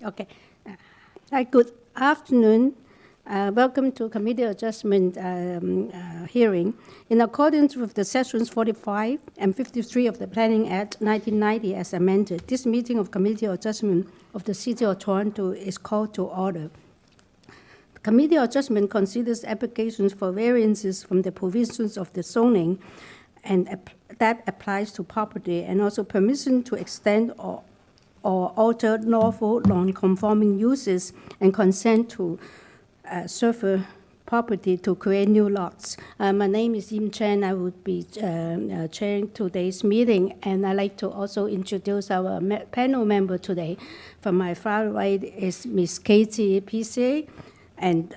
Okay. Hi, good afternoon. Welcome to Committee Adjustment hearing. In accordance with the Sections 45 and 53 of the Planning Act 1990 as amended, this meeting of Committee Adjustment of the City of Toronto is called to order. The Committee Adjustment considers applications for variances from the provisions of the zoning and that applies to property, and also permission to extend or alter lawful non-conforming uses and consent to survey property to create new lots. My name is Yim Chen. I would be chairing today's meeting, and I'd like to also introduce our panel member today. From my far right is Ms. Katie PCA, and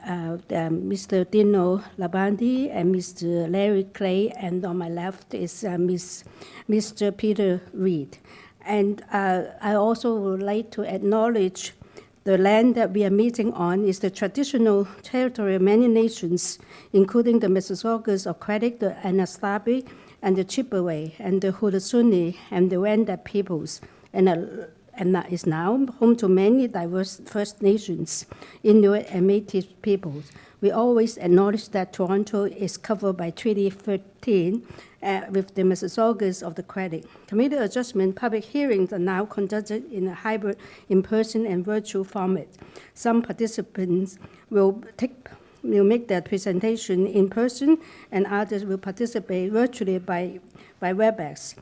Mr. Dino Labandi and Mr. Larry Clay, and on my left is Mr. Peter Reed. And I also would like to acknowledge the land that we are meeting on is the traditional territory of many nations, including the Mississaugas of Credit, the Anasabi, and the Chippewa, and the Haudenosaunee, and the Wendat peoples, and that is now home to many diverse First Nations, Inuit, and Métis peoples. We always acknowledge that Toronto is covered by Treaty 13 with the Mississaugas of the Credit. Committee adjustment public hearings are now conducted in a hybrid in-person and virtual format. Some participants will make their presentation in person, and others will participate virtually by WebEx.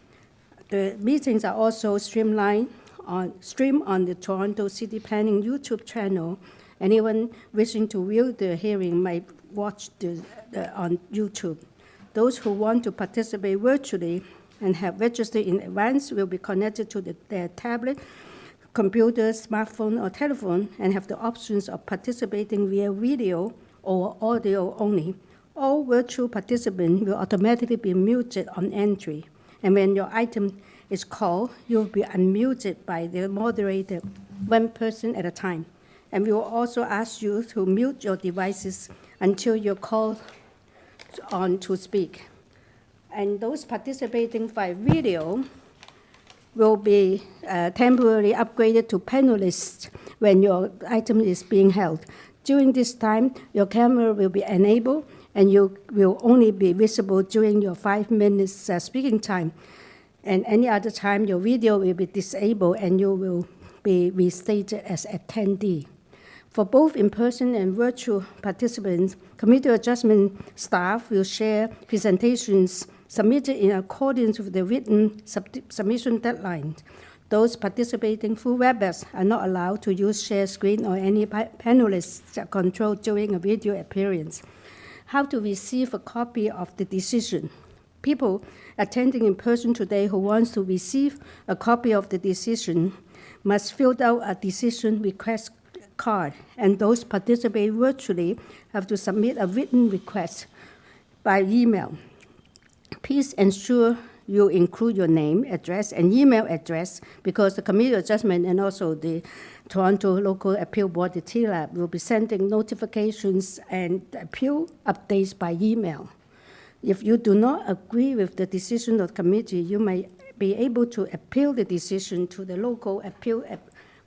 The meetings are also streamed on the Toronto City Planning YouTube channel. Anyone wishing to view the hearing might watch on YouTube. Those who want to participate virtually and have registered in advance will be connected to their tablet, computer, smartphone, or telephone, and have the options of participating via video or audio only. All virtual participants will automatically be muted on entry, and when your item is called, you'll be unmuted by the moderator, one person at a time. And we will also ask you to mute your devices until you're called on to speak. And those participating by video will be temporarily upgraded to panelists when your item is being held. During this time, your camera will be enabled, and you will only be visible during your 5 minutes speaking time. And any other time, your video will be disabled, and you will be restated as attendee. For both in-person and virtual participants, committee adjustment staff will share presentations submitted in accordance with the written submission deadline. Those participating through WebEx are not allowed to use share screen or any panelists control during a video appearance. How to receive a copy of the decision? People attending in person today who wants to receive a copy of the decision must fill out a decision request card, and those participating virtually have to submit a written request by email. Please ensure you include your name, address, and email address, because the committee adjustment and also the Toronto Local Appeal Board, the TLAB, will be sending notifications and appeal updates by email. If you do not agree with the decision of the committee, you may be able to appeal the decision to the local appeal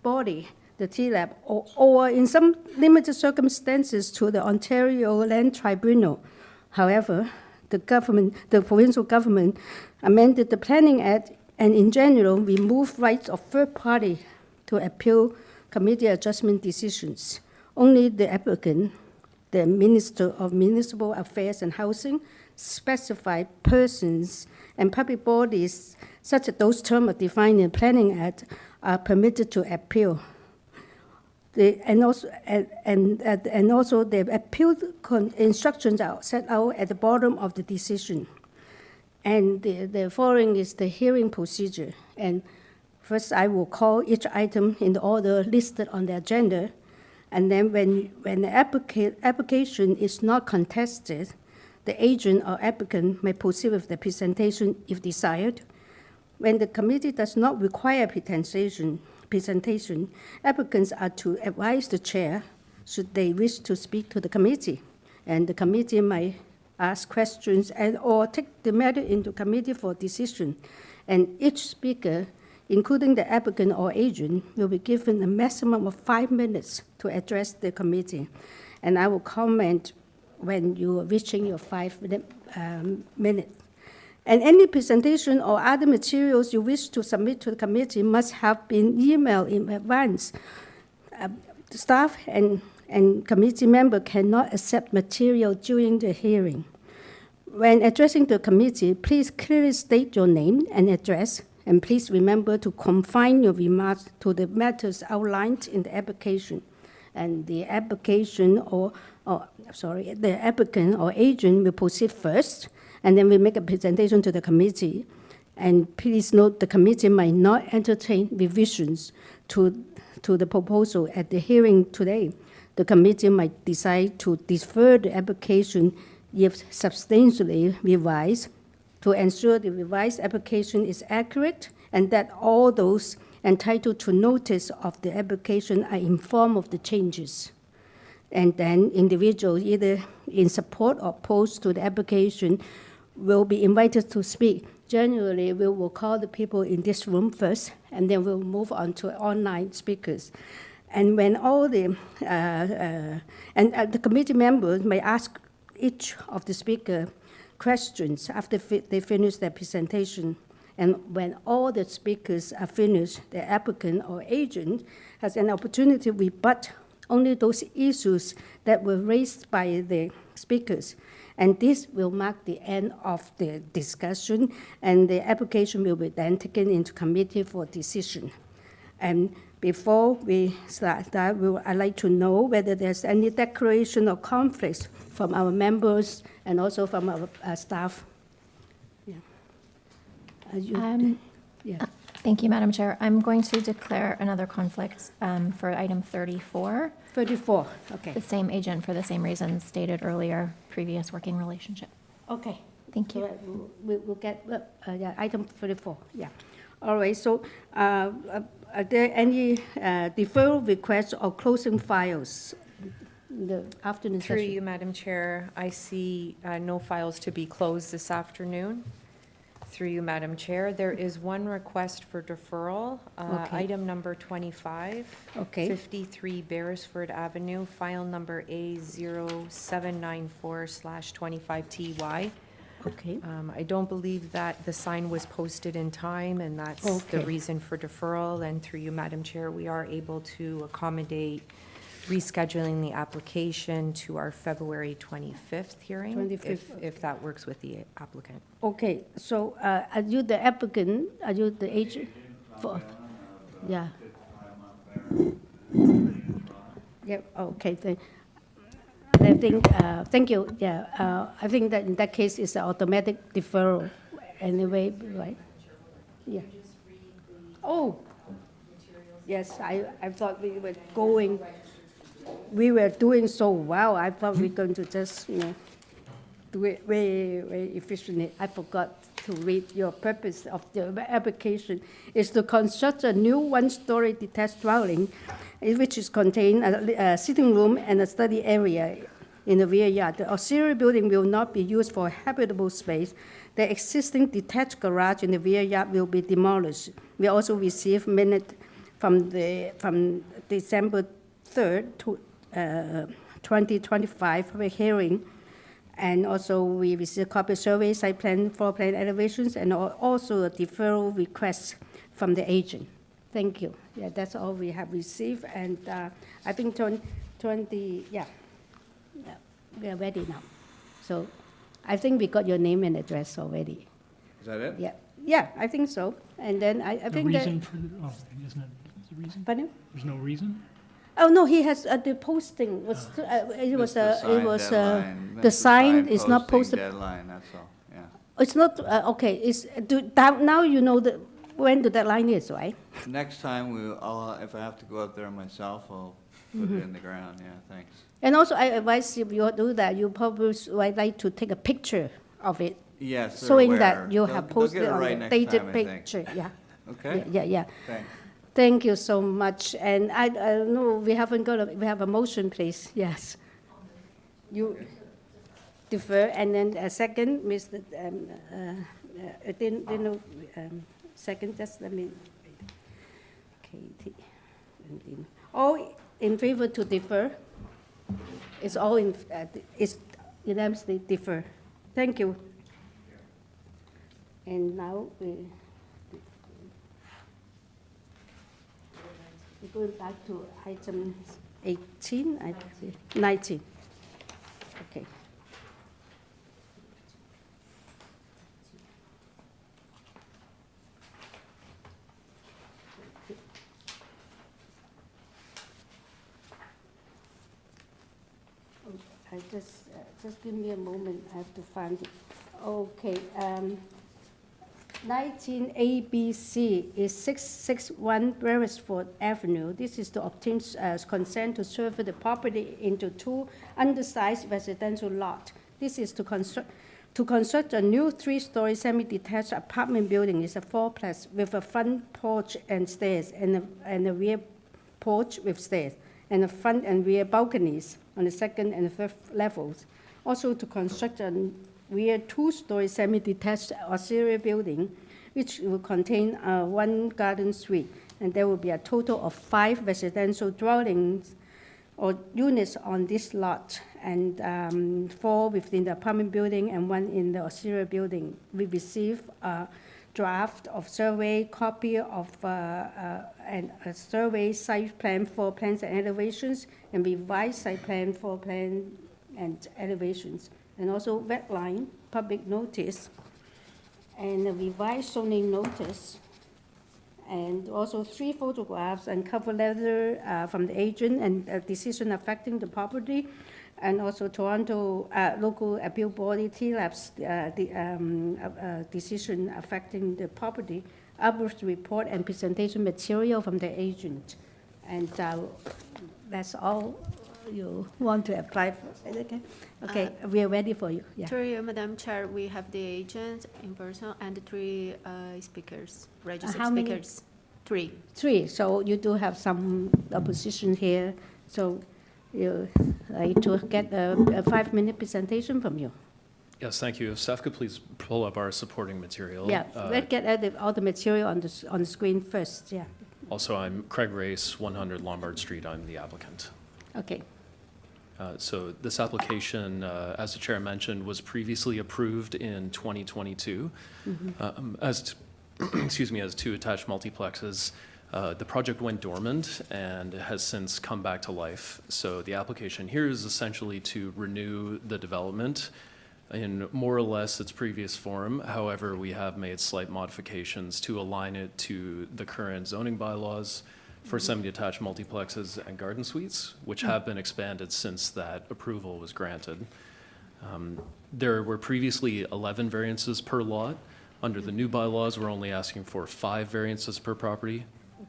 body, the TLAB, or in some limited circumstances to the Ontario Land Tribunal. However, the provincial government amended the Planning Act and in general removed rights of third party to appeal committee adjustment decisions. Only the applicant, the Minister of Municipal Affairs and Housing, specified persons and public bodies, such as those terms are defined in the Planning Act, are permitted to appeal. And also the appeal instructions are set out at the bottom of the decision. And the following is the hearing procedure. And first, I will call each item in the order listed on the agenda. And then when the application is not contested, the agent or applicant may proceed with the presentation if desired. When the committee does not require presentation, applicants are to advise the chair should they wish to speak to the committee, and the committee might ask questions or take the matter into committee for decision. And each speaker including the applicant or agent, will be given a maximum of 5 minutes to address the committee. And I will comment when you are reaching your 5 minutes. And any presentation or other materials you wish to submit to the committee must have been emailed in advance. Staff and committee member cannot accept material during the hearing. When addressing the committee, please clearly state your name and address, and please remember to confine your remarks to the matters outlined in the application. And the application the applicant or agent will proceed first, and then we make a presentation to the committee. And please note the committee might not entertain revisions to the proposal at the hearing today. The committee might decide to defer the application if substantially revised, to ensure the revised application is accurate and that all those entitled to notice of the application are informed of the changes. And then individuals, either in support or opposed to the application, will be invited to speak. Generally, we will call the people in this room first, and then we'll move on to online speakers. And when all the committee members may ask each of the speaker questions after they finish their presentation. And when all the speakers are finished, the applicant or agent has an opportunity to rebut only those issues that were raised by the speakers. And this will mark the end of the discussion, and the application will be then taken into committee for decision. And before we start, I'd like to know whether there's any declaration of conflicts from our members and also from our staff. Yeah. Thank you, Madam Chair. I'm going to declare another conflict for item 34. 34, okay. The same agent for the same reasons stated earlier, previous working relationship. Okay. Thank you. So we'll get item 34, yeah. All right, so are there any deferral requests or closing files in the afternoon Through session? you, Madam Chair, I see no files to be closed this afternoon. Through you, Madam Chair, there is one request for deferral, Okay. item number 25, Okay. 53 Beresford Avenue, file number A0794/25TY. Okay. I don't believe that the sign was posted in time, and that's the Okay. reason for deferral. And through you, Madam Chair, we are able to accommodate rescheduling the application to our February 25th hearing, 25th, if that works with the applicant. Okay, so are you the applicant? Are you the agent? Yeah. Yeah, okay. I think, thank you, yeah. I think that in that case, it's an automatic deferral anyway, right? Yeah. Oh, yes, I thought we were going, we were doing so well. I thought we were going to just, do it very, very efficiently. I forgot to read your purpose of the application. Is to construct a new one-story detached dwelling, which is contain a sitting room and a study area in the rear yard. The auxiliary building will not be used for habitable space. The existing detached garage in the rear yard will be demolished. We also received minutes from December 3rd, 2025 for a hearing. And also we received copy survey, site plan, floor plan elevations, and also a deferral request from the agent. Thank you. Yeah, that's all we have received. And I think we are ready now. So I think we got your name and address already. Is that it? Yeah, I think so. And then I think that. The reason for, isn't it the reason? Pardon? There's no reason? Oh, no, he has, the posting was, the sign is not posted. Deadline, that's all, yeah. It's not, okay, now you know when the deadline is, right? Next time, if I have to go up there myself, I'll put it in the ground, yeah, thanks. And also, I advise if you do that, you probably would like to take a picture of it. Yes, they're showing aware. that you have They'll posted get it on right the next dated time, I think. picture, yeah. Okay? Yeah. Thanks. Thank you so much. And I know we have a motion, please. Yes. You defer, and then a second, Mr. Second, just let me Katie. All in favor to defer? It's all in, it's unanimously defer. Thank you. And now we're going back to item 18, I see, 19. Okay. I just give me a moment, I have to find it. Okay, 19 ABC is 661 Beresford Avenue. This is to obtain consent to survey the property into 2 undersized residential lots. This is to construct a new 3-story semi-detached apartment building. It's a 4-plus with a front porch and stairs, and a rear porch with stairs, and a front and rear balconies on the 2nd and 3rd levels. Also to construct a rear 2-story semi-detached auxiliary building, which will contain 1 garden suite, and there will be a total of 5 residential dwellings or units on this lot, and 4 within the apartment building and 1 in the auxiliary building. We received a draft of survey, copy of and a survey site plan, floor plans and elevations, and revised site plan, floor plan and elevations, and also red line, public notice, and a revised zoning notice, and also 3 photographs and cover letter from the agent, and a decision affecting the property, and also Toronto local appeal body TLAP's decision affecting the property, Albert's report and presentation material from the agent. And that's all you want to apply for. Okay, okay, we are ready for you. Yeah. Through you, Madam Chair, we have the agent in person and 3 speakers, registered how many? speakers. 3. 3, so you do have some opposition here, so you like to get a 5-minute presentation from you. Yes, thank you. If staff could please pull up our supporting material. Yeah, let's get all the material on the screen first, yeah. Also, I'm Craig Race, 100 Lombard Street. I'm the applicant. Okay. So this application, as the chair mentioned, was previously approved in 2022 as, excuse me, as 2 attached multiplexes. The project went dormant and has since come back to life. So the application here is essentially to renew the development in more or less its previous form. However, we have made slight modifications to align it to the current zoning bylaws for semi-detached multiplexes and garden suites, which have been expanded since that approval was granted. There were previously 11 variances per lot. Under the new bylaws, we're only asking for 5 variances per property.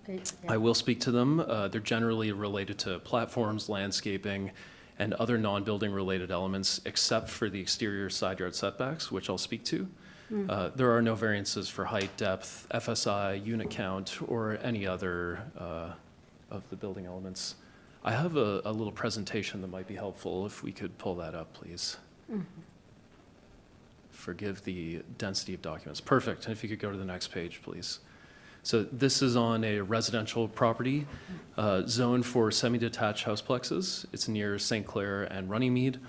Okay. I will speak to them. They're generally related to platforms, landscaping, and other non-building related elements, except for the exterior side yard setbacks, which I'll speak to. There are no variances for height, depth, FSI, unit count, or any other of the building elements. I have a little presentation that might be helpful if we could pull that up, please. Forgive the density of documents. Perfect. And if you could go to the next page, please. So this is on a residential property zoned for semi-detached houseplexes. It's near St. Clair and Runnymede.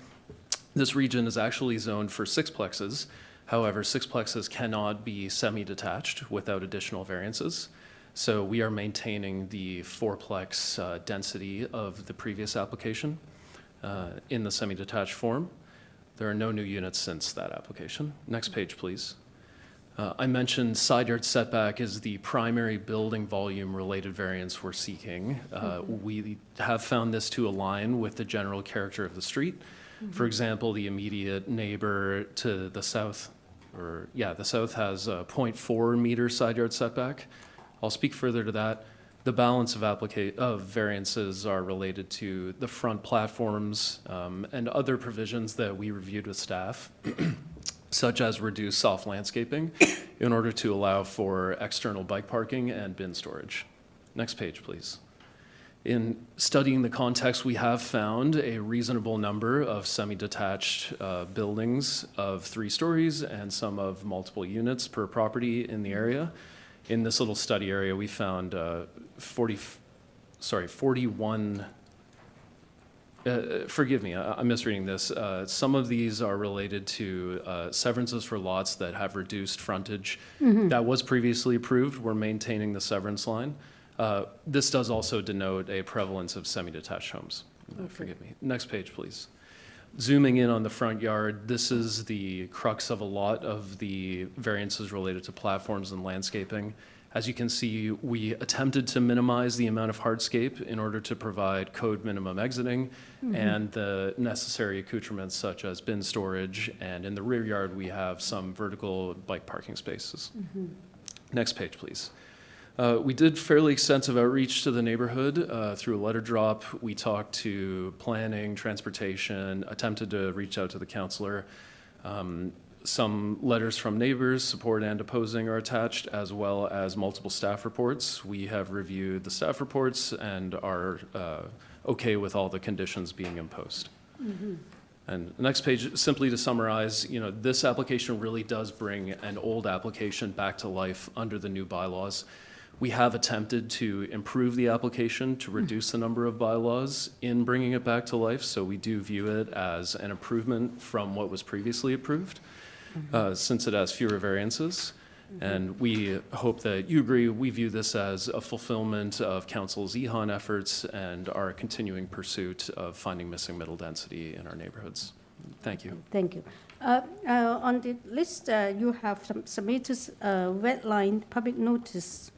This region is actually zoned for 6plexes. However, 6plexes cannot be semi-detached without additional variances. So we are maintaining the 4plex density of the previous application in the semi-detached form. There are no new units since that application. Next page, please. I mentioned side yard setback is the primary building volume related variance we're seeking. We have found this to align with the general character of the street. For example, the immediate neighbor to the south, the south has a 0.4 meter side yard setback. I'll speak further to that. The balance of variances are related to the front platforms and other provisions that we reviewed with staff, such as reduced soft landscaping in order to allow for external bike parking and bin storage. Next page, please. In studying the context, we have found a reasonable number of semi-detached buildings of 3 stories and some of multiple units per property in the area. In this little study area, we found 41, forgive me, I'm misreading this. Some of these are related to severances for lots that have reduced frontage. That was previously approved. We're maintaining the severance line. This does also denote a prevalence of semi-detached homes. Forgive me. Next page, please. Zooming in on the front yard, this is the crux of a lot of the variances related to platforms and landscaping. As you can see, we attempted to minimize the amount of hardscape in order to provide code minimum exiting and the necessary accoutrements such as bin storage, and in the rear yard, we have some vertical bike parking spaces. Next page, please. We did fairly extensive outreach to the neighborhood through a letter drop. We talked to planning, transportation, attempted to reach out to the councillor. Some letters from neighbors, support and opposing, are attached, as well as multiple staff reports. We have reviewed the staff reports and are okay with all the conditions being imposed. And the next page, simply to summarize, this application really does bring an old application back to life under the new bylaws. We have attempted to improve the application to reduce the number of bylaws in bringing it back to life, so we do view it as an improvement from what was previously approved, since it has fewer variances. And we hope that you agree. We view this as a fulfillment of Council's EHON efforts and our continuing pursuit of finding missing middle density in our neighborhoods. Thank you. Thank you. On the list, you have submitted red line public notice.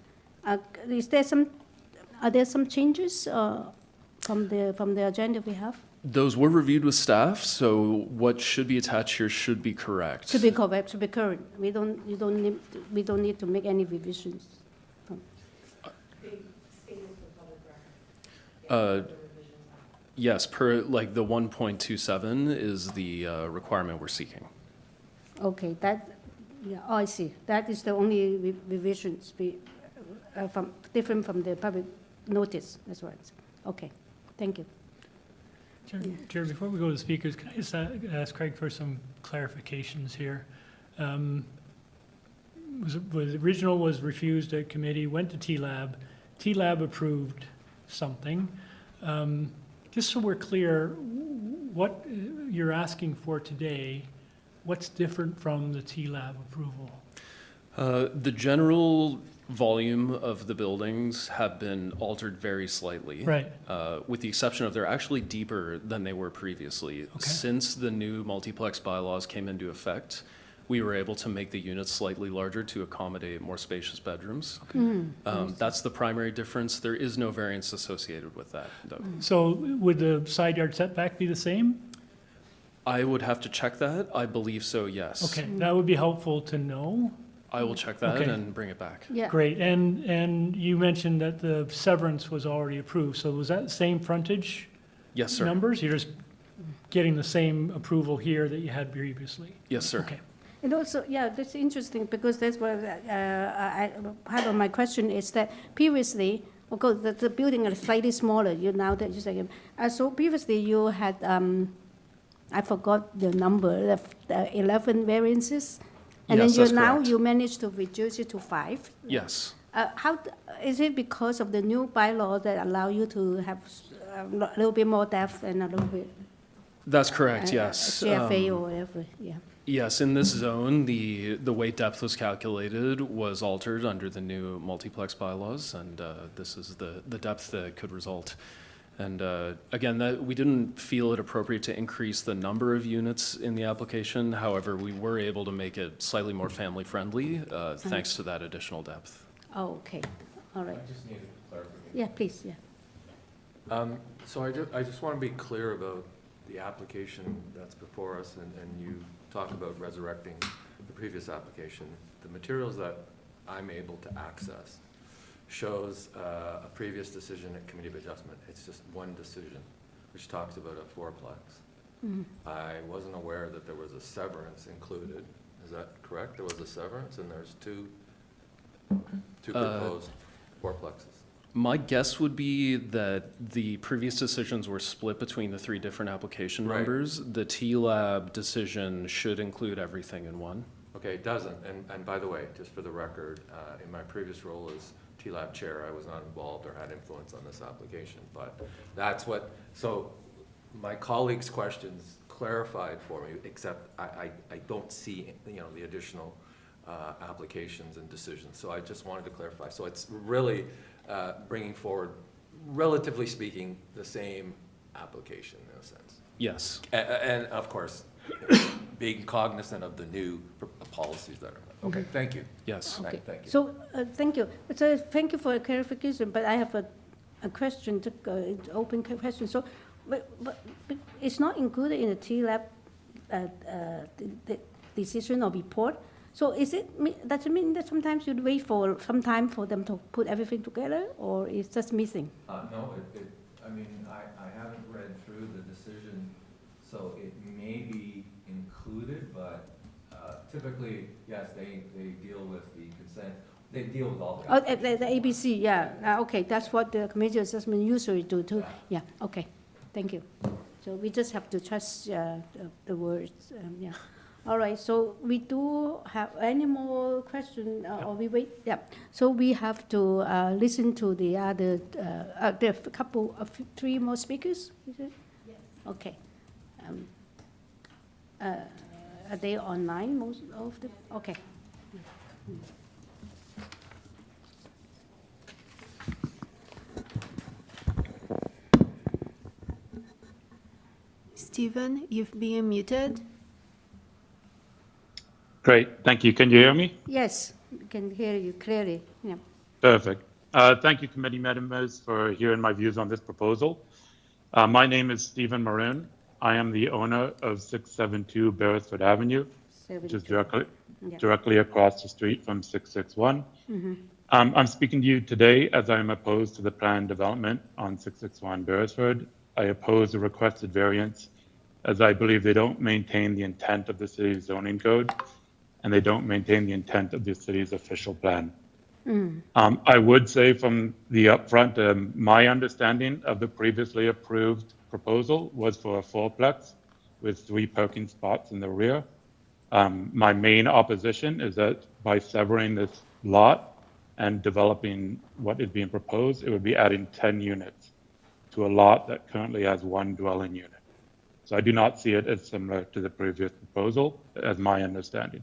Are there some changes from the agenda we have? Those were reviewed with staff, so what should be attached here should be correct. To be correct, to be current. We don't need to make any revisions. Yes, per like the 1.27 is the requirement we're seeking. Okay, oh, I see. That is the only revisions different from the public notice. That's right. Okay, thank you. Chair, before we go to the speakers, can I just ask Craig for some clarifications here? The original was refused at committee, went to T-Lab. T-Lab approved something. Just so we're clear, what you're asking for today, what's different from the T-Lab approval? The general volume of the buildings have been altered very slightly. Right. With the exception of they're actually deeper than they were previously. Okay. Since the new multiplex bylaws came into effect, we were able to make the units slightly larger to accommodate more spacious bedrooms. Okay. That's the primary difference. There is no variance associated with that, though. So would the side yard setback be the same? I would have to check that. I believe so, yes. Okay, that would be helpful to know. I will check that Okay. and bring it back. Yeah. Great, and you mentioned that the severance was already approved, so was that the same frontage Yes, sir. numbers? You're just getting the same approval here that you had previously? Yes, sir. Okay. And also, yeah, that's interesting because that's what part of my question is that previously, of course, the building is slightly smaller. Now that you say, so previously you had, I forgot the number, the 11 variances. And Yes, then that's correct. you managed to reduce it to 5. Yes. Is it because of the new bylaw that allow you to have a little bit more depth and a little bit? That's correct, yes. CFA or whatever, yeah. Yes, in this zone, the way depth was calculated was altered under the new multiplex bylaws, and this is the depth that could result. And again, we didn't feel it appropriate to increase the number of units in the application. However, we were able to make it slightly more family-friendly thanks to that additional depth. Oh, okay, all right. I just need clarification. Yeah, please, yeah. So I just want to be clear about the application that's before us, and you talk about resurrecting the previous application. The materials that I'm able to access shows a previous decision at Committee of Adjustment. It's just one decision, which talks about a fourplex. I wasn't aware that there was a severance included. Is that correct? There was a severance, and there's two proposed fourplexes. My guess would be that the previous decisions were split between the 3 different application Right. numbers. The T-Lab decision should include everything in one. Okay, it doesn't. And by the way, just for the record, in my previous role as TLAB chair, I was not involved or had influence on this application. But that's what, so my colleagues' questions clarified for me, except I don't see, the additional applications and decisions. So I just wanted to clarify. So it's really bringing forward, relatively speaking, the same application in a sense. Yes. And of course, being cognizant of the new policies that are, okay, thank you. Yes. Okay. Thank you. So, thank you. So, thank you for the clarification, but I have a question, open question. So, but it's not included in the TLAB the decision or report. So does it mean that sometimes you'd wait for some time for them to put everything together, or it's just missing? No, I mean, I haven't read through the decision, so it may be included, but typically, yes, they deal with the consent. They deal with all the. Oh, the ABC, yeah. Okay, that's what the committee assessment usually do too. Yeah, okay. Thank you. So we just have to trust the words, yeah. All right, so we do have any more questions, or we wait? Yeah. So we have to listen to the other, there are a couple of 3 more speakers, is it? Yes. Okay. Are they online, most of them? Okay. Stephen, you've been muted. Great, thank you. Can you hear me? Yes, we can hear you clearly. Yeah. Perfect. Thank you, committee members, for hearing my views on this proposal. My name is Stephen Maroon. I am the owner of 672 Beresford Avenue, which is directly across the street from 661. I'm speaking to you today as I am opposed to the planned development on 661 Beresford. I oppose the requested variance as I believe they don't maintain the intent of the city's zoning code, and they don't maintain the intent of the city's official plan. I would say from the upfront, my understanding of the previously approved proposal was for a fourplex with 3 parking spots in the rear. My main opposition is that by severing this lot and developing what is being proposed, it would be adding 10 units to a lot that currently has 1 dwelling unit. So I do not see it as similar to the previous proposal, as my understanding.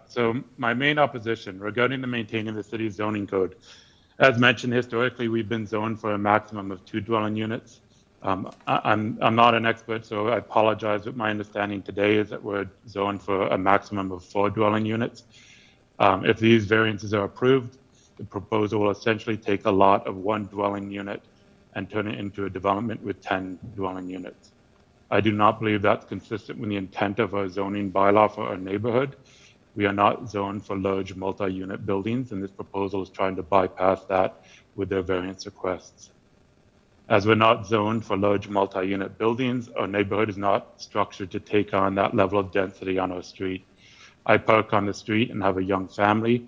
So my main opposition regarding the maintaining the city's zoning code, as mentioned, historically, we've been zoned for a maximum of 2 dwelling units. I'm not an expert, so I apologize, but my understanding today is that we're zoned for a maximum of 4 dwelling units. If these variances are approved, the proposal will essentially take a lot of 1 dwelling unit and turn it into a development with 10 dwelling units. I do not believe that's consistent with the intent of our zoning bylaw for our neighborhood. We are not zoned for large multi-unit buildings, and this proposal is trying to bypass that with their variance requests. As we're not zoned for large multi-unit buildings, our neighborhood is not structured to take on that level of density on our street. I park on the street and have a young family.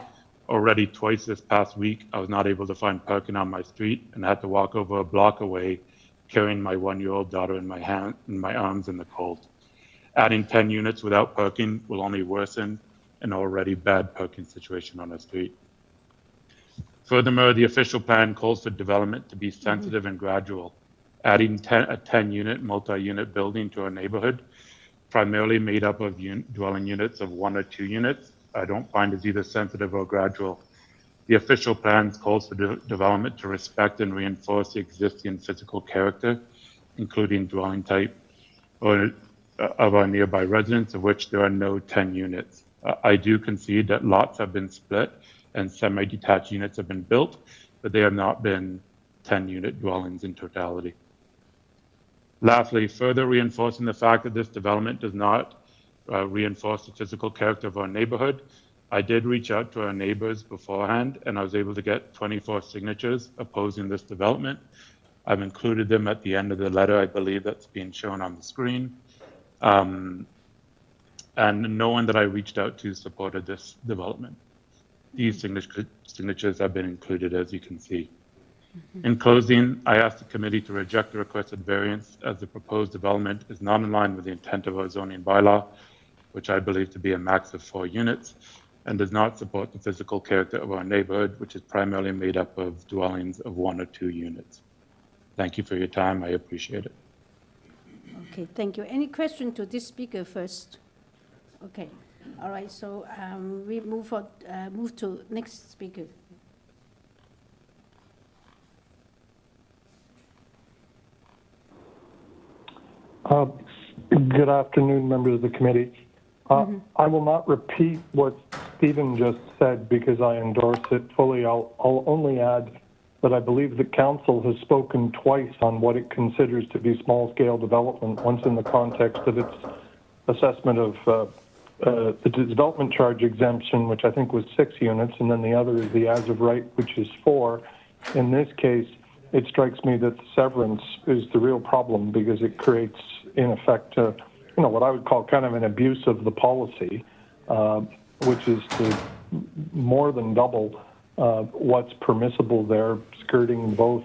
Already twice this past week, I was not able to find parking on my street and had to walk over a block away, carrying my 1-year-old daughter in my arms in the cold. Adding 10 units without parking will only worsen an already bad parking situation on our street. Furthermore, the official plan calls for development to be sensitive and gradual. Adding a 10-unit, multi-unit building to our neighborhood, primarily made up of dwelling units of 1 or 2 units, I don't find is either sensitive or gradual. The official plan calls for development to respect and reinforce the existing physical character, including dwelling type of our nearby residents, of which there are no 10 units. I do concede that lots have been split and semi-detached units have been built, but they have not been 10-unit dwellings in totality. Lastly, further reinforcing the fact that this development does not reinforce the physical character of our neighborhood, I did reach out to our neighbors beforehand, and I was able to get 24 signatures opposing this development. I've included them at the end of the letter, I believe that's being shown on the screen. And no one that I reached out to supported this development. These signatures have been included, as you can see. In closing, I ask the committee to reject the requested variance as the proposed development is not in line with the intent of our zoning bylaw. which I believe to be a max of 4 units, and does not support the physical character of our neighborhood, which is primarily made up of dwellings of 1 or 2 units. Thank you for your time. I appreciate it. Okay, thank you. Any question to this speaker first? Okay, all right, so we move to next speaker. Good afternoon, members of the committee. I will not repeat what Stephen just said because I endorse it fully. I'll only add that I believe the council has spoken twice on what it considers to be small-scale development, once in the context of its assessment of the development charge exemption, which I think was 6 units, and then the other is the as-of-right, which is 4. In this case, it strikes me that the severance is the real problem because it creates, in effect, what I would call kind of an abuse of the policy, which is to more than double what's permissible there, skirting both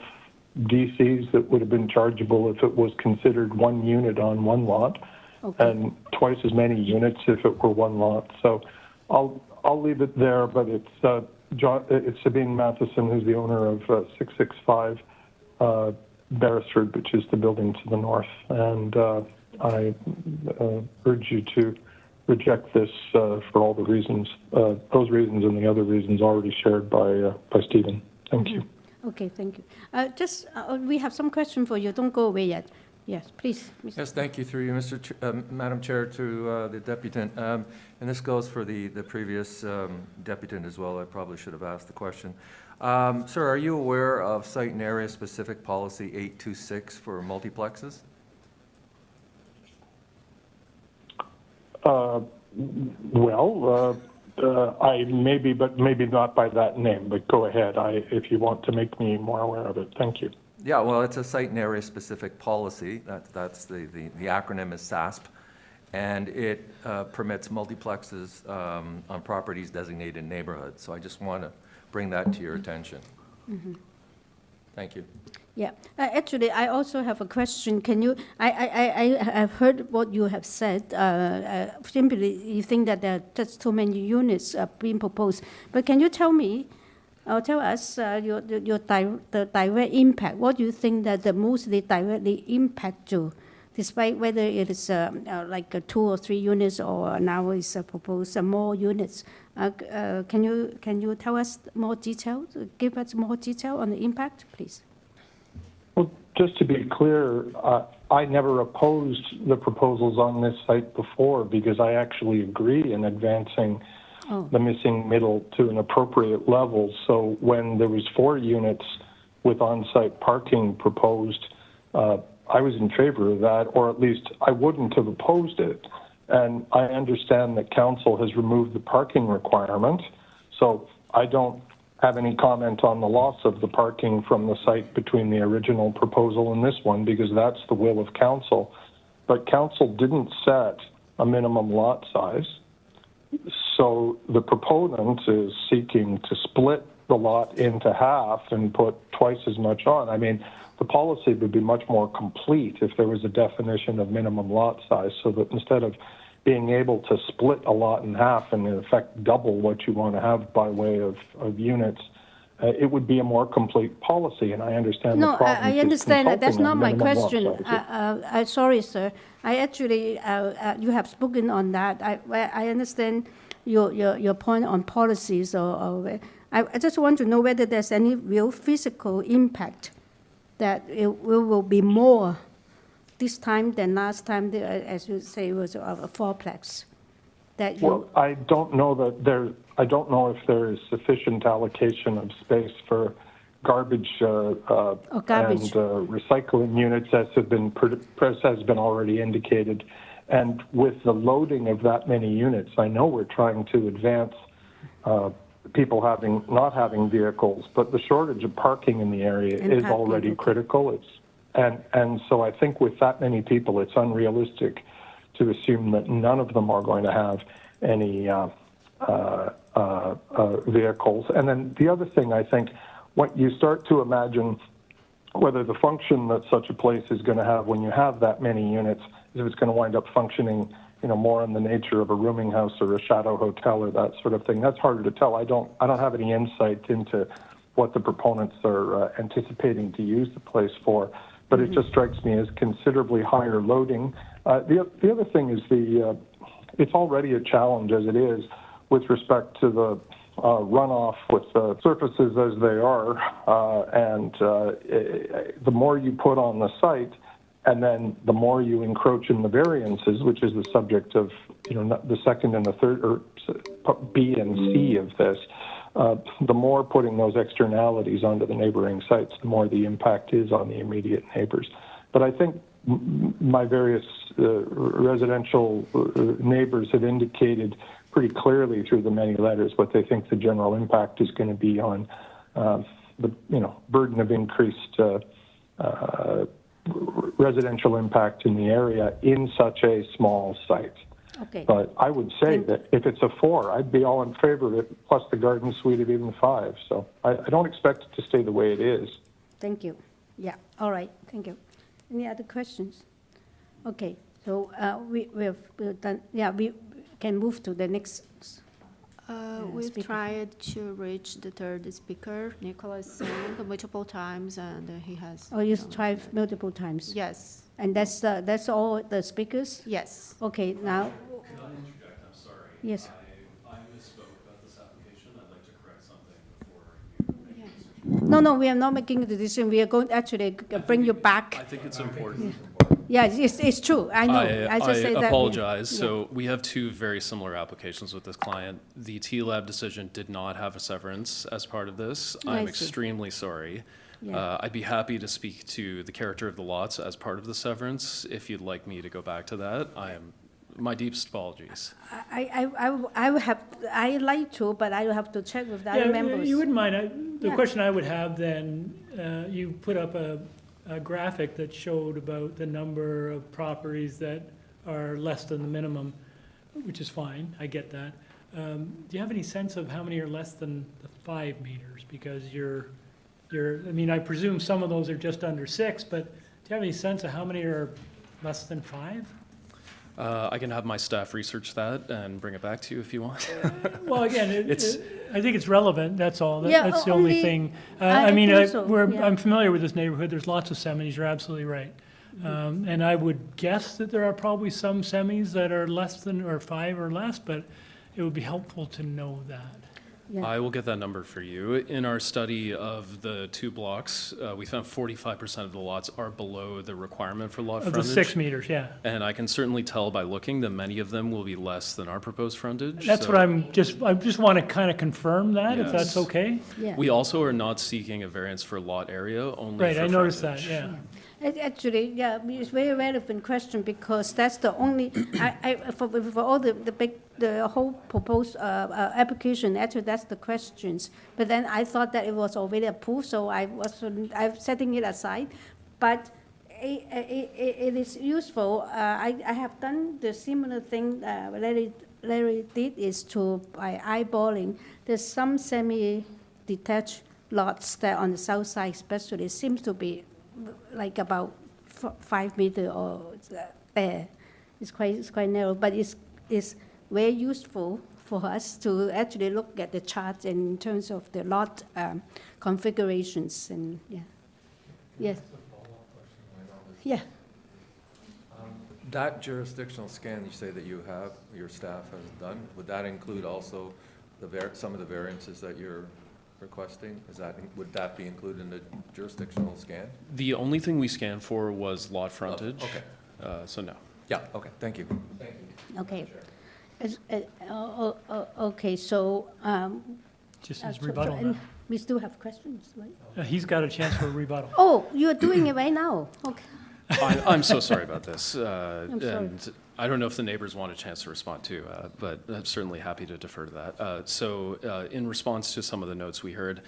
DCs that would have been chargeable if it was considered 1 unit on 1 lot, and twice as many units if it were 1 lot. So I'll leave it there, but it's Sabine Matheson, who's the owner of 665 Beresford, which is the building to the north, and I urge you to reject this for all the reasons, those reasons and the other reasons already shared by Stephen. Thank you. Okay, thank you. We have some question for you. Don't go away yet. Yes, please. Mr. Yes, thank you through you, Madam Chair, to the deputant. And this goes for the previous deputant as well. I probably should have asked the question. Sir, are you aware of site and area specific policy 826 for multiplexes? I maybe, but maybe not by that name, but go ahead if you want to make me more aware of it. Thank you. Yeah, well, it's a site and area specific policy. That's the acronym is SASP, and it permits multiplexes on properties designated in neighborhoods. So I just want to bring that to your attention. Thank you. Yeah, actually, I also have a question. Can you? I have heard what you have said. Simply, you think that there are just too many units being proposed. But can you tell me, or tell us the direct impact? What do you think that the mostly directly impact you, despite whether it is like 2 or 3 units, or now is proposed more units? Can you tell us more detail? Give us more detail on the impact, please. Well, just to be clear, I never opposed the proposals on this site before because I actually agree in advancing the missing middle to an appropriate level. So when there was 4 units with on-site parking proposed, I was in favor of that, or at least I wouldn't have opposed it. And I understand that council has removed the parking requirement, so I don't have any comment on the loss of the parking from the site between the original proposal and this one, because that's the will of council. But council didn't set a minimum lot size, so the proponent is seeking to split the lot into half and put twice as much on. I mean, the policy would be much more complete if there was a definition of minimum lot size, so that instead of being able to split a lot in half and in effect double what you want to have by way of units, it would be a more complete policy. And I understand the problem. I understand that. That's not my question. Sorry, sir. I actually, you have spoken on that. I understand your point on policies. I just want to know whether there's any real physical impact that it will be more this time than last time, as you say, it was a fourplex. Well, I don't know that I don't know if there is sufficient allocation of space for garbage and recycling units, as has been already indicated. And with the loading of that many units, I know we're trying to advance people not having vehicles, but the shortage of parking in the area is already critical. And so I think with that many people, it's unrealistic to assume that none of them are going to have any vehicles. And then the other thing, I think, when you start to imagine whether the function that such a place is going to have when you have that many units, if it's going to wind up functioning more in the nature of a rooming house or a shadow hotel or that sort of thing. That's harder to tell. I don't have any insight into what the proponents are anticipating to use the place for, but it just strikes me as considerably higher loading. The other thing is it's already a challenge as it is with respect to the runoff with surfaces as they are, and the more you put on the site, and then the more you encroach in the variances, which is the subject of the second and the third, or B and C of this, the more putting those externalities onto the neighboring sites, the more the impact is on the immediate neighbors. But I think my various residential neighbors have indicated pretty clearly through the many letters what they think the general impact is going to be on the burden of increased residential impact in the area in such a small site. Okay. But I would say that if it's a 4, I'd be all in favor of it, plus the garden suite of even 5. So I don't expect it to stay the way it is. Thank you. Yeah, all right, thank you. Any other questions? Okay, so we've done, yeah, we can move to the next. We've speaker. tried to reach the third speaker, Nicholas Singh, multiple times, and he has. Oh, you tried multiple times? Yes. And that's all the speakers? Yes. Okay, now, Can I interject? I'm sorry. yes. I misspoke about this application. I'd like to correct something before you make a decision. No, we are not making the decision. We are going to actually bring you I back. think it's important. Yeah, it's true. I know. I just say that. Apologize. Yeah. So we have two very similar applications with this client. The T-Lab decision did not have a severance as part of this. I I'm see. extremely sorry. Yeah. I'd be happy to speak to the character of the lots as part of the severance. If you'd like me to go back to that, my deepest apologies. I would have, I like to, but I will have to check with the other members. You wouldn't mind, the Yeah. question I would have then, you put up a graphic that showed about the number of properties that are less than the minimum, which is fine, I get that. Do you have any sense of how many are less than the 5 meters? Because I mean, I presume some of those are just under 6, but do you have any sense of how many are less than 5? I can have my staff research that and bring it back to you if you want. Well, again, It's- I think it's relevant, that's all. Yeah, That's the only only- thing. I I mean, think so, yeah. I'm familiar with this neighborhood, there's lots of semis, you're absolutely right. And I would guess that there are probably some semis that are less than, or 5 or less, but it would be helpful to know that. Yeah. I will get that number for you. In our study of the 2 blocks, we found 45% of the lots are below the requirement for lot Of the frontage. 6 meters, yeah. And I can certainly tell by looking that many of them will be less than our proposed frontage. That's so what I just want to kind of confirm that, if that's Yes. okay? Yeah. We also are not seeking a variance for lot area, only Right, for I noticed that, frontage. yeah. Actually, yeah, it's very relevant question because that's the only, for all the whole proposed application, actually that's the questions. But then I thought that it was already approved, so I'm setting it aside. But it is useful. I have done the similar thing Larry did is by eyeballing. There's some semi-detached lots that on the south side especially seems to be like about 5 meters or there. It's quite narrow, but it's very useful for us to actually look at the chart in terms of the lot configurations and yeah. Yes. Yeah. That jurisdictional scan you say that you have, your staff has done, would that include also some of the variances that you're requesting? Would that be included in the jurisdictional scan? The only thing we scanned for was lot frontage. Okay. So no. Yeah, okay, thank you. Okay. Okay, so. Just as rebuttal now. We still have questions, right? He's got a chance for a rebuttal. Oh, you're doing it right now? Okay. I'm so sorry about this. sorry. And I don't know if the neighbors want a chance to respond too, but I'm certainly happy to defer to that. So in response to some of the notes we heard,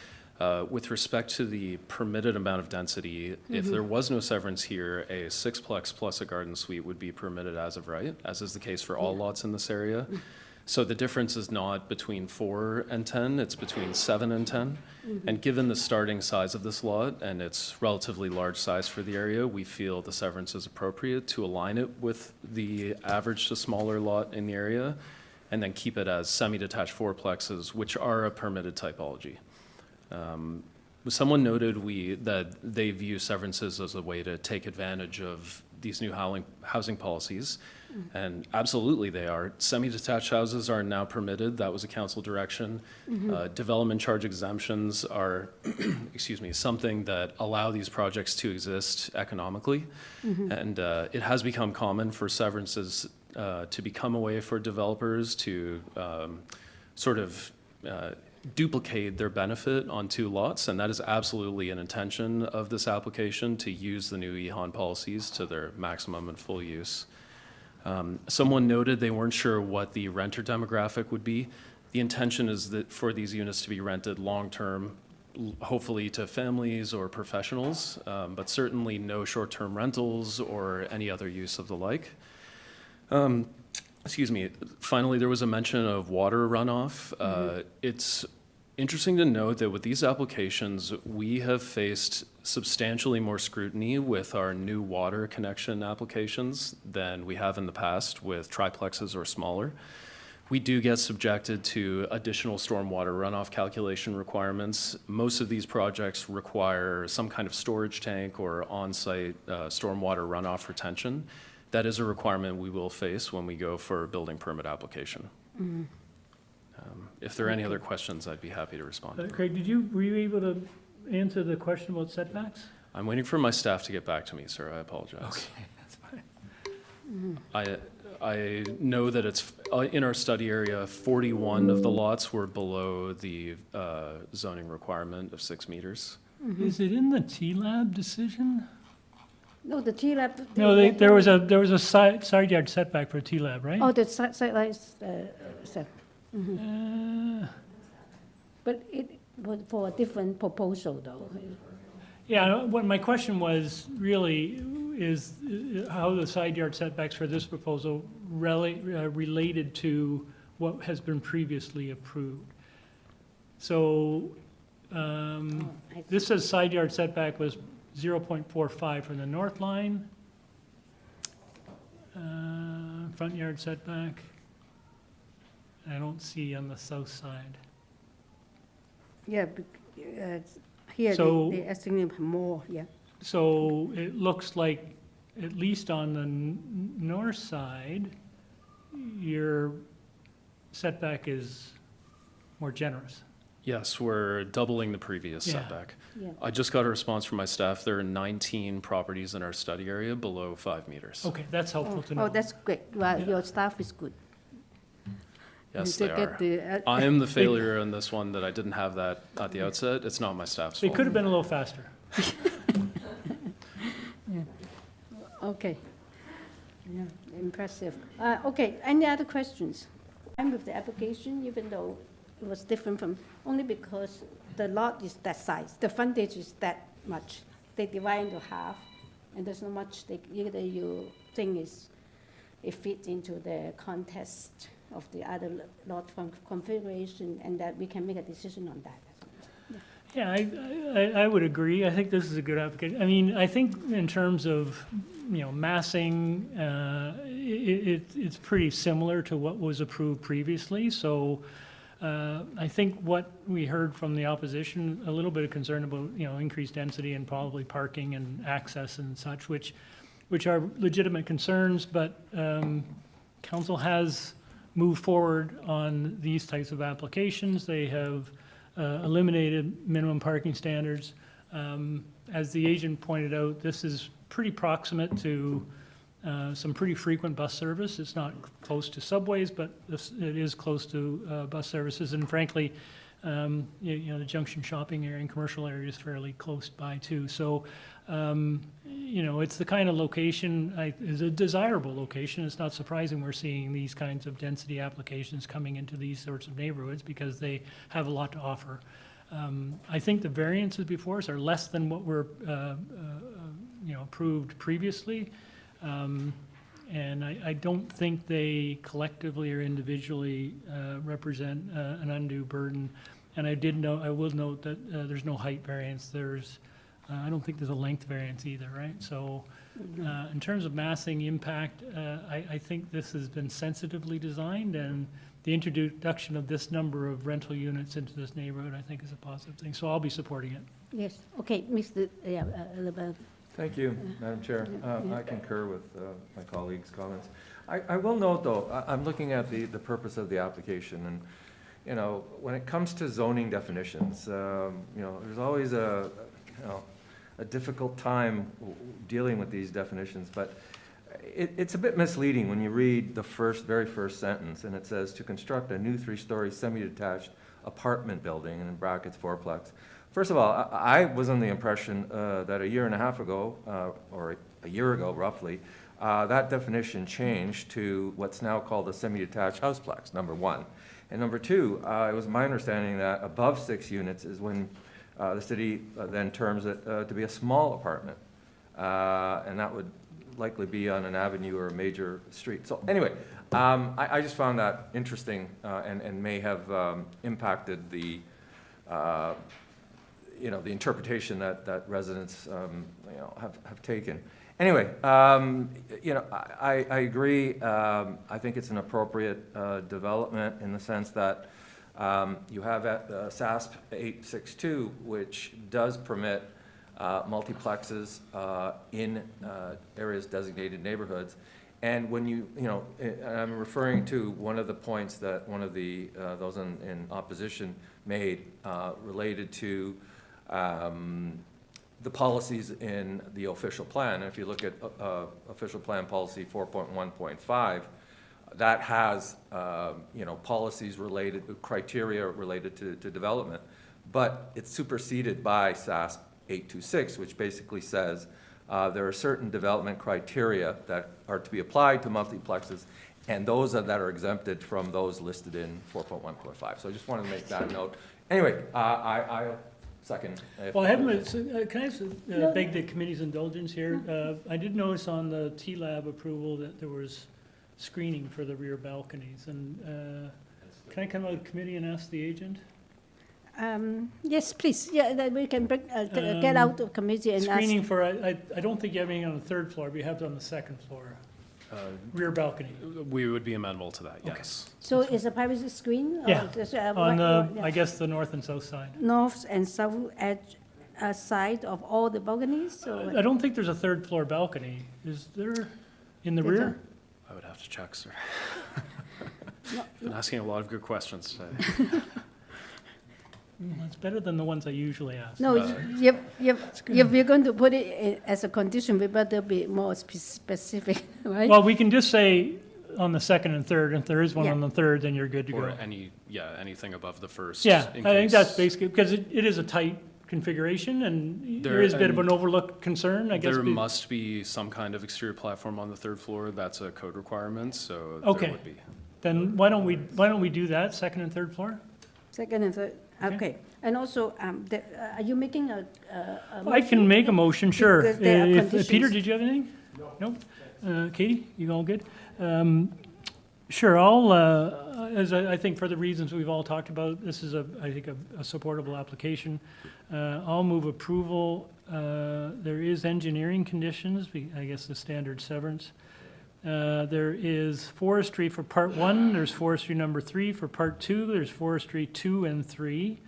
with respect to the permitted amount of density, if there was no severance here, a 6-plex plus a garden suite would be permitted as of right, as is the case for all lots in this area. So the difference is not between 4 and 10, it's between 7 and 10. And given the starting size of this lot and its relatively large size for the area, we feel the severance is appropriate to align it with the average to smaller lot in the area, and then keep it as semi-detached fourplexes, which are a permitted typology. Someone noted that they view severances as a way to take advantage of these new housing policies, and absolutely they are. Semi-detached houses are now permitted. That was a council direction. Development charge exemptions are, excuse me, something that allow these projects to exist economically, and it has become common for severances to become a way for developers to sort of duplicate their benefit on 2 lots, and that is absolutely an intention of this application, to use the new EHON policies to their maximum and full use. Someone noted they weren't sure what the renter demographic would be. The intention is that for these units to be rented long-term, hopefully to families or professionals, but certainly no short-term rentals or any other use of the like. Excuse me, finally, there was a mention of water runoff. It's interesting to note that with these applications, we have faced substantially more scrutiny with our new water connection applications than we have in the past with triplexes or smaller. We do get subjected to additional stormwater runoff calculation requirements. Most of these projects require some kind of storage tank or on-site stormwater runoff retention. That is a requirement we will face when we go for a building permit application. If there are any other questions, I'd be happy to respond. Craig, were you able to answer the question about setbacks? I'm waiting for my staff to get back to me, sir. I apologize. Okay, that's fine. I know that it's, in our study area, 41 of the lots were below the zoning requirement of 6 meters. Is it in the T-Lab decision? No, the T-Lab. No, there was a side yard setback for T-Lab, right? Oh, the side lights, set. But it was for a different proposal, though. Yeah, what my question was really is how the side yard setbacks for this proposal related to what has been previously approved. So this says side yard setback was 0.45 from the north line. Front yard setback, I don't see on the south side. Yeah, here So- they estimate more, yeah. So it looks like, at least on the north side, your setback is more generous. Yes, we're doubling the previous Yeah. setback. Yeah. I just got a response from my staff. There are 19 properties in our study area below 5 meters. Okay, that's helpful to know. Oh, that's great. Well, Yeah. your staff is good. Yes, To they get are. the, I am the failure in this one that I didn't have that at the outset. It's not my staff's They fault. could have been a little faster. Okay. Yeah, impressive. Okay, any other questions? I'm with the application, even though it was different from, only because the lot is that size, the frontage is that much. They divide into half, and there's not much, either you think it fits into the context of the other lot configuration, and that we can make a decision on that. Yeah, I would agree. I think this is a good application. I mean, I think in terms of, massing, it's pretty similar to what was approved previously. So I think what we heard from the opposition, a little bit of concern about, increased density and probably parking and access and such, which are legitimate concerns, but council has moved forward on these types of applications. They have eliminated minimum parking standards. As the agent pointed out, this is pretty proximate to some pretty frequent bus service. It's not close to subways, but it is close to bus services. And frankly, the Junction shopping area and commercial area is fairly close by too. So, it's the kind of location, is a desirable location. It's not surprising we're seeing these kinds of density applications coming into these sorts of neighborhoods because they have a lot to offer. I think the variances before us are less than what were, approved previously. And I don't think they collectively or individually represent an undue burden. And I will note that there's no height variance. I don't think there's a length variance either, right? So in terms of massing impact, I think this has been sensitively designed, and the introduction of this number of rental units into this neighborhood, I think, is a positive thing. So I'll be supporting it. Yes, okay, Mr. Thank you, Madam Chair. I concur with my colleagues' comments. I will note, though, I'm looking at the purpose of the application, and, you know, when it comes to zoning definitions, you know, there's always a difficult time dealing with these definitions, but it's a bit misleading when you read the very first sentence, and it says, to construct a new 3-story semi-detached apartment building, and in brackets, fourplex. First of all, I was under the impression that a year and a half ago, or a year ago roughly, that definition changed to what's now called a semi-detached houseplex, number one. And number two, it was my understanding that above 6 units is when the city then terms it to be a small apartment. And that would likely be on an avenue or a major street. So anyway, I just found that interesting and may have impacted the you know, the interpretation that residents, you know, have taken. Anyway, you know, I agree. I think it's an appropriate development in the sense that you have at SASP 862, which does permit multiplexes in areas designated neighborhoods. And when you know, I'm referring to one of the points that one of the those in opposition made related to the policies in the official plan. And if you look at official plan policy 4.1.5, that has you know, policies related, criteria related to development, but it's superseded by SASP 826, which basically says there are certain development criteria that are to be applied to multiplexes, and those that are exempted from those listed in 4.1.5. So I just wanted to make that note. Anyway, I second. Well, I haven't, can I beg the committee's indulgence here? I did notice on the T-Lab approval that there was screening for the rear balconies. And can I come out of committee and ask the agent? Yes, please. Yeah, that we can bring, get out of committee and screening ask. for, I don't think you have any on the 3rd floor, but you have it on the 2nd floor. Rear balcony. We would be amenable to that, yes. So is a privacy screen? Yeah, on the, yeah. I guess, the north and south side. North and south edge side of all the balconies? Or I don't think there's a 3rd floor balcony. Is there in the rear? I would have to check, sir. Been asking a lot of good questions today. It's better than the ones I usually ask. No, if we're going to put it as a condition, we better be more specific, right? Well, we can just say on the 2nd and 3rd. If there is one Yeah. on the 3rd, then you're good to Or go. anything above the first. Yeah, in I think case- that's basically, because it is a tight configuration, and there is a bit of an overlook concern, I guess. There must be some kind of exterior platform on the 3rd floor. That's a code requirement, so Okay. there would be. Then why don't we do that, 2nd and 3rd floor? Second and third, okay. And also, are you making a I can make a motion, sure. Because there are Peter, conditions. did you have anything? No. Katie, you all good? Sure, I'll, as I think for the reasons we've all talked about, this is I think a supportable application. I'll move approval. There is engineering conditions, I guess the standard severance. There is forestry for part 1, there's forestry number 3 for part 2, there's forestry 2 and 3.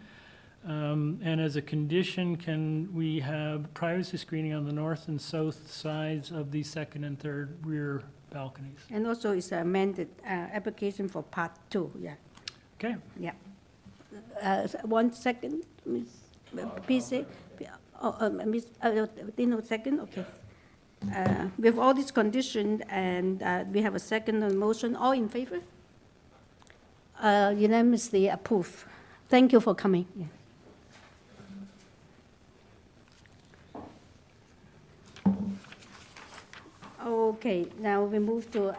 And as a condition, can we have privacy screening on the north and south sides of the 2nd and 3rd rear balconies? And also it's amended application for part 2, yeah. Okay, Yeah. 1 second, Ms. PC. Ms. Dino, second, okay. With all these conditions, and we have a second on motion, all in favor? Unanimously approved. Thank you for coming. Yeah. Okay, now we move to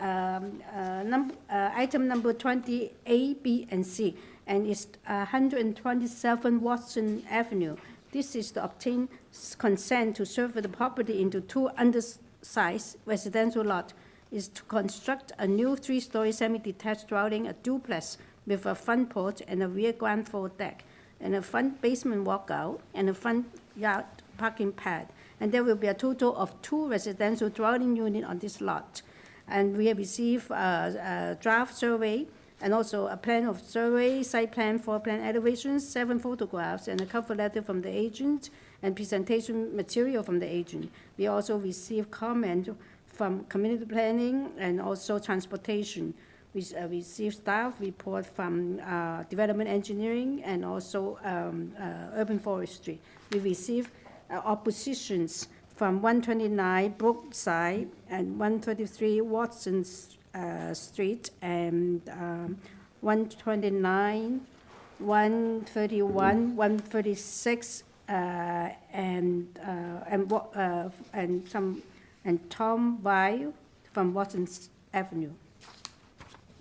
item number 20, A, B, and C, and it's 127 Watson Avenue. This is to obtain consent to serve the property into 2 undersized residential lots is to construct a new 3-story semi-detached dwelling, a duplex with a front porch and a rear ground floor deck, and a front basement walkout, and a front yard parking pad. And there will be a total of 2 residential dwelling units on this lot. And we have received a draft survey and also a plan of survey, site plan, floor plan elevations, 7 photographs, and a cover letter from the agent, and presentation material from the agent. We also received comment from community planning and also transportation. We received staff report from development engineering and also urban forestry. We received oppositions from 129 Brookside and 133 Watson Street and 129, 131, 136, and Tom Weil from Watson Avenue.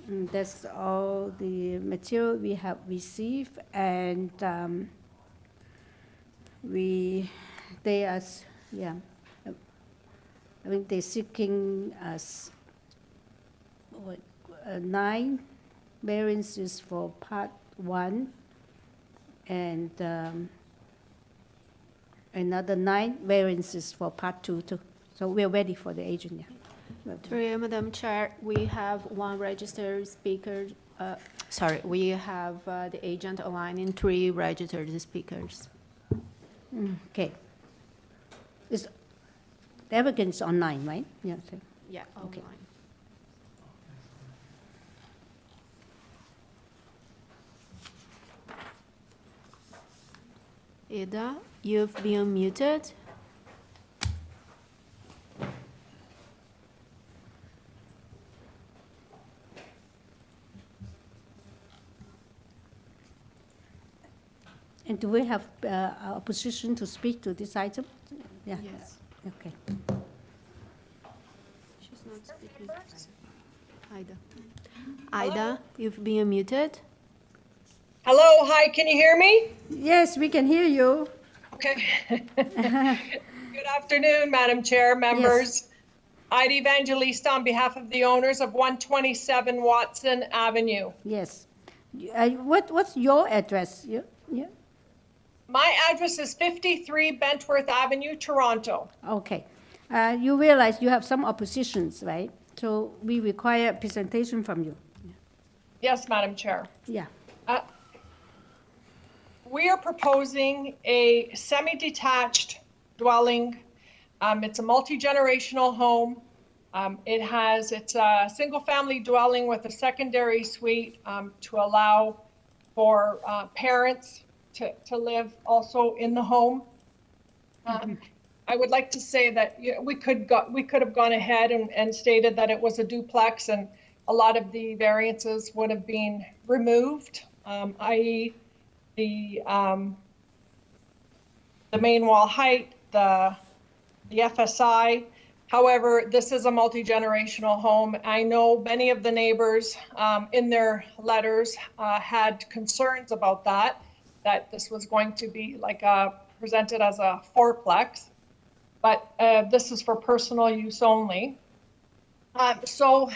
And that's all the material we have received, and they are, yeah, I mean, they're seeking us 9 variances for part 1, and another 9 variances for part 2 too. So we're ready for the agent, yeah. Through you, Madam Chair, we have 1 registered speaker. We have the agent aligning 3 registered speakers. Okay. The applicant's online, right? Yeah. So. Yeah, Okay. online. Ida, you've been muted. And do we have opposition to speak to this item? Yeah. Yes. Okay. She's not speaking. Ida. Ida, you've been muted. Hello, hi, can you hear me? Yes, we can hear you. Okay. Good afternoon, Madam Chair, members. Ida Evangelista on behalf of the owners of 127 Watson Avenue. Yes. What's your address? Yeah. My address is 53 Bentworth Avenue, Toronto. Okay. You realize you have some oppositions, right? So we require a presentation from you. Yes, Madam Chair. Yeah. We are proposing a semi-detached dwelling. It's a multi-generational home. It's a single-family dwelling with a secondary suite to allow for parents to live also in the home. I would like to say that we could have gone ahead and stated that it was a duplex, and a lot of the variances would have been removed, i.e. the main wall height, the FSI. However, this is a multi-generational home. I know many of the neighbors in their letters had concerns about that this was going to be like presented as a 4-plex, but this is for personal use only. So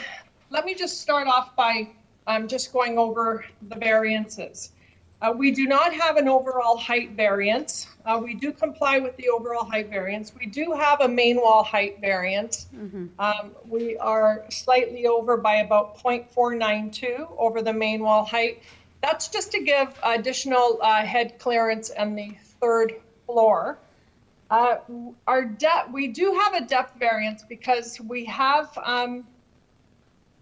let me just start off by just going over the variances. We do not have an overall height variance. We do comply with the overall height variance. We do have a main wall height variance. We are slightly over by about 0.492 over the main wall height. That's just to give additional head clearance on the 3rd floor. We do have a depth variance because we have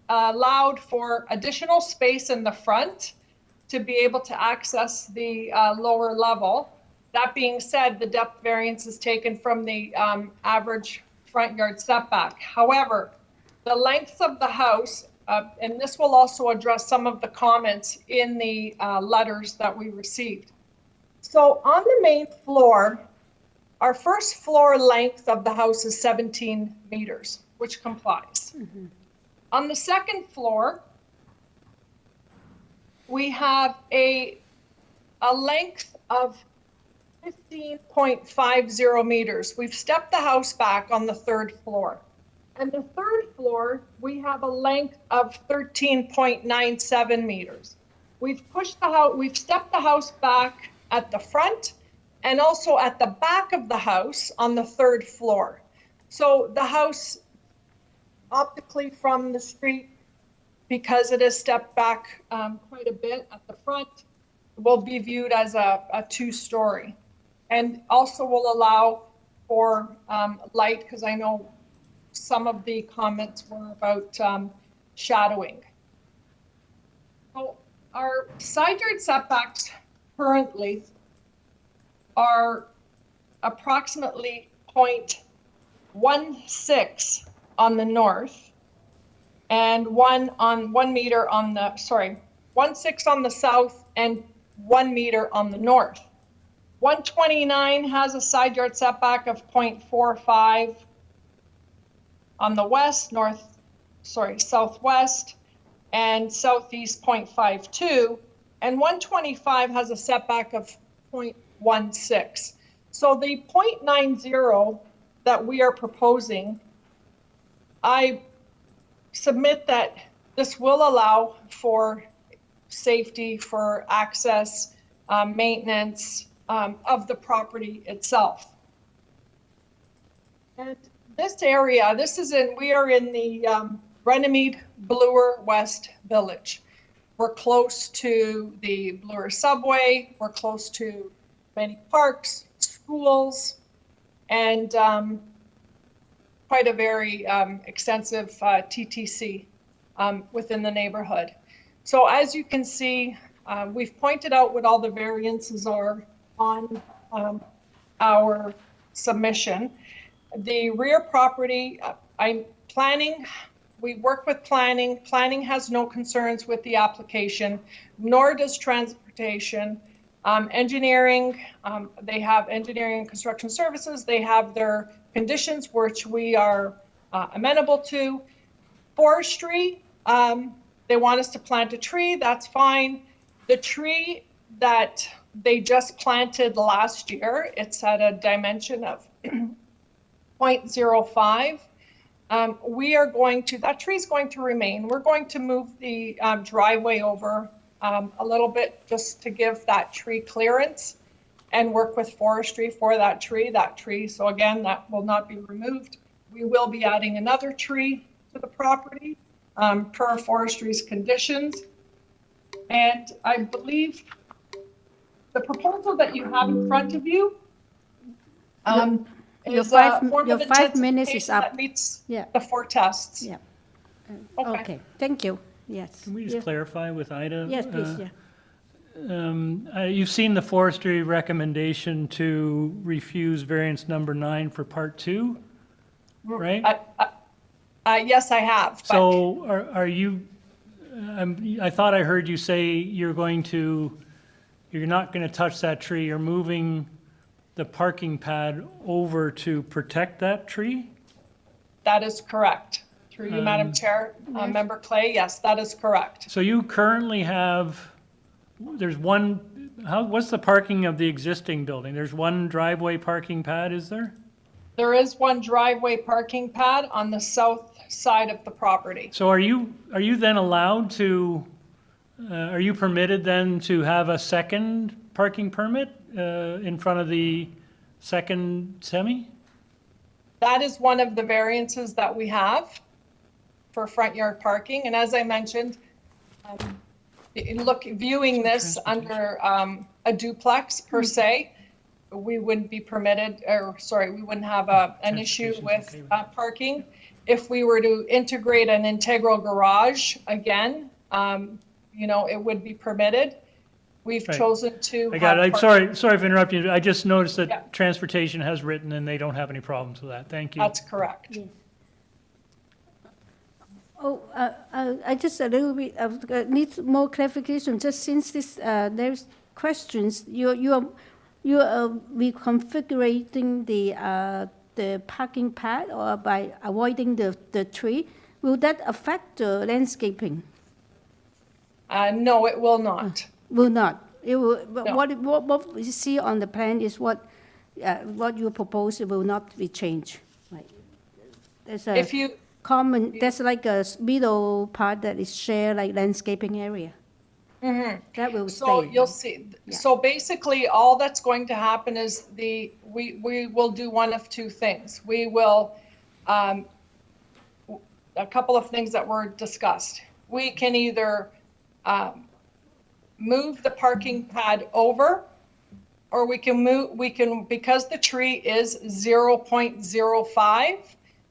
allowed for additional space in the front to be able to access the lower level. That being said, the depth variance is taken from the average front yard setback. However, the lengths of the house, and this will also address some of the comments in the letters that we received. So on the main floor, our first floor length of the house is 17 meters, which complies. On the 2nd floor, we have a length of 15.50 meters. We've stepped the house back on the 3rd floor. And the third floor, we have a length of 13.97 meters. We've stepped the house back at the front and also at the back of the house on the third floor. So the house optically from the street, because it is stepped back quite a bit at the front, will be viewed as a two-story. And also will allow for light, because I know some of the comments were about shadowing. So our side yard setbacks currently are approximately 0.16 on the north and 1 meter on the, 1.6 on the south and 1 meter on the north. 129 has a side yard setback of 0.45 on the west, southwest, and southeast 0.52, and 125 has a setback of 0.16. So the 0.90 that we are proposing, I submit that this will allow for safety, for access, maintenance of the property itself. And this area, we are in the Runnymede Bloor West Village. We're close to the Bloor subway, we're close to many parks, schools, and quite a very extensive TTC within the neighborhood. So as you can see, we've pointed out what all the variances are on our submission. The rear property, we work with planning. Planning has no concerns with the application, nor does transportation. Engineering, they have engineering and construction services. They have their conditions, which we are amenable to. Forestry, they want us to plant a tree, that's fine. The tree that they just planted last year, it's at a dimension of 0.05. That tree is going to remain. We're going to move the driveway over a little bit just to give that tree clearance and work with forestry for that tree. So again, that will not be removed. We will be adding another tree to the property per forestry's conditions. And I believe the proposal that you have in front of you your is 5 minutes is up. that meets the 4 tests. Yeah. Okay. Thank you. Yes. Can we just clarify with Ida? Yes, please, You've seen the forestry recommendation to refuse variance number 9 for part 2, right? Yes, I have. But So are you, I thought I heard you say you're not going to touch that tree. You're moving the parking pad over to protect that tree? that is correct. Through you, Madam Chair, Member Clay, yes, that is correct. So you currently have, what's the parking of the existing building? There's one driveway parking pad, is there? There is one driveway parking pad on the south side of the property. So are you then allowed to, are you permitted then to have a second parking permit in front of the second semi? That is one of the variances that we have for front yard parking. And as I mentioned, viewing this under a duplex per se, we wouldn't be permitted, we wouldn't have an issue with parking. If we were to integrate an integral garage, again, it would be permitted. We've chosen to. I got it. I'm sorry for interrupting you. I just noticed that transportation has written and they don't have any problems with that. Thank you. That's correct. Yes. Oh, I just a little bit need more clarification. Just since this, there's questions. You are reconfiguring the parking pad, or by avoiding the tree. Will that affect the landscaping? No, it will not. Will not. It will. No. What we see on the plan is what you propose. It will not be changed. Right. common, there's like a middle part that is shared, like landscaping area. That will stay. So you'll see, so basically, all that's going to happen is we will do one of two things. We will, a couple of things that were discussed. We can either move the parking pad over, or we can, because the tree is 0.05,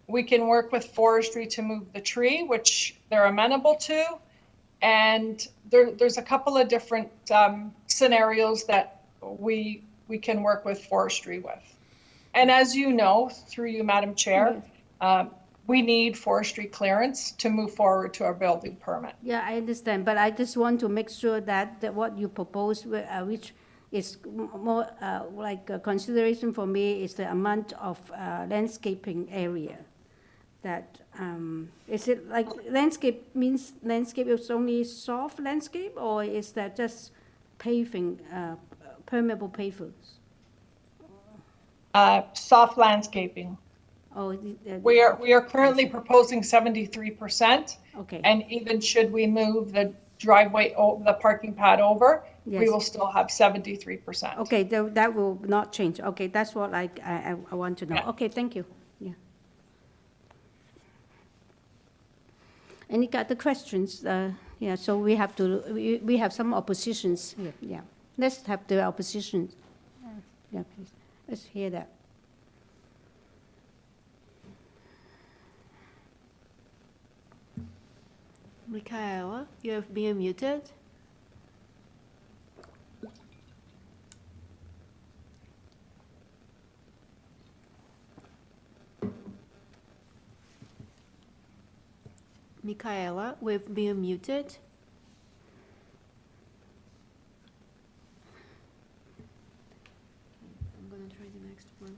we can work with forestry to move the tree, which they're amenable to. And there's a couple of different scenarios that we can work with forestry with. And as you know, through you, Madam Chair, we need forestry clearance to move forward to our building permit. Yeah, I understand, but I just want to make sure that what you propose, which is more like a consideration for me, is the amount of landscaping area. That, is it like landscape means landscape is only soft landscape, or is that just paving, permeable pavers? Soft landscaping. Oh, We are currently proposing 73%. Okay. And even should we move the driveway, the parking pad over, we Yes. will still have 73%. Okay, that will not change. Okay, that's what I want to know. Yeah. Okay, thank you. Yeah. Any other questions? Yeah, so we have to, we have some oppositions here. Yeah, let's have the opposition. Yeah, please. Let's hear that. Michaela, you have been muted. Michaela, we've been muted. I'm gonna try the next one.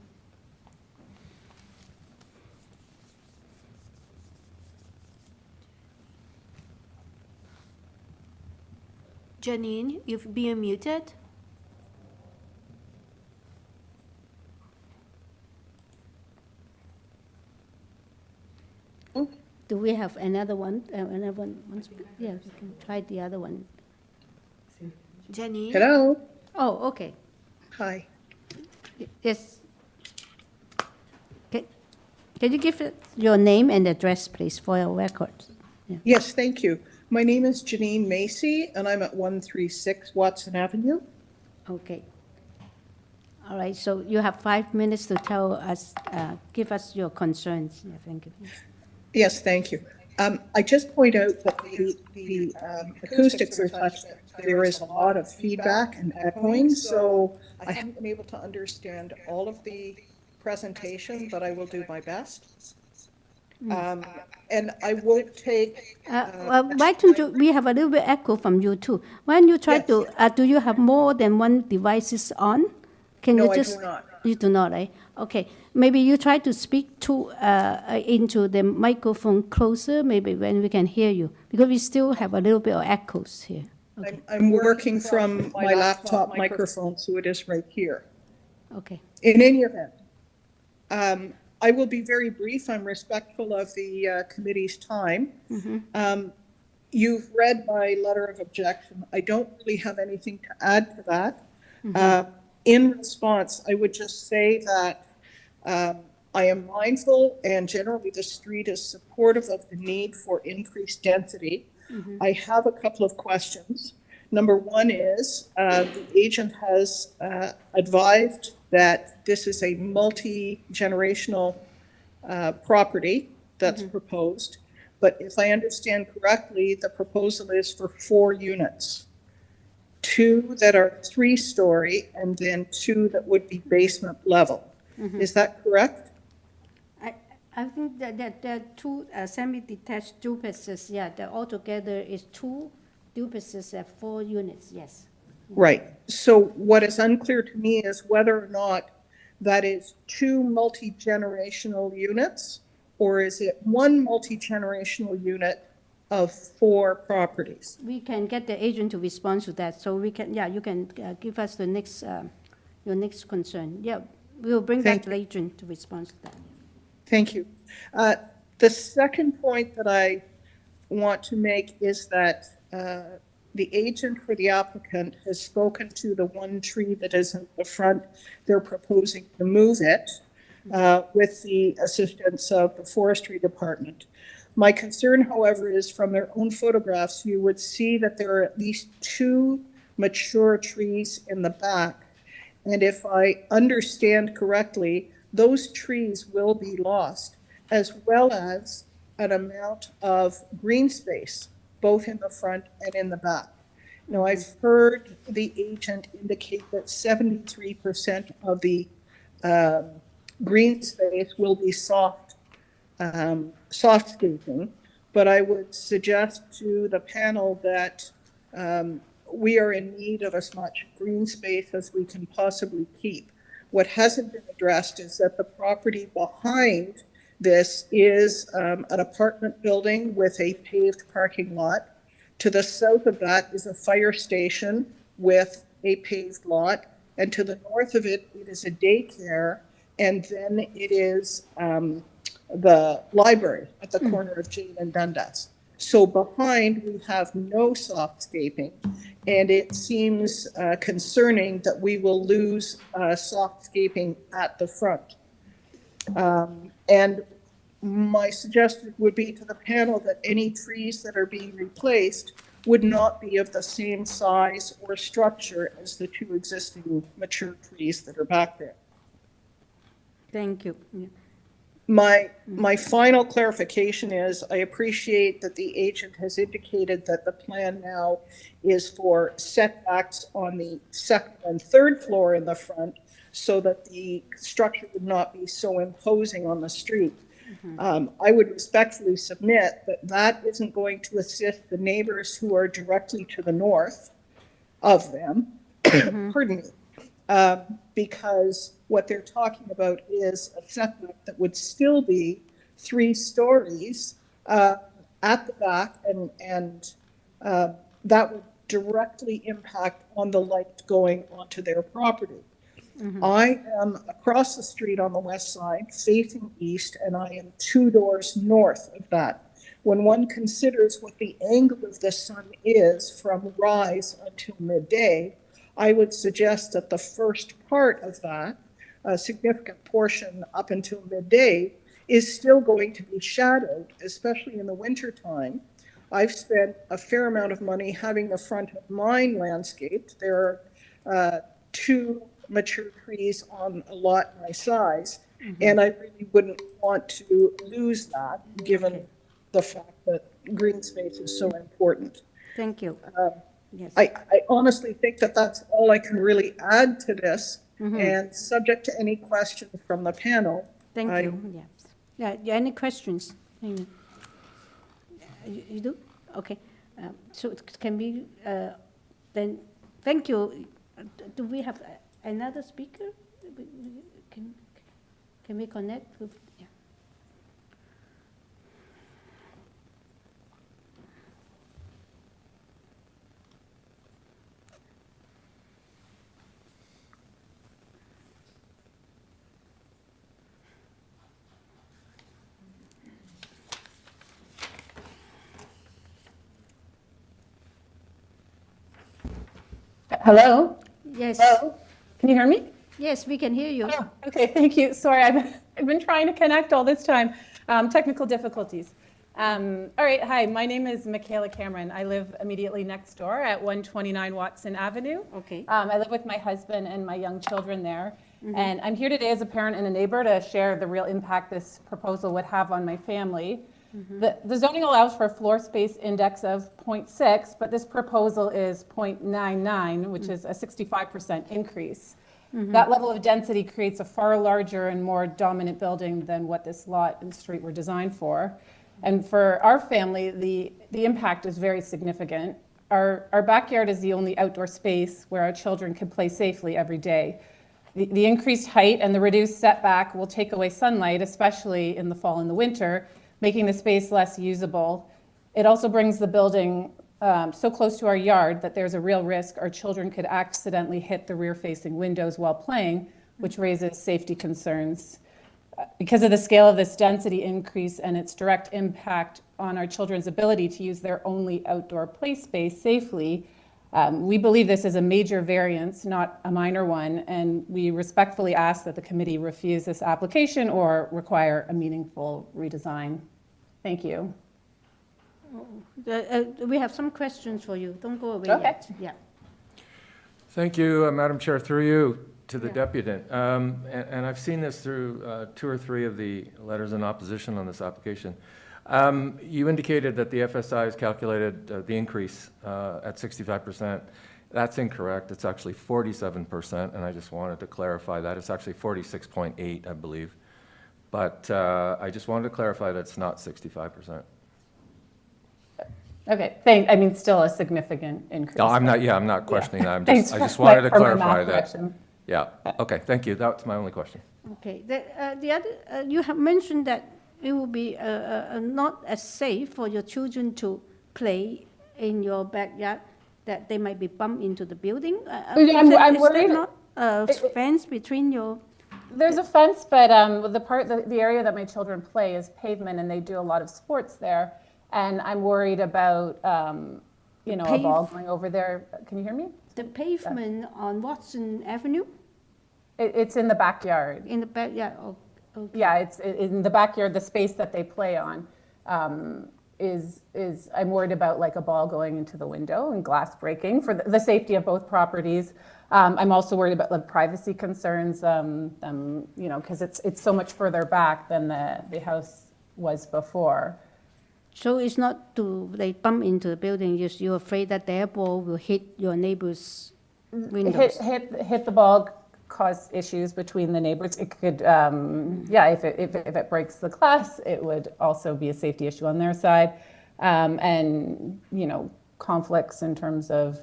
Janine, you've been muted. Do we have another one? Another one? Yeah, we can try the other one. Janine? Hello. Oh, okay. Hi. Yes. Can you give your name and address, please, for your records? Yeah. Yes, thank you. My name is Janine Macy, and I'm at 136 Watson Avenue. Okay. All right, so you have 5 minutes to tell us, give us your concerns. Yeah, thank you. Yes, thank you. I just point out that the acoustics are such that there is a lot of feedback and echoing, so I haven't been able to understand all of the presentation, but I will do my best. And I won't take... why don't you, we have a little bit echo from you too. When you try to, do you have more than one devices on? Can No, you I just, do not. You do not, right? Okay, maybe you try to speak to, into the microphone closer, maybe when we can hear you, because we still have a little bit of echoes here. Okay, I'm working from my laptop microphone, so it is right here. okay. In any event, I will be very brief. I'm respectful of the committee's time. You've read my letter of objection. I don't really have anything to add to that. In response, I would just say that I am mindful, and generally the street is supportive of the need for increased density. I have a couple of questions. Number one is, the agent has advised that this is a multi-generational property that's proposed. But if I understand correctly, the proposal is for 4 units. 2 that are 3-story, and then 2 that would be basement level. Is that correct? I think that there are 2 semi-detached duplexes, yeah, that altogether is 2 duplexes at 4 units, yes. Right. So what is unclear to me is whether or not that is 2 multi-generational units, or is it 1 multi-generational unit of 4 properties? We can get the agent to respond to that, so we can, yeah, you can give us the next, your next concern. Yeah, we'll bring back the agent to respond to that. Thank you. The second point that I want to make is that the agent for the applicant has spoken to the one tree that is in the front. They're proposing to move it with the assistance of the forestry department. My concern, however, is from their own photographs, you would see that there are at least 2 mature trees in the back. And if I understand correctly, those trees will be lost, as well as an amount of green space, both in the front and in the back. Now, I've heard the agent indicate that 73% of the green space will be softscaping, but I would suggest to the panel that we are in need of as much green space as we can possibly keep. What hasn't been addressed is that the property behind this is an apartment building with a paved parking lot. To the south of that is a fire station with a paved lot. And to the north of it, it is a daycare. And then it is the library at the corner of Jane and Dundas. So behind, we have no softscaping. And it seems concerning that we will lose softscaping at the front. And my suggestion would be to the panel that any trees that are being replaced would not be of the same size or structure as the 2 existing mature trees that are back there. Thank you. Yeah. My final clarification is I appreciate that the agent has indicated that the plan now is for setbacks on the 2nd and 3rd floor in the front so that the structure would not be so imposing on the street. I would respectfully submit that that isn't going to assist the neighbors who are directly to the north of them, pardon me, because what they're talking about is a setback that would still be 3 stories at the back, and that would directly impact on the light going onto their property. I am across the street on the west side, facing east, and I am 2 doors north of that. When one considers what the angle of the sun is from rise until midday, I would suggest that the first part of that, a significant portion up until midday, is still going to be shadowed, especially in the wintertime. I've spent a fair amount of money having the front of mine landscaped. There are 2 mature trees on a lot my size, and I really wouldn't want to lose that given the fact that green space is so important. Thank you. Yes. I honestly think that that's all I can really add to this, and subject to any questions from the panel. Thank you. Yes. Yeah. Any questions? You do? Okay. So it can be then. Thank you. Do we have another speaker? Can we connect with? Yeah. Hello? Yes. Hello? Can you hear me? Yes, we can hear you. Oh, okay, thank you. Sorry, I've been trying to connect all this time. Technical difficulties. All right, hi, my name is Michaela Cameron. I live immediately next door at 129 Watson Avenue. Okay. I live with my husband and my young children there. And I'm here today as a parent and a neighbor to share the real impact this proposal would have on my family. The zoning allows for a floor space index of 0.6, but this proposal is 0.99, which is a 65% increase. That level of density creates a far larger and more dominant building than what this lot and street were designed for. And for our family, the impact is very significant. Our backyard is the only outdoor space where our children can play safely every day. The increased height and the reduced setback will take away sunlight, especially in the fall and the winter, making the space less usable. It also brings the building so close to our yard that there's a real risk our children could accidentally hit the rear-facing windows while playing, which raises safety concerns. because of the scale of this density increase and its direct impact on our children's ability to use their only outdoor play space safely, we believe this is a major variance, not a minor one, and we respectfully ask that the committee refuse this application or require a meaningful redesign. Thank you. We have some questions for you. Don't go away Okay. yet. Yeah. Thank you, Madam Chair, through you to the Yeah. deputant. And I've seen this through 2 or 3 of the letters in opposition on this application. You indicated that the FSI has calculated the increase at 65%. That's incorrect. It's actually 47%, and I just wanted to clarify that. It's actually 46.8, I believe. But I just wanted to clarify that it's not 65%. Okay, I mean, still a significant increase. No, I'm not questioning that. Thanks I just for wanted to my clarify math that. correction. Yeah, okay, thank you. That's my only question. Okay. The other, you have mentioned that it will be not as safe for your children to play in your backyard, that they might be bumped into the building. I'm is worried. there not a fence between your? There's a fence, but the area that my children play is pavement, and they do a lot of sports there. And I'm worried about, a ball going over there. Can you hear me? The pavement on Watson Avenue? It's in the backyard. In the backyard, oh, okay. Yeah, it's in the backyard. The space that they play on is I'm worried about like a ball going into the window and glass breaking for the safety of both properties. I'm also worried about like privacy concerns, because it's so much further back than the house was before. So it's not to bump into the building, you're afraid that their ball will hit your neighbor's windows? Hit the ball, cause issues between the neighbors. It could, if it breaks the glass, it would also be a safety issue on their side. And, conflicts in terms of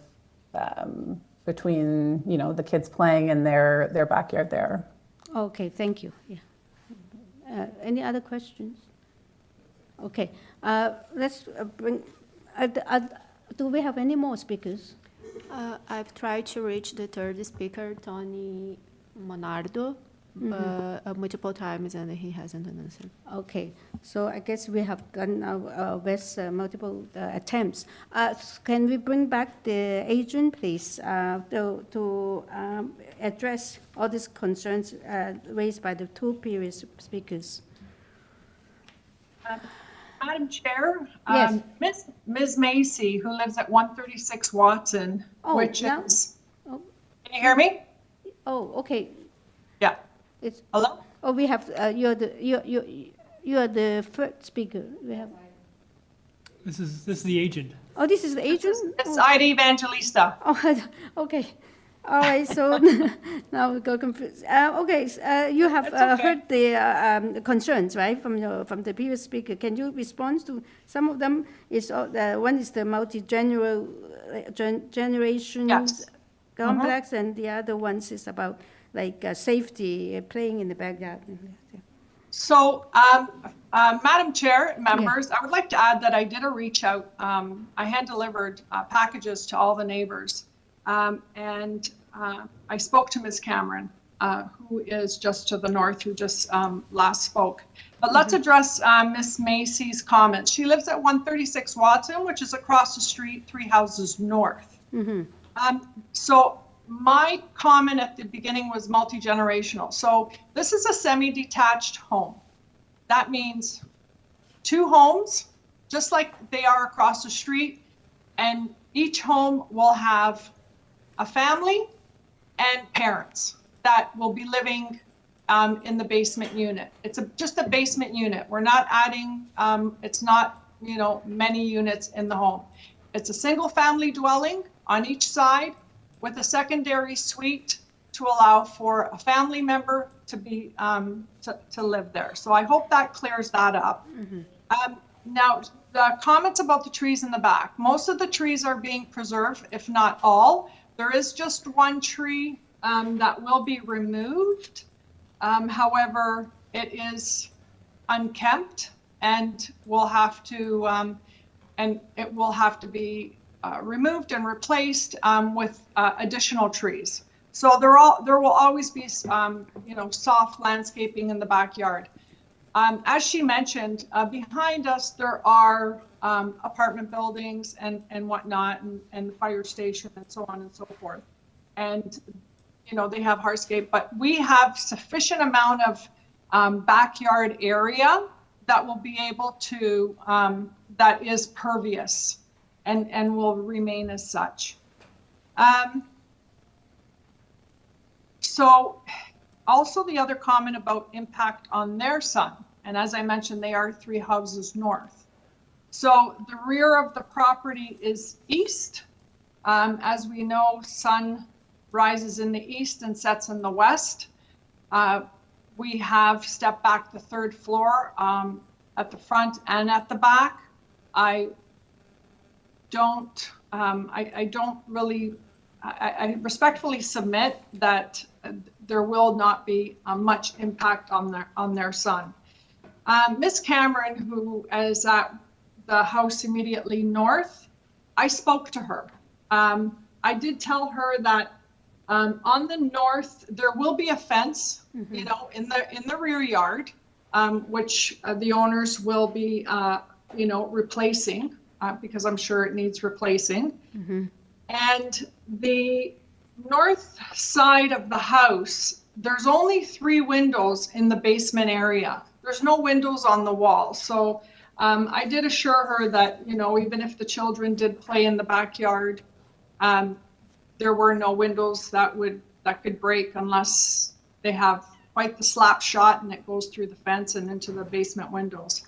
between, the kids playing in their backyard there. Okay, thank you. Yeah. Any other questions? Okay, let's bring, do we have any more speakers? I've tried to reach the third speaker, Tony Monardo, multiple times, and he hasn't answered. Okay, so I guess we have done our best, multiple attempts. Can we bring back the agent, please, to address all these concerns raised by the 2 previous speakers? Madam Chair, Yes. Ms. Macy, who lives at 136 Watson, which is, Oh. can you hear me? Oh, okay. Yeah. It's, Hello? oh, we have, you're the third speaker. We have. This is the agent. Oh, this is the agent? It's Ida Evangelista. Oh, okay. All right, so now we got confused. Okay, you have heard the concerns, right, from the previous speaker. Can you respond to some of them? One is the multi-generations complex, and the other ones is about like safety, playing in the backyard. So, Madam Chair, members, I would like to add that I did a reach out. I hand delivered packages to all the neighbors. And I spoke to Ms. Cameron, who is just to the north, who just last spoke. But let's address Ms. Macy's comments. She lives at 136 Watson, which is across the street, 3 houses north. So my comment at the beginning was multi-generational. So this is a semi-detached home. That means 2 homes, just like they are across the street, and each home will have a family and parents that will be living in the basement unit. It's just a basement unit. We're not adding, it's not, many units in the home. It's a single family dwelling on each side with a secondary suite to allow for a family member to be, to live there. So I hope that clears that up. Now, the comments about the trees in the back, most of the trees are being preserved, if not all. There is just 1 tree that will be removed. However, it is unkempt and will have to be removed and replaced with additional trees. So there will always be soft landscaping in the backyard. As she mentioned, behind us, there are apartment buildings and whatnot, and the fire station and so on and so forth. And, you know, they have hardscape, but we have sufficient amount of backyard area that will be able to, that is pervious and will remain as such. So also the other comment about impact on their son. And as I mentioned, they are 3 houses north. So the rear of the property is east. As we know, sun rises in the east and sets in the west. We have stepped back the 3rd floor at the front and at the back. I don't really, I respectfully submit that there will not be much impact on their son. Miss Cameron, who is at the house immediately north, I spoke to her. I did tell her that on the north there will be a fence, you know, in the rear yard, which the owners will be, you know, replacing because I'm sure it needs replacing. And the north side of the house, there's only 3 windows in the basement area. There's no windows on the wall. So I did assure her that, you know, even if the children did play in the backyard, there were no windows that could break unless they have quite the slap shot and it goes through the fence and into the basement windows.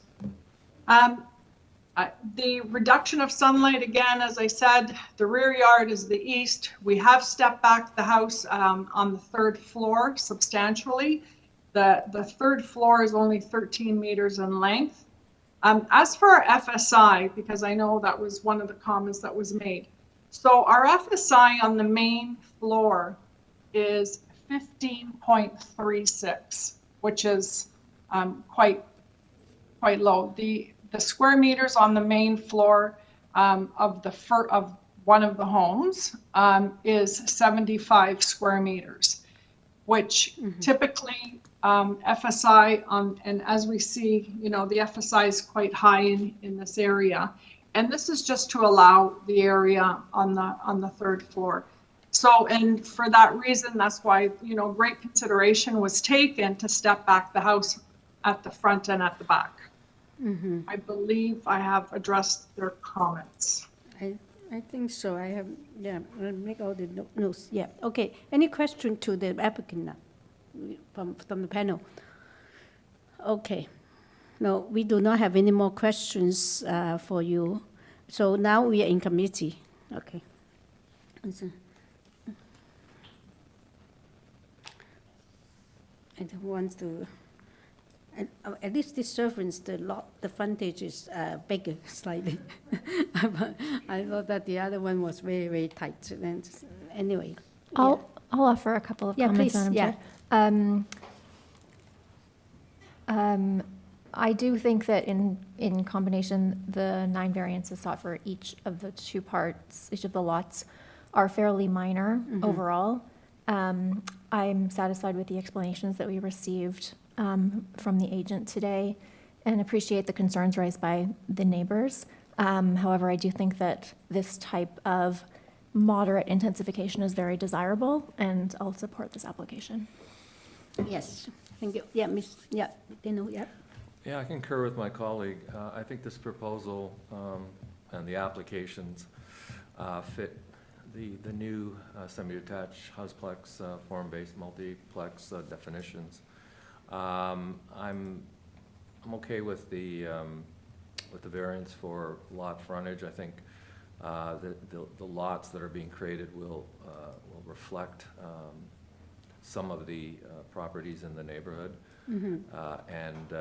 The reduction of sunlight, again, as I said, the rear yard is the east. We have stepped back the house on the 3rd floor substantially. The 3rd floor is only 13 meters in length. As for our FSI, because I know that was one of the comments that was made. So our FSI on the main floor is 15.36, which is quite low. The square meters on the main floor of one of the homes is 75 square meters, which typically FSI and as we see, you know, the FSI is quite high in this area. And this is just to allow the area on the 3rd floor. So, and for that reason, that's why, you know, great consideration was taken to step back the house at the front and at the back. I believe I have addressed their comments. I think so. I have, yeah, I'll make all the notes. Yeah, okay. Any question to the applicant now from the panel? Okay. No, we do not have any more questions for you. So now we are in committee. Okay. I don't want to. At least this servants, the frontage is bigger slightly. I thought that the other one was very, very tight. And anyway. I'll offer a couple of comments, please, Madam Chair. I do think that in combination, the 9 variances sought for each of the 2 parts, each of the lots, are fairly minor overall. I'm satisfied with the explanations that we received from the agent today and appreciate the concerns raised by the neighbors. However, I do think that this type of moderate intensification is very desirable, and I'll support this application. Yes, thank you. Yeah, Ms. Yeah, Dino, yeah. Yeah, I concur with my colleague. I think this proposal and the applications fit the new semi-detached houseplex, form-based multiplex definitions. I'm okay with the variance for lot frontage. I think the lots that are being created will reflect some of the properties in the neighborhood, and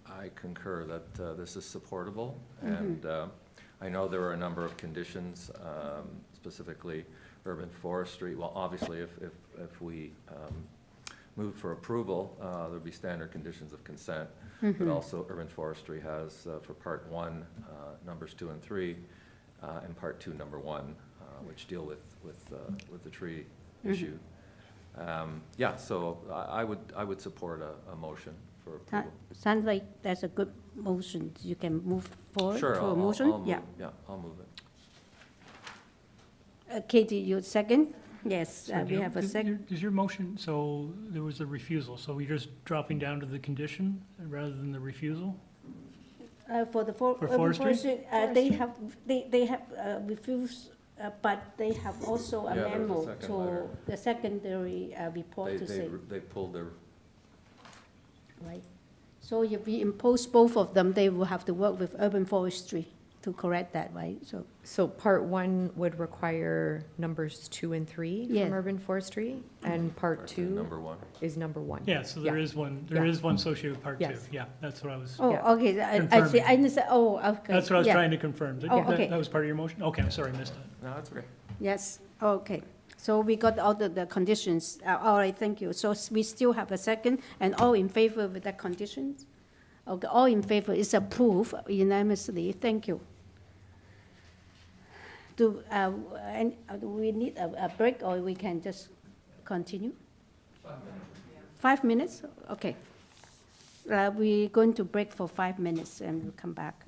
I concur that this is supportable. And I know there are a number of conditions, specifically urban forestry. Well, obviously, if we move for approval, there'll be standard conditions of consent, but also urban forestry has for part 1, numbers 2 and 3, and part 2, number 1, which deal with the tree issue. Yeah, so I would support a motion for approval. Sounds like that's a good motion. You can move forward Sure, to a I'll motion? move, Yeah. I'll move it. Katie, you second? Yes, So we have a second. Does your motion, so there was a refusal, so we're just dropping down to the condition rather than the refusal? For the For forestry? they have refused, but they have also a Yeah, there's a memo second to letter. the secondary report to say, They pulled their, right? So if we impose both of them, they will have to work with urban forestry to correct that, right? So part 1 would require numbers 2 and 3 Yes. from urban forestry, and part 2 number 1. is number 1. Yeah, so there is one, there Yeah. is one associated with part 2. Yes. Yeah, that's what I was, Oh, Yeah. okay, I see, Confirming. I understand, oh, okay. that's what I was yeah. trying to confirm. Oh, okay. That was part of your motion? Okay, I'm sorry, I missed that. No, that's okay. Yes, okay. So we got all the conditions. All right, thank you. So we still have a second, and all in favor with the conditions? Okay, all in favor is approved unanimously. Thank you. Do we need a break, or we can just continue? 5 minutes. 5 minutes? Okay. We're going to break for 5 minutes, and we'll come back.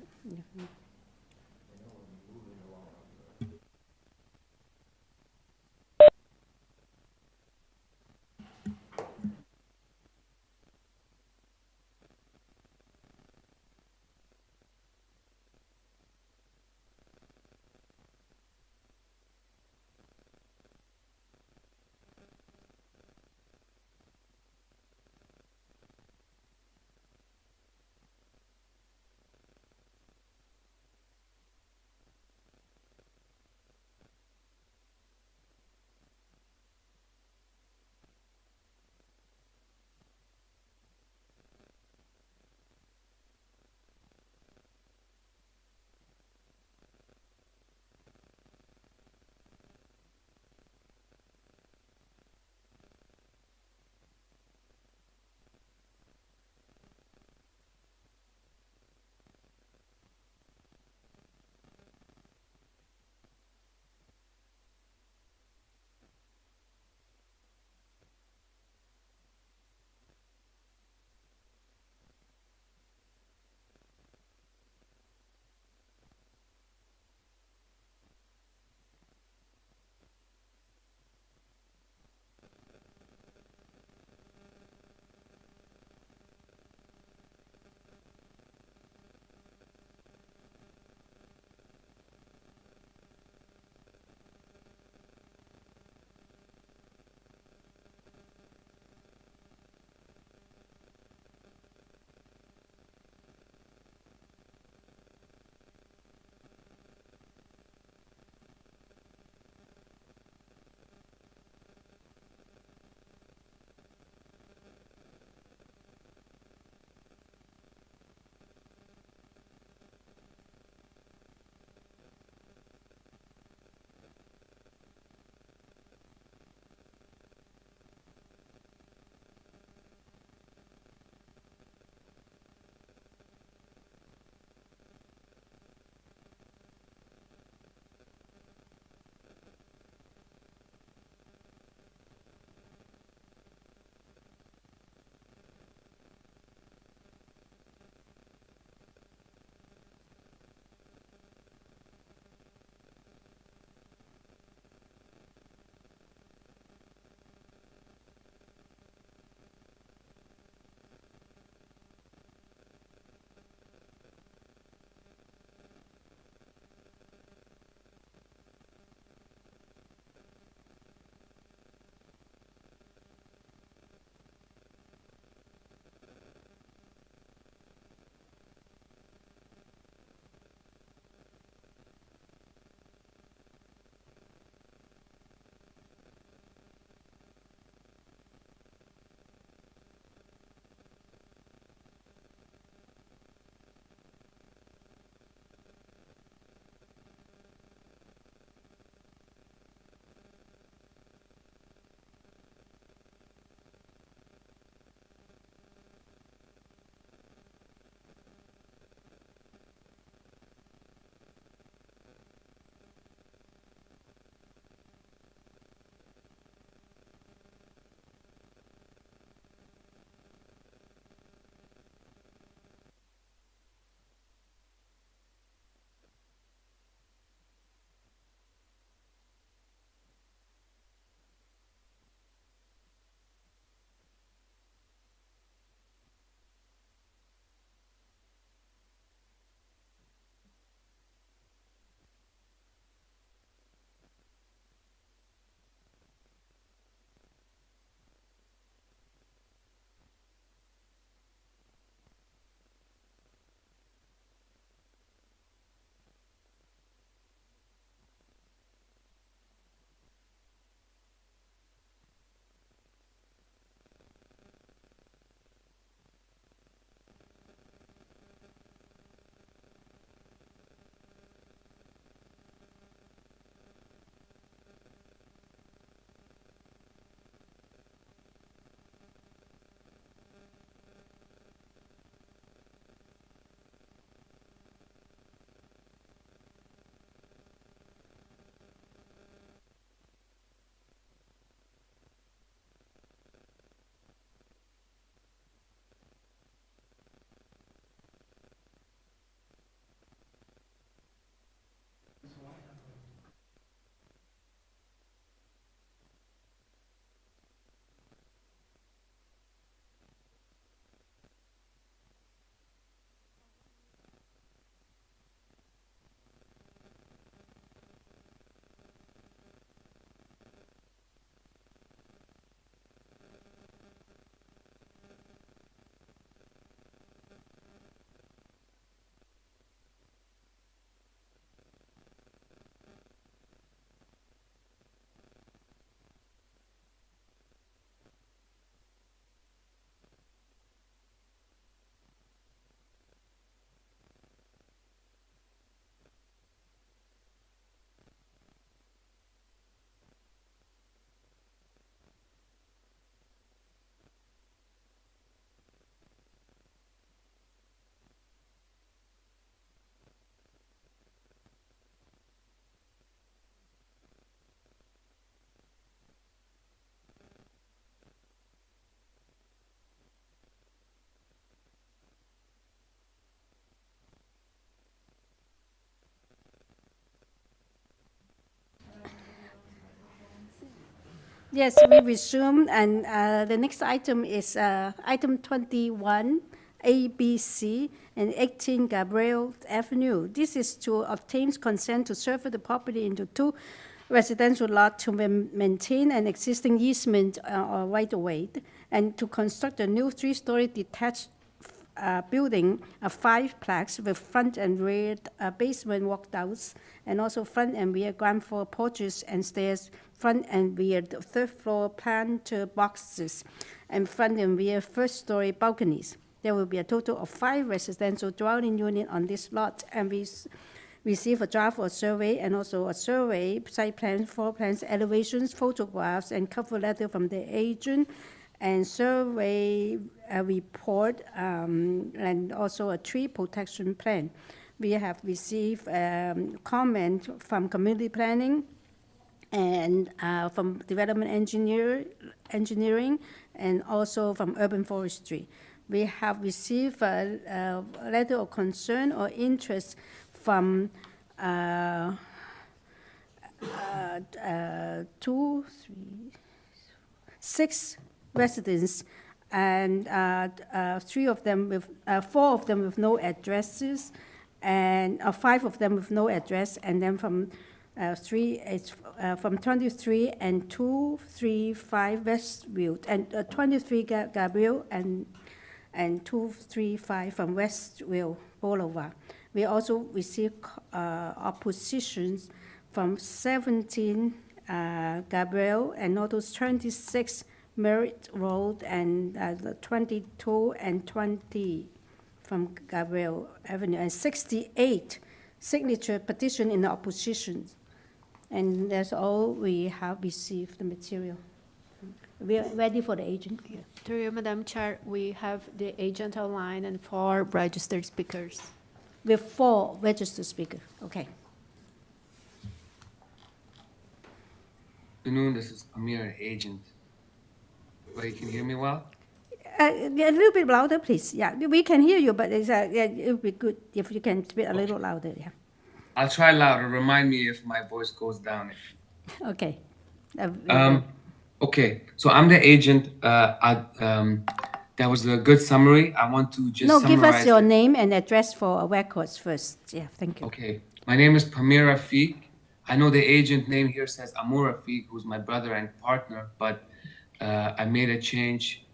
Yes, we resume, and the next item is item 21, ABC, and 18 Gabriel Avenue. This is to obtain consent to sever the property into 2 residential lots to maintain an existing easement or right-of-way, and to construct a new 3-story detached building, a 5-plex with front and rear basement walkouts, and also front and rear ground floor porches and stairs, front and rear 3rd floor planter boxes, and front and rear 1st-story balconies. There will be a total of 5 residential dwelling units on this lot, and we receive a draft or survey and also a survey, site plans, floor plans, elevations, photographs, and cover letter from the agent, and survey report, and also a tree protection plan. We have received comment from community planning and from development engineering, and also from urban forestry. We have received a letter of concern or interest from 6 residents, and 4 of them with no addresses, and 5 of them with no address, and then from 23 and 235 Westview, and 23 Gabriel, and 235 from Westview Boulevard. We also received oppositions from 17 Gabriel, and also 26 Merritt Road, and 22 and 20 from Gabriel Avenue, and 68 signature petition in the opposition. And that's all we have received the material. We are ready for the agent. Through you, Madam Chair, we have the agent online and 4 registered speakers. With 4 registered speakers. Okay. Good afternoon, this is Amir, agent. Wait, can you hear me well? A little bit louder, please. Yeah, we can hear you, but it would be good if you can speak a little louder. Yeah. I'll try louder. Remind me if my voice goes down. Okay. Okay, so I'm the agent. That was a good summary. I want to just summarize. Give us your name and address for records first. Yeah, thank you. Okay, my name is Pamir Rafiq. I know the agent name here says Amur Rafiq, who's my brother and partner, but I made a change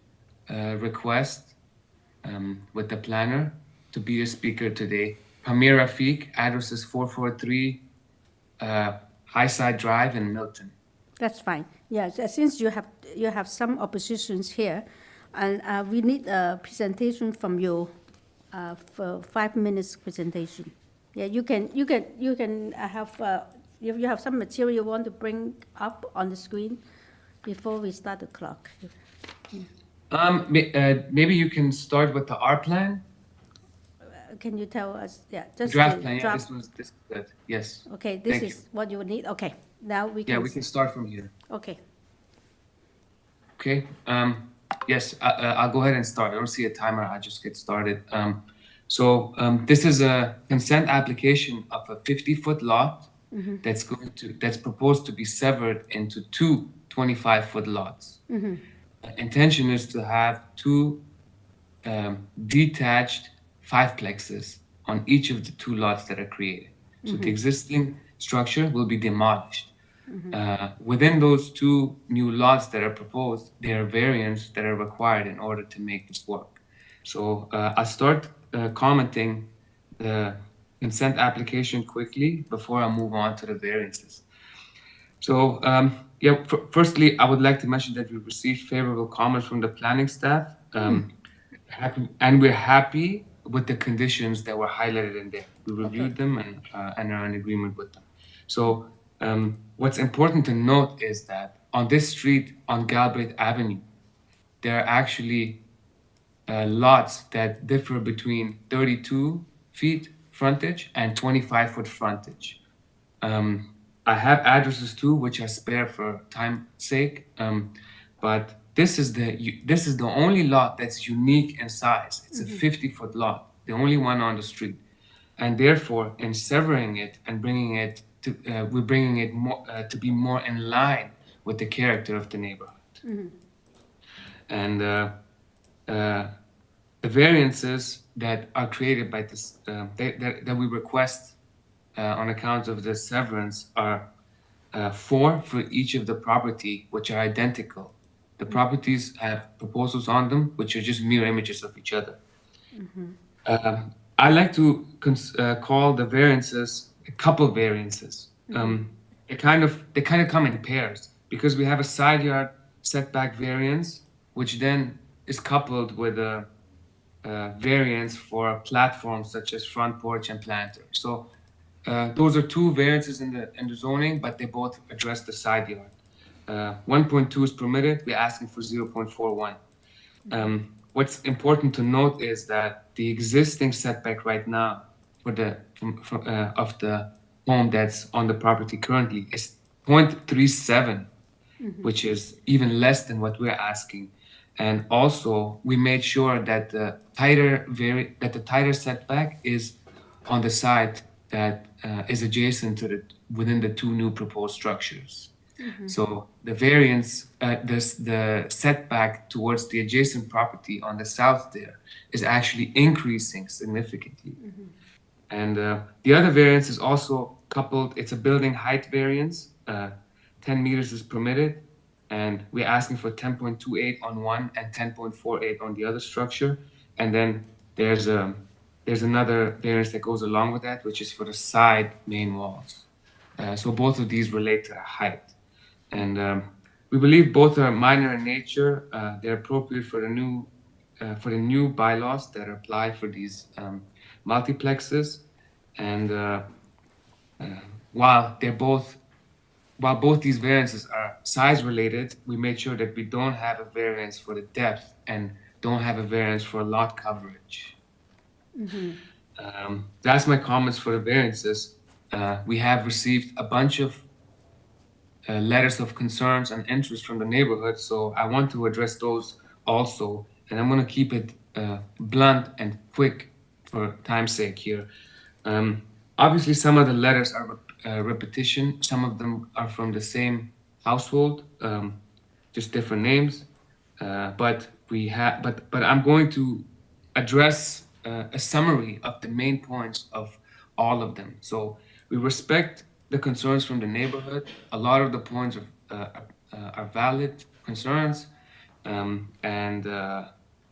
request with the planner to be a speaker today. Pamir Rafiq, address is 443 Highside Drive in Milton. That's fine. Yeah, since you have some oppositions here, and we need a presentation from you for 5 minutes presentation. Yeah, you can have if you have some material you want to bring up on the screen before we start the clock. Maybe you can start with the R plan. Can you tell us? Yeah, just draft plan. Yeah, this is good. Yes. Okay, this is what you would need. Okay, now we can. Yeah, we can start from here. Okay. Okay. Yes, I'll go ahead and start. I don't see a timer. I'll just get started. This is a consent application of a 50-foot lot that's proposed to be severed into 2 25-foot lots. Intention is to have 2 detached 5-plexes on each of the 2 lots that are created. So the existing structure will be demolished. Within those 2 new lots that are proposed, there are variants that are required in order to make this work. So I'll start commenting the consent application quickly before I move on to the variances. So firstly, I would like to mention that we received favorable comments from the planning staff, and we're happy with the conditions that were highlighted in there. We reviewed them and are in agreement with them. So what's important to note is that on this street, on GALBRAITH Avenue, there are actually lots that differ between 32 feet frontage and 25-foot frontage. I have addresses too, which I spare for time's sake, but this is the only lot that's unique in size. It's a 50-foot lot, the only one on the street, and therefore, in severing it and bringing it to, we're bringing it more to be more in line with the character of the neighborhood. And the variances that are created by this, that we request on account of the severance are 4 for each of the property, which are identical. The properties have proposals on them, which are just mirror images of each other. I like to call the variances a couple variances. They kind of come in pairs because we have a side yard setback variance, which then is coupled with a variance for platforms such as front porch and planter. So those are 2 variances in the zoning, but they both address the side yard. 1.2 is permitted. We're asking for 0.41. What's important to note is that the existing setback right now for of the home that's on the property currently is 0.37, which is even less than what we're asking. And also, we made sure that the tighter setback is on the side that is adjacent to within the 2 new proposed structures. So the variance, the setback towards the adjacent property on the south there is actually increasing significantly. And the other variance is also coupled. It's a building height variance. 10 meters is permitted, and we're asking for 10.28 on one and 10.48 on the other structure. And then there's another variance that goes along with that, which is for the side main walls. So both of these relate to height. And we believe both are minor in nature. They're appropriate for the new bylaws that apply for these multiplexes. And while both these variances are size related, we made sure that we don't have a variance for the depth and don't have a variance for lot coverage. That's my comments for the variances. We have received a bunch of letters of concerns and interest from the neighborhood, so I want to address those also, and I'm going to keep it blunt and quick for time's sake here. Obviously, some of the letters are repetition. Some of them are from the same household, just different names. But I'm going to address a summary of the main points of all of them. So we respect the concerns from the neighborhood. A lot of the points are valid concerns, and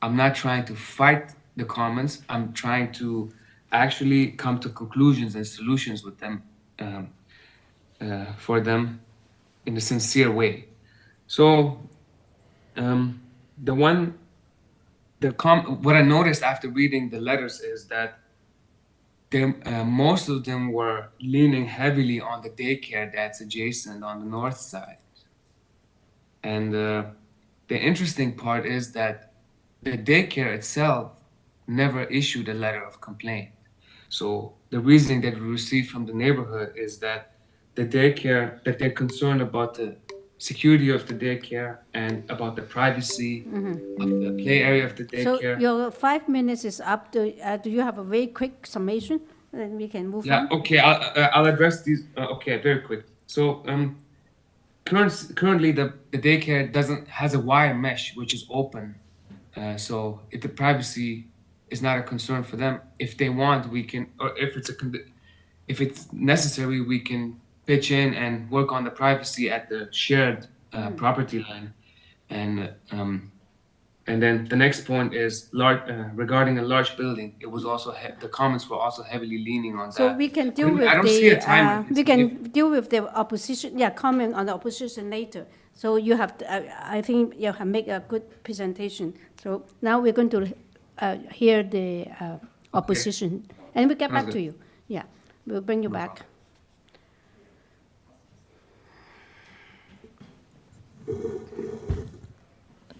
I'm not trying to fight the comments. I'm trying to actually come to conclusions and solutions with them, for them in a sincere way. So what I noticed after reading the letters is that most of them were leaning heavily on the daycare that's adjacent on the north side. And the interesting part is that the daycare itself never issued a letter of complaint. So the reasoning that we received from the neighborhood is that that they're concerned about the security of the daycare and about the privacy of the play area of the daycare. So your 5 minutes is up. Do you have a very quick summation? Then we can move on. Okay, I'll address these. Okay, very quick. So currently the daycare has a wire mesh which is open. So if the privacy is not a concern for them, if they want, we can, or if it's necessary, we can pitch in and work on the privacy at the shared property line. And then the next point is regarding a large building. It was also the comments were also heavily leaning on that. So we can deal with deal with the opposition. Yeah, comment on the opposition later. So you have, I think you have made a good presentation. So now we're going to hear the opposition, and we'll get back to you. Yeah, we'll bring you back.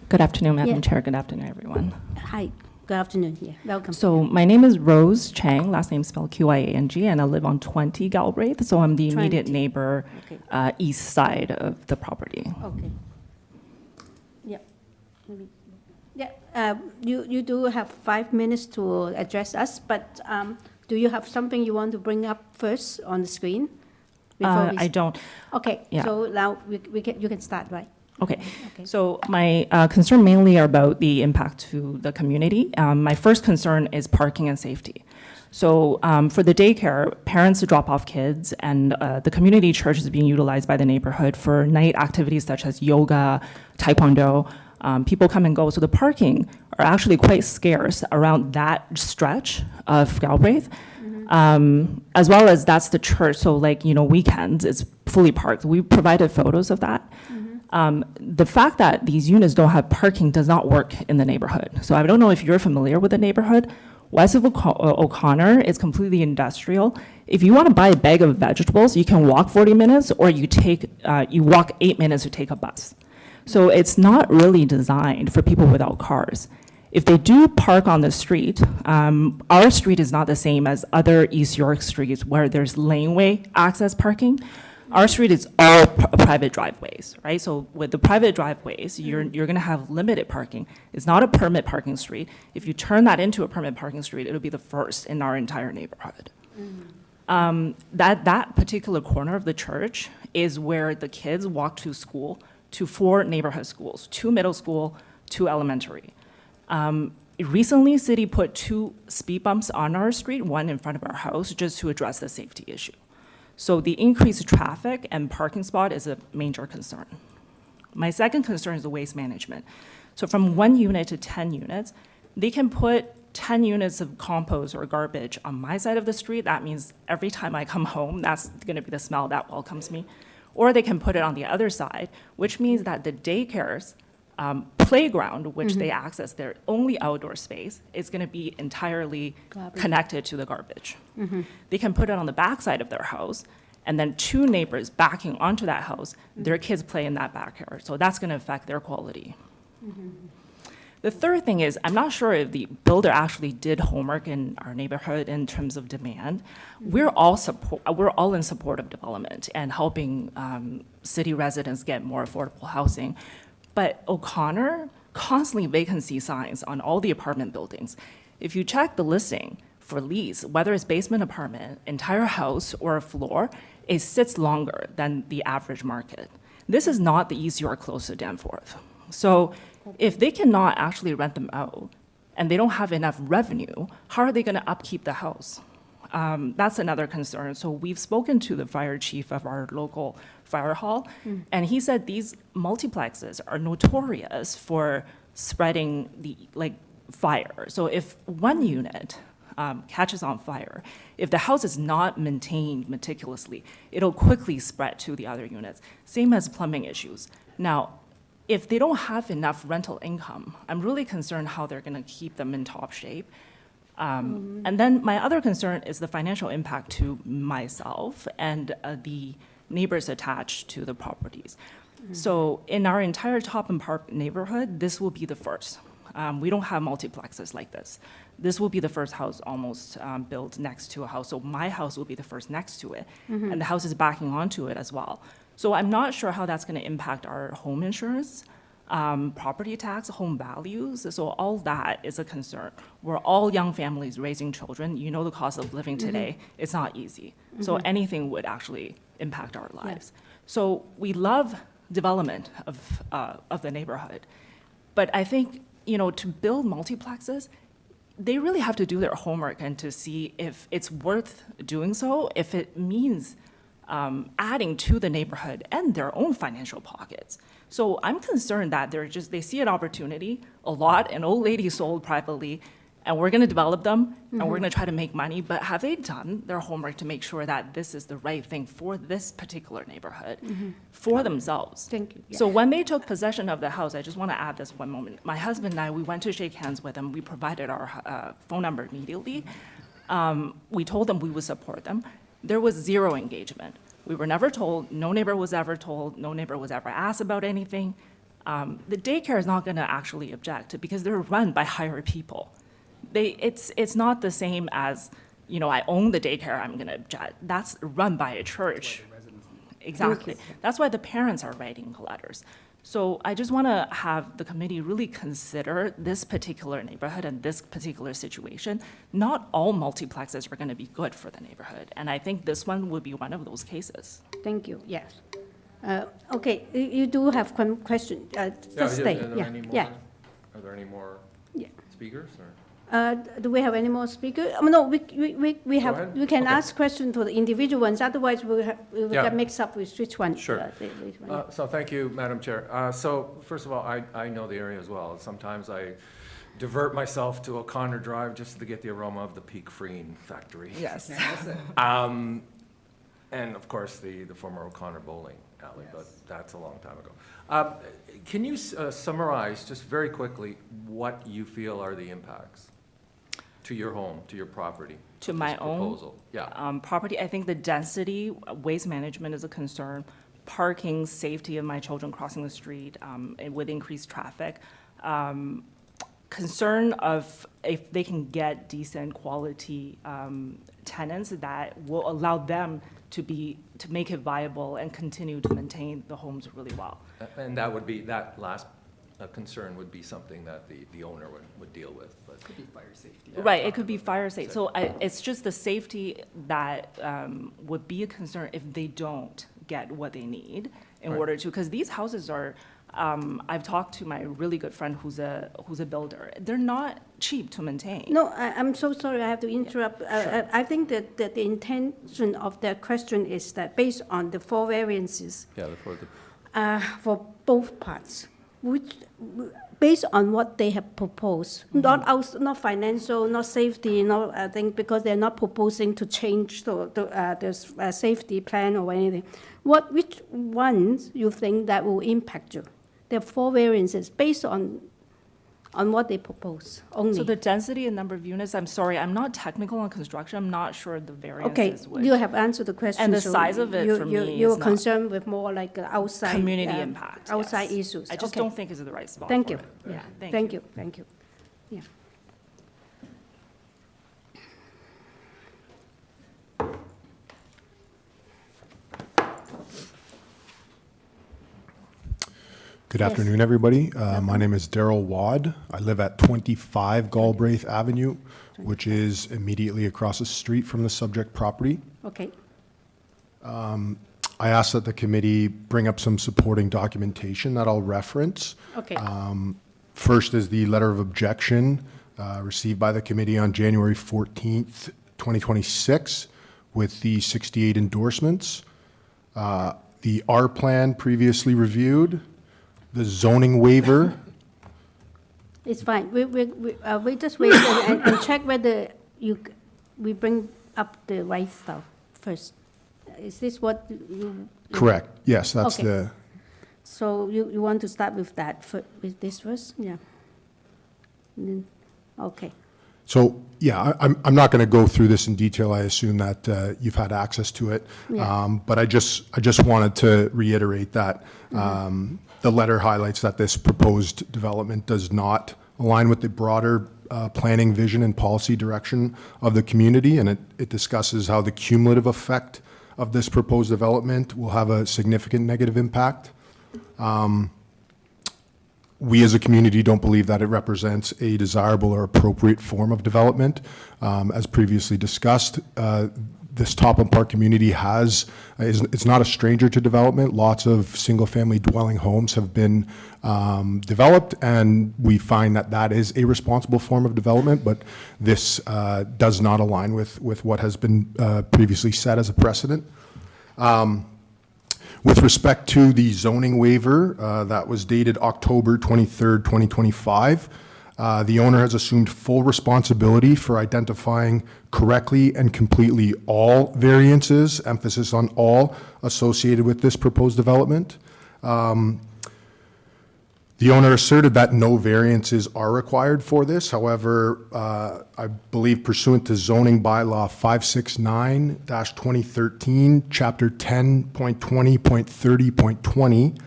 Good afternoon, Madam Chair. Good afternoon, everyone. Hi. Good afternoon. Yeah, welcome. So my name is Rose Chang, last name spelled Q-I-A-N-G, and I live on 20 Galbraith. So I'm the immediate neighbor, east side of the property. Okay. Yeah. Yeah. You do have 5 minutes to address us, but do you have something you want to bring up first on the screen? before we I don't. Okay, Yeah. so now you can start, right? Okay, so my concern mainly are about the impact to the community. My first concern is parking and safety. So for the daycare, parents drop off kids, and the community church is being utilized by the neighborhood for night activities such as yoga, taekwondo. People come and go, so the parking are actually quite scarce around that stretch of Galbraith. As well as that's the church, so like, weekends, it's fully parked. We provided photos of that. The fact that these units don't have parking does not work in the neighborhood. So I don't know if you're familiar with the neighborhood. West of O'Connor is completely industrial. If you want to buy a bag of vegetables, you can walk 40 minutes, or you walk 8 minutes to take a bus. So it's not really designed for people without cars. If they do park on the street, our street is not the same as other East York streets where there's laneway access parking. Our street is all private driveways, right? So with the private driveways, you're going to have limited parking. It's not a permit parking street. If you turn that into a permit parking street, it'll be the first in our entire neighborhood. That particular corner of the church is where the kids walk to school, to 4 neighborhood schools, 2 middle school, 2 elementary. Recently, city put 2 speed bumps on our street, 1 in front of our house, just to address the safety issue. So the increased traffic and parking spot is a major concern. My second concern is the waste management. So from 1 unit to 10 units, they can put 10 units of compost or garbage on my side of the street. That means every time I come home, that's gonna be the smell that welcomes me. Or they can put it on the other side, which means that the daycare's playground, which they access, their only outdoor space, is going to be entirely connected to the garbage. They can put it on the back side of their house, and then 2 neighbors backing onto that house, their kids play in that backyard. So that's going to affect their quality. The third thing is, I'm not sure if the builder actually did homework in our neighborhood in terms of demand. We're all in support of development and helping city residents get more affordable housing. But O'Connor, constantly vacancy signs on all the apartment buildings. If you check the listing for lease, whether it's basement apartment, entire house, or a floor, it sits longer than the average market. This is not the East York close to Danforth. So if they cannot actually rent them out and they don't have enough revenue, how are they going to upkeep the house? That's another concern. So we've spoken to the fire chief of our local fire hall, and he said these multiplexes are notorious for spreading the fire. So if 1 unit catches on fire, if the house is not maintained meticulously, it'll quickly spread to the other units. Same as plumbing issues. Now, if they don't have enough rental income, I'm really concerned how they're going to keep them in top shape. And then my other concern is the financial impact to myself and the neighbors attached to the properties. So in our entire Topham Park neighborhood, this will be the first. We don't have multiplexes like this. This will be the first house almost built next to a house. So my house will be the first next to it, and the house is backing onto it as well. So I'm not sure how that's going to impact our home insurance, property tax, home values. So all that is a concern. We're all young families raising children. You know the cost of living today. It's not easy. So anything would actually impact our lives. So we love development of the neighborhood. But I think, to build multiplexes, they really have to do their homework and to see if it's worth doing so, if it means adding to the neighborhood and their own financial pockets. So I'm concerned that they see an opportunity, a lot, an old lady sold privately, and we're going to develop them, and we're going to try to make money, but have they done their homework to make sure that this is the right thing for this particular neighborhood, for themselves? Thank you. Yeah. So when they took possession of the house, I just want to add this one moment. My husband and I, we went to shake hands with them. We provided our phone number immediately. We told them we would support them. There was 0 engagement. We were never told, no neighbor was ever told, no neighbor was ever asked about anything. The daycare is not going to actually object because they're run by hired people. It's not the same as, I own the daycare, I'm going to object. That's run by a church. Exactly. That's why the parents are writing letters. So I just want to have the committee really consider this particular neighborhood and this particular situation. Not all multiplexes are going to be good for the neighborhood, and I think this one would be one of those cases. Thank you, yes. Okay, you do have question, just stay, Are there any more? yeah. Are there any more Yeah. speakers, or? Do we have any more speakers? No, we have, ahead. we can Okay. ask questions to the individual ones, otherwise we will Yeah. get mixed up with which one. Sure. Which one. So thank you, Madam Chair. So first of all, I know the area as well. Sometimes I divert myself to O'Connor Drive just to get the aroma of the Peak Freen factory. Yes. And of course, the former O'Connor bowling alley, but that's a long time ago. Can you summarize just very quickly what you feel are the impacts to your home, to your property? To of my this own proposal? Yeah. property, I think the density, waste management is a concern, parking, safety of my children crossing the street with increased traffic, concern of if they can get decent quality tenants that will allow them to make it viable and continue to maintain the homes really well. And that would be, that last concern would be something that the owner would deal with, but. Could be fire safety. Right, it could be fire safe. So it's just the safety that would be a concern if they don't get what they need in Right. order to, because these houses are, I've talked to my really good friend who's a builder. They're not cheap to maintain. No, I'm so sorry, I have to interrupt. I think that the intention of that question is that based on the 4 variances Yeah, for both parts, which, based on what they have proposed, not financial, not safety, I think because they're not proposing to change the safety plan or anything. Which ones you think that will impact you? There are 4 variances based on what they propose only. So the density and number of units, I'm sorry, I'm not technical on construction. I'm not sure the variances Okay, would. you have answered the question. And the so size of it for me You're is not concerned with more like outside. community impact. Outside yes. issues. I just Okay. don't think it's the right spot Thank for you. it. Yeah, Thank you, thank you. Yeah. Good Yes. afternoon, everybody. My name is Daryl Wad. I live at 25 Galbraith Avenue, which is immediately across the street from the subject property. Okay. I ask that the committee bring up some supporting documentation that I'll reference. Okay. First is the letter of objection received by the committee on January 14th, 2026, with the 68 endorsements. The R plan previously reviewed, the zoning waiver. It's fine. We just wait and check whether we bring up the right stuff first. Is this what you? Correct. Yes, that's Okay. the. So you want to start with that, with this first? Yeah. And then, okay. So, yeah, I'm not going to go through this in detail. I assume that you've had access to it. Yeah. But I just wanted to reiterate that the letter highlights that this proposed development does not align with the broader planning vision and policy direction of the community, and it discusses how the cumulative effect of this proposed development will have a significant negative impact. We as a community don't believe that it represents a desirable or appropriate form of development. As previously discussed, this Topham Park community it's not a stranger to development. Lots of single-family dwelling homes have been developed, and we find that is a responsible form of development, but this does not align with what has been previously set as a precedent. With respect to the zoning waiver that was dated October 23rd, 2025, the owner has assumed full responsibility for identifying correctly and completely all variances, emphasis on all, associated with this proposed development. The owner asserted that no variances are required for this. However, I believe pursuant to zoning bylaw 569-2013, chapter 10.20.30.20,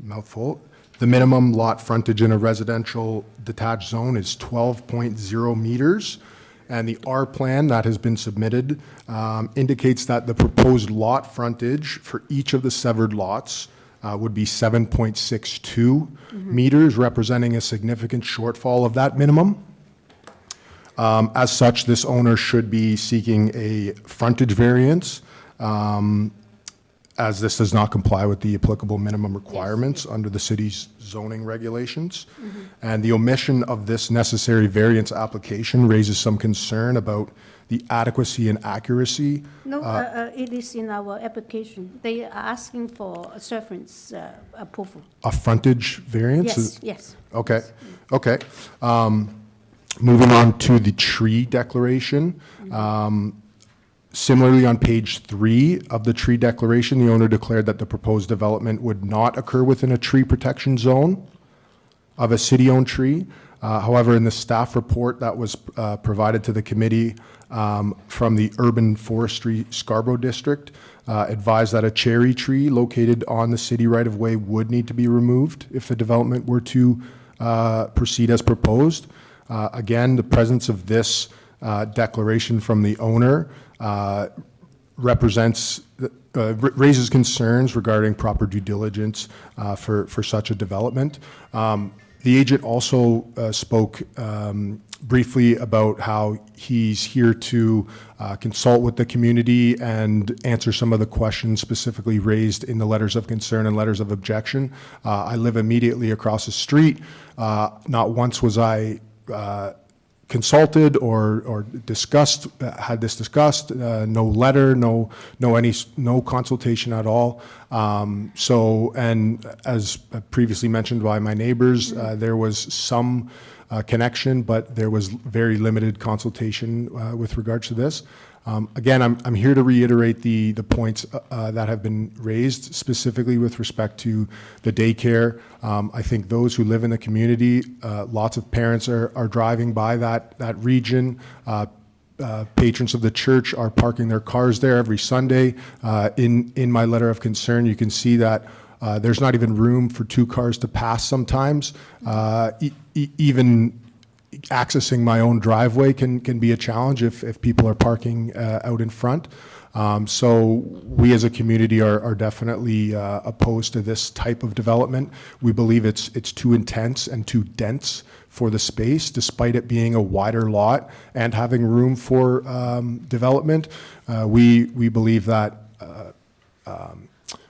mouthful, the minimum lot frontage in a residential detached zone is 12.0 meters. And the R plan that has been submitted indicates that the proposed lot frontage for each of the severed lots would be 7.62 meters, representing a significant shortfall of that minimum. As such, this owner should be seeking a frontage variance, as this does not comply with the applicable minimum requirements under the city's zoning regulations. And the omission of this necessary variance application raises some concern about the adequacy and accuracy. No, it is in our application. They are asking for a surface approval. A frontage variance? Yes, yes. Okay, okay. Moving on to the tree declaration. Similarly, on page 3 of the tree declaration, the owner declared that the proposed development would not occur within a tree protection zone of a city-owned tree. However, in the staff report that was provided to the committee from the Urban Forestry Scarborough District, advised that a cherry tree located on the city right-of-way would need to be removed if the development were to proceed as proposed. Again, the presence of this declaration from the owner raises concerns regarding proper due diligence for such a development. The agent also spoke briefly about how he's here to consult with the community and answer some of the questions specifically raised in the letters of concern and letters of objection. I live immediately across the street. Not once was I consulted or discussed, had this discussed, no letter, no consultation at all. So, and as previously mentioned by my neighbors, there was some connection, but there was very limited consultation with regards to this. Again, I'm here to reiterate the points that have been raised, specifically with respect to the daycare. I think those who live in the community, lots of parents are driving by that region. Patrons of the church are parking their cars there every Sunday. In my letter of concern, you can see that there's not even room for 2 cars to pass sometimes. Even accessing my own driveway can be a challenge if people are parking out in front. So we as a community are definitely opposed to this type of development. We believe it's too intense and too dense for the space, despite it being a wider lot and having room for development. We believe that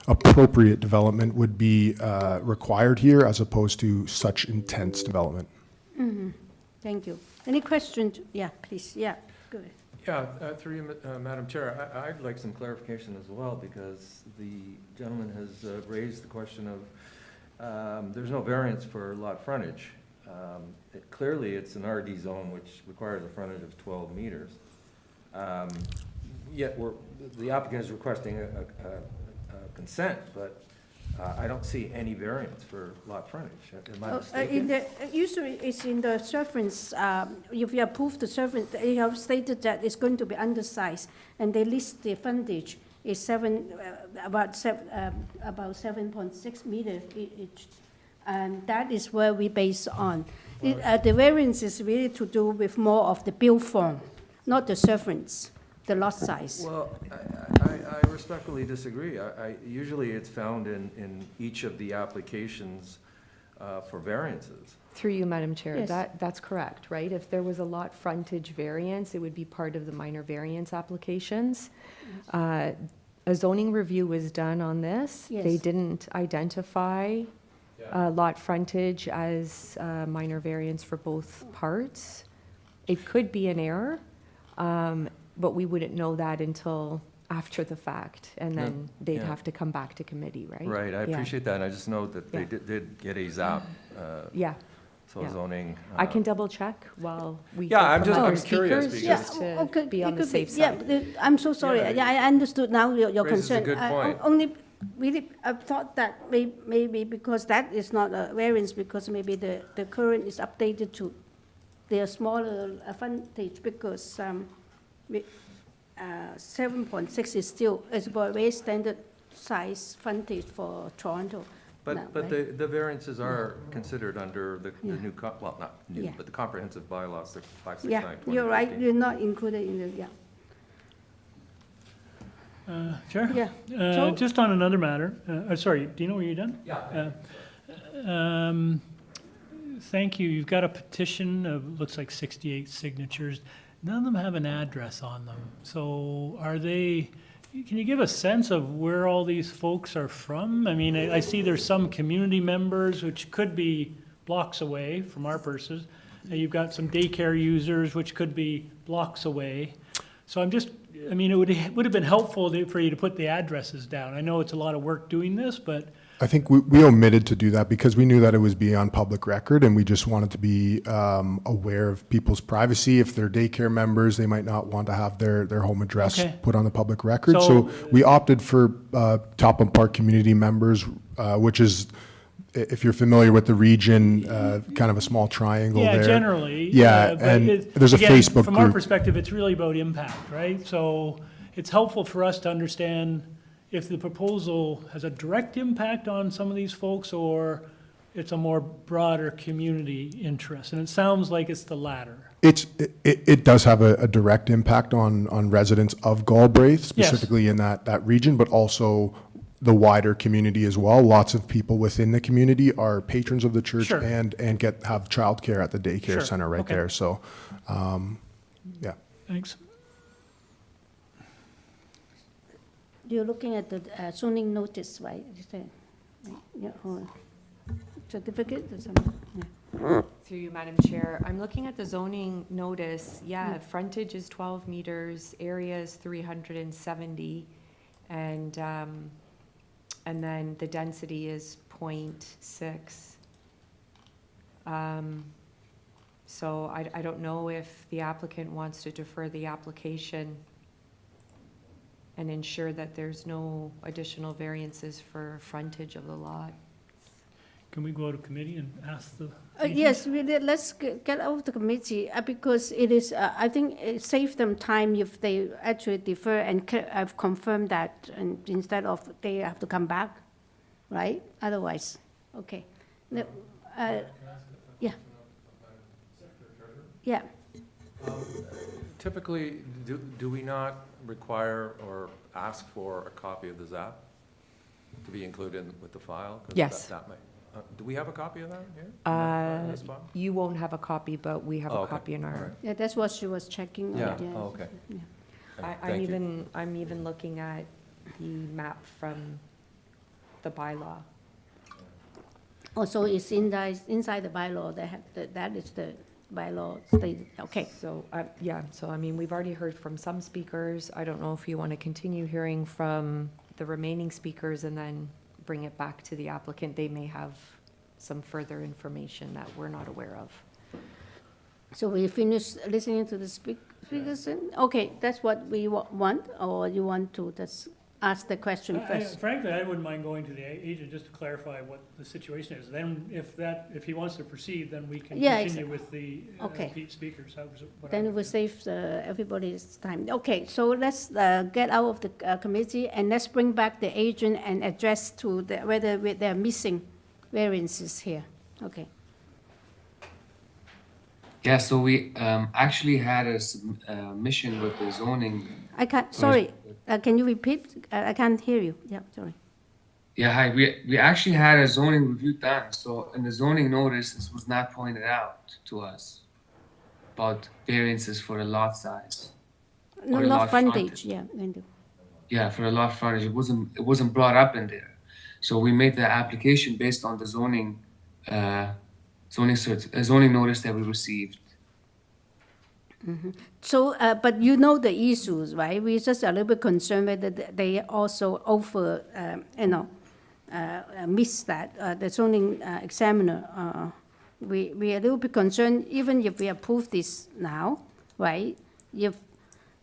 appropriate development would be required here as opposed to such intense development. Thank you. Any questions? Yeah, please. Yeah, go ahead. Yeah, through you, Madam Chair, I'd like some clarification as well, because the gentleman has raised the question of there's no variance for lot frontage. Clearly, it's an RD zone, which requires a frontage of 12 meters. Yet the applicant is requesting a consent, but I don't see any variance for lot frontage. Am I mistaken? Usually it's in the surface, if you approve the surface, they have stated that it's going to be undersized, and they list the frontage is about 7.6 meters each, and that is where we base on. The variance is really to do with more of the build form, not the surface, the lot size. Well, I respectfully disagree. Usually it's found in each of the applications for variances. Through you, Madam Chair, Yes. that's correct, right? If there was a lot frontage variance, it would be part of the minor variance applications. A zoning review was done on this. Yes. They didn't identify lot frontage as minor variance for both parts. It could be an error, but we wouldn't know that until after the fact, and then they'd have to come back to committee, right? Right, I appreciate that, and I just know that they did get a ZAP. So zoning. I can double check while we. Yeah, hear from I'm other curious speakers, because- just to Okay, be on it the could be- safe side. Yeah, I'm so sorry. Yeah, I understood now your raises a concern. good point. Only, really, I thought that maybe because that is not a variance, because maybe the current is updated to their smaller frontage, because 7.6 is still, is a very standard size frontage for Toronto. But now, but right? the variances are considered under the new, well, not new, Yeah. but the comprehensive bylaw 569. Yeah, you're right, you're not included in the, Chair? Yeah. So- Just on another matter, sorry, Dino, were you done? Yeah. Thank you. You've got a petition of, looks like 68 signatures. None of them have an address on them. So are they, can you give a sense of where all these folks are from? I mean, I see there's some community members, which could be blocks away from our purses. You've got some daycare users, which could be blocks away. So I'm just, I mean, it would have been helpful for you to put the addresses down. I know it's a lot of work doing this, but I think we omitted to do that because we knew that it was be on public record, and we just wanted to be aware of people's privacy. If they're daycare members, they might not want to have their home address Okay. put on the public record. So- So we opted for Topham Park community members, which is, if you're familiar with the region, kind of a small triangle yeah, there. generally. Yeah, but and it- there's a again, Facebook From our group. perspective, it's really about impact, right? So it's helpful for us to understand if the proposal has a direct impact on some of these folks, or it's a more broader community interest. And it sounds like it's the latter. It does have a direct impact on residents of Galbraith, specifically in that region, but also the wider community as well. Lots of people within the community are patrons of the church Sure. and have childcare at the daycare Sure. center right Okay. there. So, yeah. Thanks. You're looking at the zoning notice, right? You say, yeah, or certificate or something? Yeah. Through you, Madam Chair, I'm looking at the zoning notice. Yeah, frontage is 12 meters, area is 370, and then the density is 0.6. So I don't know if the applicant wants to defer the application and ensure that there's no additional variances for frontage of the lot. Can we go to committee and ask the? Yes, let's get out of the committee because it is, I think it saves them time if they actually defer and I've confirmed that and instead of they have to come back, right? Otherwise, okay. Yeah. Yeah. Typically, do we not require or ask for a copy of the ZAP to be included with the file? 'Cause Yes. that might, do we have a copy of that here? In this file? You won't have a copy, but we have Oh, a okay. copy in All our. right. Yeah, that's what she was checking. Yeah, out, oh, okay. Yeah. Thank you. I'm even looking at the map from the bylaw. Also, it's inside the bylaw, that is the bylaw stated, okay. So, yeah, so I mean, we've already heard from some speakers. I don't know if you want to continue hearing from the remaining speakers and then bring it back to the applicant. They may have some further information that we're not aware of. So we finish listening to the speakers? Okay, that's what we want, or you want to just ask the question first? Frankly, I wouldn't mind going to the agent just to clarify what the situation is. Then if he wants to proceed, then we can continue with the speakers. That was what I Then would we do. save everybody's time. Okay, so let's get out of the committee and let's bring back the agent and address to whether they're missing variances here. Okay. Yeah, so we actually had a mission with the zoning. I can't, sorry, can you repeat? I can't hear you. Yeah, sorry. Yeah, hi. We actually had a zoning review done. So in the zoning notice, this was not pointed out to us about variances for the lot size. No, or the not lot frontage, yeah. Yeah, for the lot frontage, it wasn't brought up in there. So we made the application based on the zoning notice that we received. Mm-hmm. So, but you know the issues, right? We're just a little bit concerned whether they also miss that, the zoning examiner. We are a little bit concerned, even if we approve this now, right? If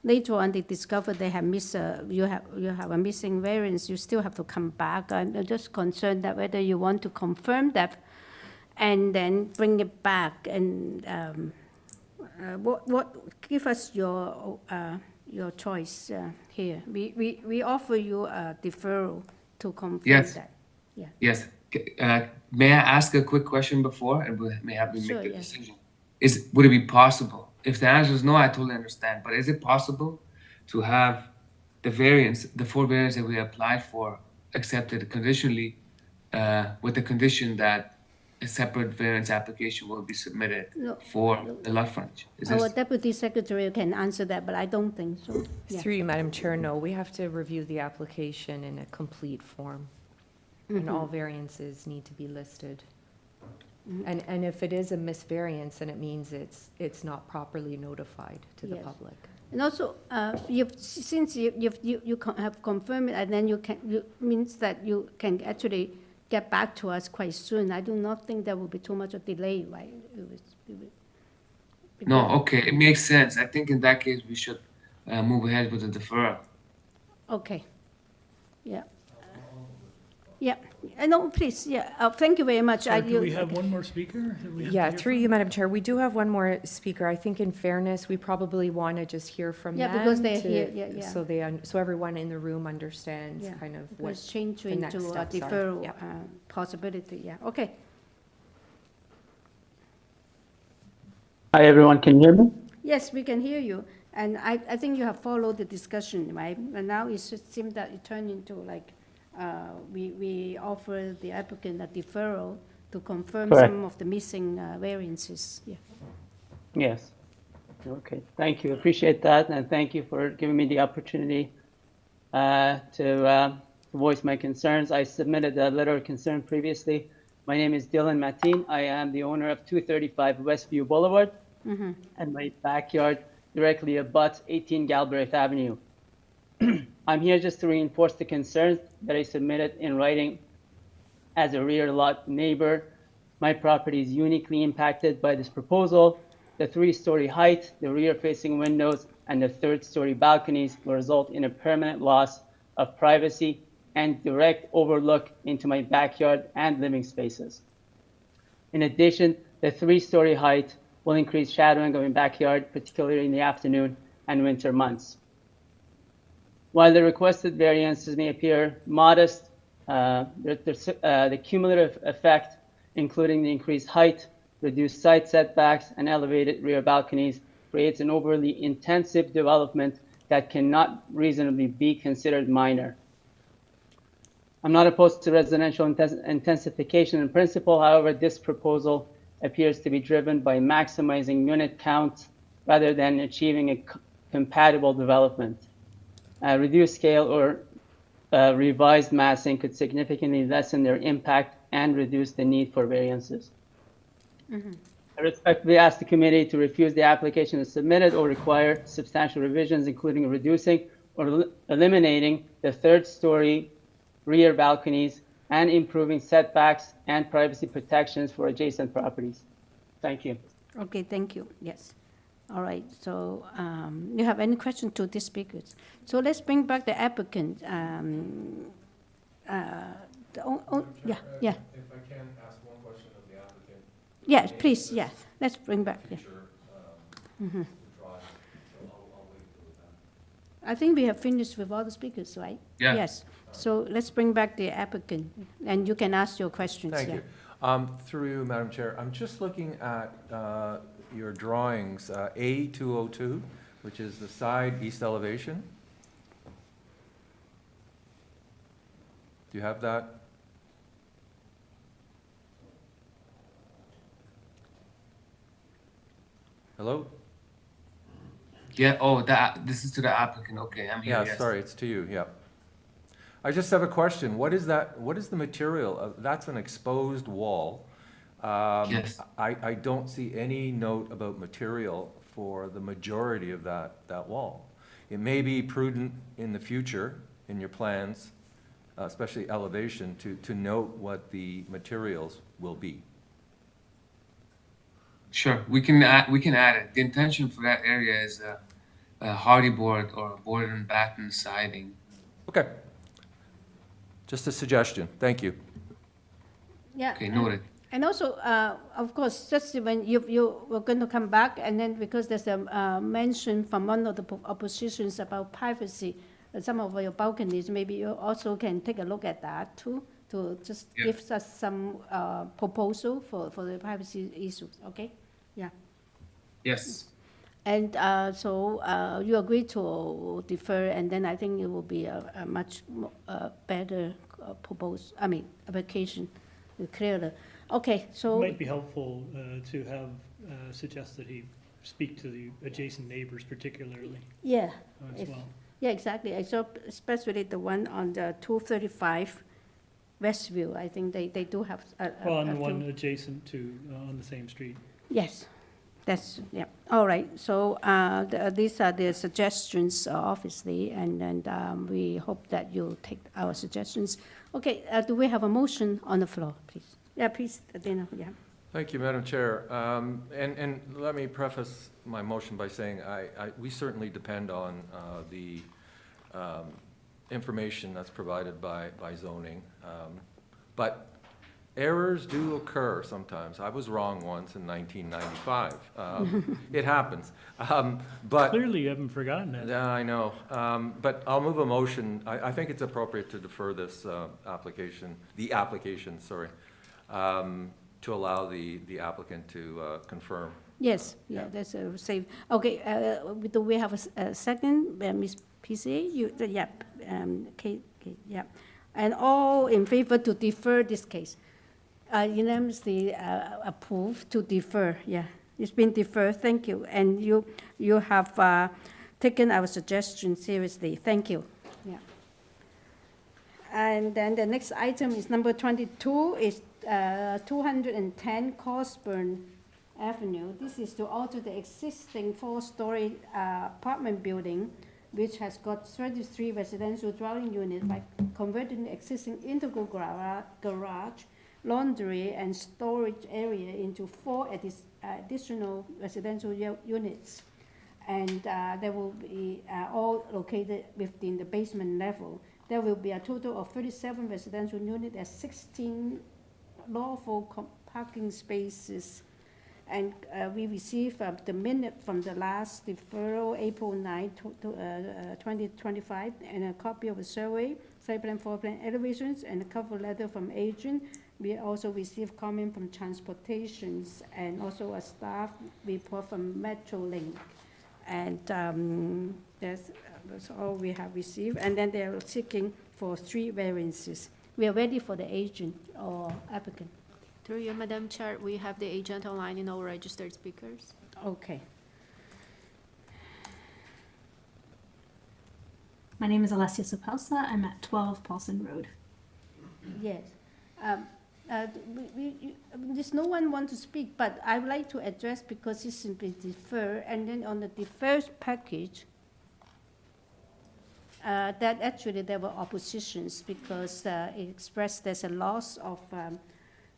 later on they discover they have missed, you have a missing variance, you still have to come back. I'm just concerned that whether you want to confirm that and then bring it back and give us your choice here. We offer you a deferral to confirm that. Yeah. Yes. May I ask a quick question before, and may have me make the decision? Would it be possible? If the answer is no, I totally understand. But is it possible to have the variance, the 4 variants that we applied for, accepted conditionally, with the condition that a separate variance application will be submitted for the lot frontage. Is Our this, deputy secretary can answer that, but I don't think so. Yeah. Through you, Madam Chair, no, we have to review the application in a complete form. And all variances need to be listed. And if it is a misvariance, then it means it's not properly notified to the Yes. public. And also, since you have confirmed it, and then means that you can actually get back to us quite soon. I do not think there will be too much of delay, right? no, okay, it makes sense. I think in that case, we should move ahead with the deferral. Okay. Yeah. Yeah. No, please. Yeah. Thank you very much. Sorry, do we have one more speaker? that we have to Yeah, hear through from? you, Madam Chair, we do have one more speaker. I think in fairness, we probably want to just hear from them. Yeah, because they're to- here, yeah. So everyone in the room understands Yeah, kind of what because change the next into a steps are. deferral Yeah. possibility. Yeah. Okay. Hi, everyone. Can you hear me? Yes, we can hear you. And I think you have followed the discussion, right? And now it seems that it turned into like, we offer the applicant a deferral to confirm Correct. some of the missing variances. Yeah. Yes. Okay. Thank you. Appreciate that. And thank you for giving me the opportunity to voice my concerns. I submitted a letter of concern previously. My name is Dylan Mateen. I am the owner of 235 Westview Boulevard. And my backyard directly abuts 18 Galbraith Avenue. I'm here just to reinforce the concerns that I submitted in writing as a rear lot neighbor. My property is uniquely impacted by this proposal. The 3-story height, the rear-facing windows, and the 3rd-story balconies will result in a permanent loss of privacy and direct overlook into my backyard and living spaces. In addition, the 3-story height will increase shadowing of my backyard, particularly in the afternoon and winter months. While the requested variances may appear modest, the cumulative effect, including the increased height, reduced side setbacks, and elevated rear balconies, creates an overly intensive development that cannot reasonably be considered minor. I'm not opposed to residential intensification in principle. However, this proposal appears to be driven by maximizing unit count rather than achieving a compatible development. Reduced scale or revised massing could significantly lessen their impact and reduce the need for variances. I respectfully ask the committee to refuse the application as submitted or require substantial revisions, including reducing or eliminating the 3rd-story rear balconies and improving setbacks and privacy protections for adjacent properties. Thank you. Okay, thank you. Yes. All right. So you have any question to these speakers? So let's bring back the applicant. Yeah. Yeah. If I can ask one question of the applicant. Yes, please. Yes. Let's bring back. Yeah. I think we have finished with all the speakers, right? Yeah. Yes. So let's bring back the applicant, and you can ask your questions. Thank yeah. you. Through you, Madam Chair, I'm just looking at your drawings, A202, which is the side east elevation. Do you have that? Hello? Yeah, oh, this is to the applicant. Okay, I'm here. Yeah, Yes. sorry, it's to you, yeah. I just have a question. What is that, what is the material of, that's an exposed wall. Yes. I don't see any note about material for the majority of that wall. It may be prudent in the future, in your plans, especially elevation, to note what the materials will be. Sure, we can add it. The intention for that area is a hardy board or board and batten siding. Okay. Just a suggestion. Thank you. Yeah. Okay, noted. And also, of course, just when you were going to come back, and then because there's a mention from one of the oppositions about privacy, some of your balconies, maybe you also can take a look at that too, to just give us some proposal for the privacy issues, okay? Yeah. Yes. And so you agree to defer, and then I think it will be a much better application, clearer. Okay, so. It might be helpful to have, suggest that he speak to the adjacent neighbors particularly. Yeah. As well. Yeah, exactly. I saw especially the one on the 235 Westview. I think they do have Well, and the one adjacent to, on the same street. Yes, that's, yeah. All right, so these are the suggestions, obviously, and we hope that you'll take our suggestions. Okay, do we have a motion on the floor, please? Yeah, please, Dana, yeah. Thank you, Madam Chair. And let me preface my motion by saying we certainly depend on the information that's provided by zoning. But errors do occur sometimes. I was wrong once in 1995. It happens. But clearly you haven't forgotten it. Yeah, I know. But I'll move a motion. I think it's appropriate to defer this application, sorry, to allow the applicant to confirm. Yes, yeah, that's safe. Okay, do we have a second, Ms. PCA? Yep, Kate, yeah. And all in favor to defer this case? Unanimously approved to defer, yeah. It's been deferred, thank you. And you have taken our suggestion seriously, thank you. Yeah. And then the next item is number 22, is 210 COSBURN Avenue. This is to alter the existing 4-story apartment building, which has got 33 residential dwelling units by converting the existing integral garage, laundry, and storage area into 4 additional residential units. And they will be all located within the basement level. There will be a total of 37 residential units and 16 lawful parking spaces. And we received the minute from the last deferral, April 9, 2025, and a copy of a survey, site plan, floor plan, elevations, and a cover letter from agent. We also received comment from transportations and also a staff report from Metrolink. And that's all we have received. And then they are seeking for 3 variances. We are ready for the agent or applicant. Through you, Madam Chair, we have the agent online in all registered speakers. Okay. My name is Alessia Sapelsa. I'm at 12 Paulson Road. Yes. There's no one want to speak, but I would like to address because it's simply defer. And then on the deferred package, that actually there were oppositions because it expressed there's a loss of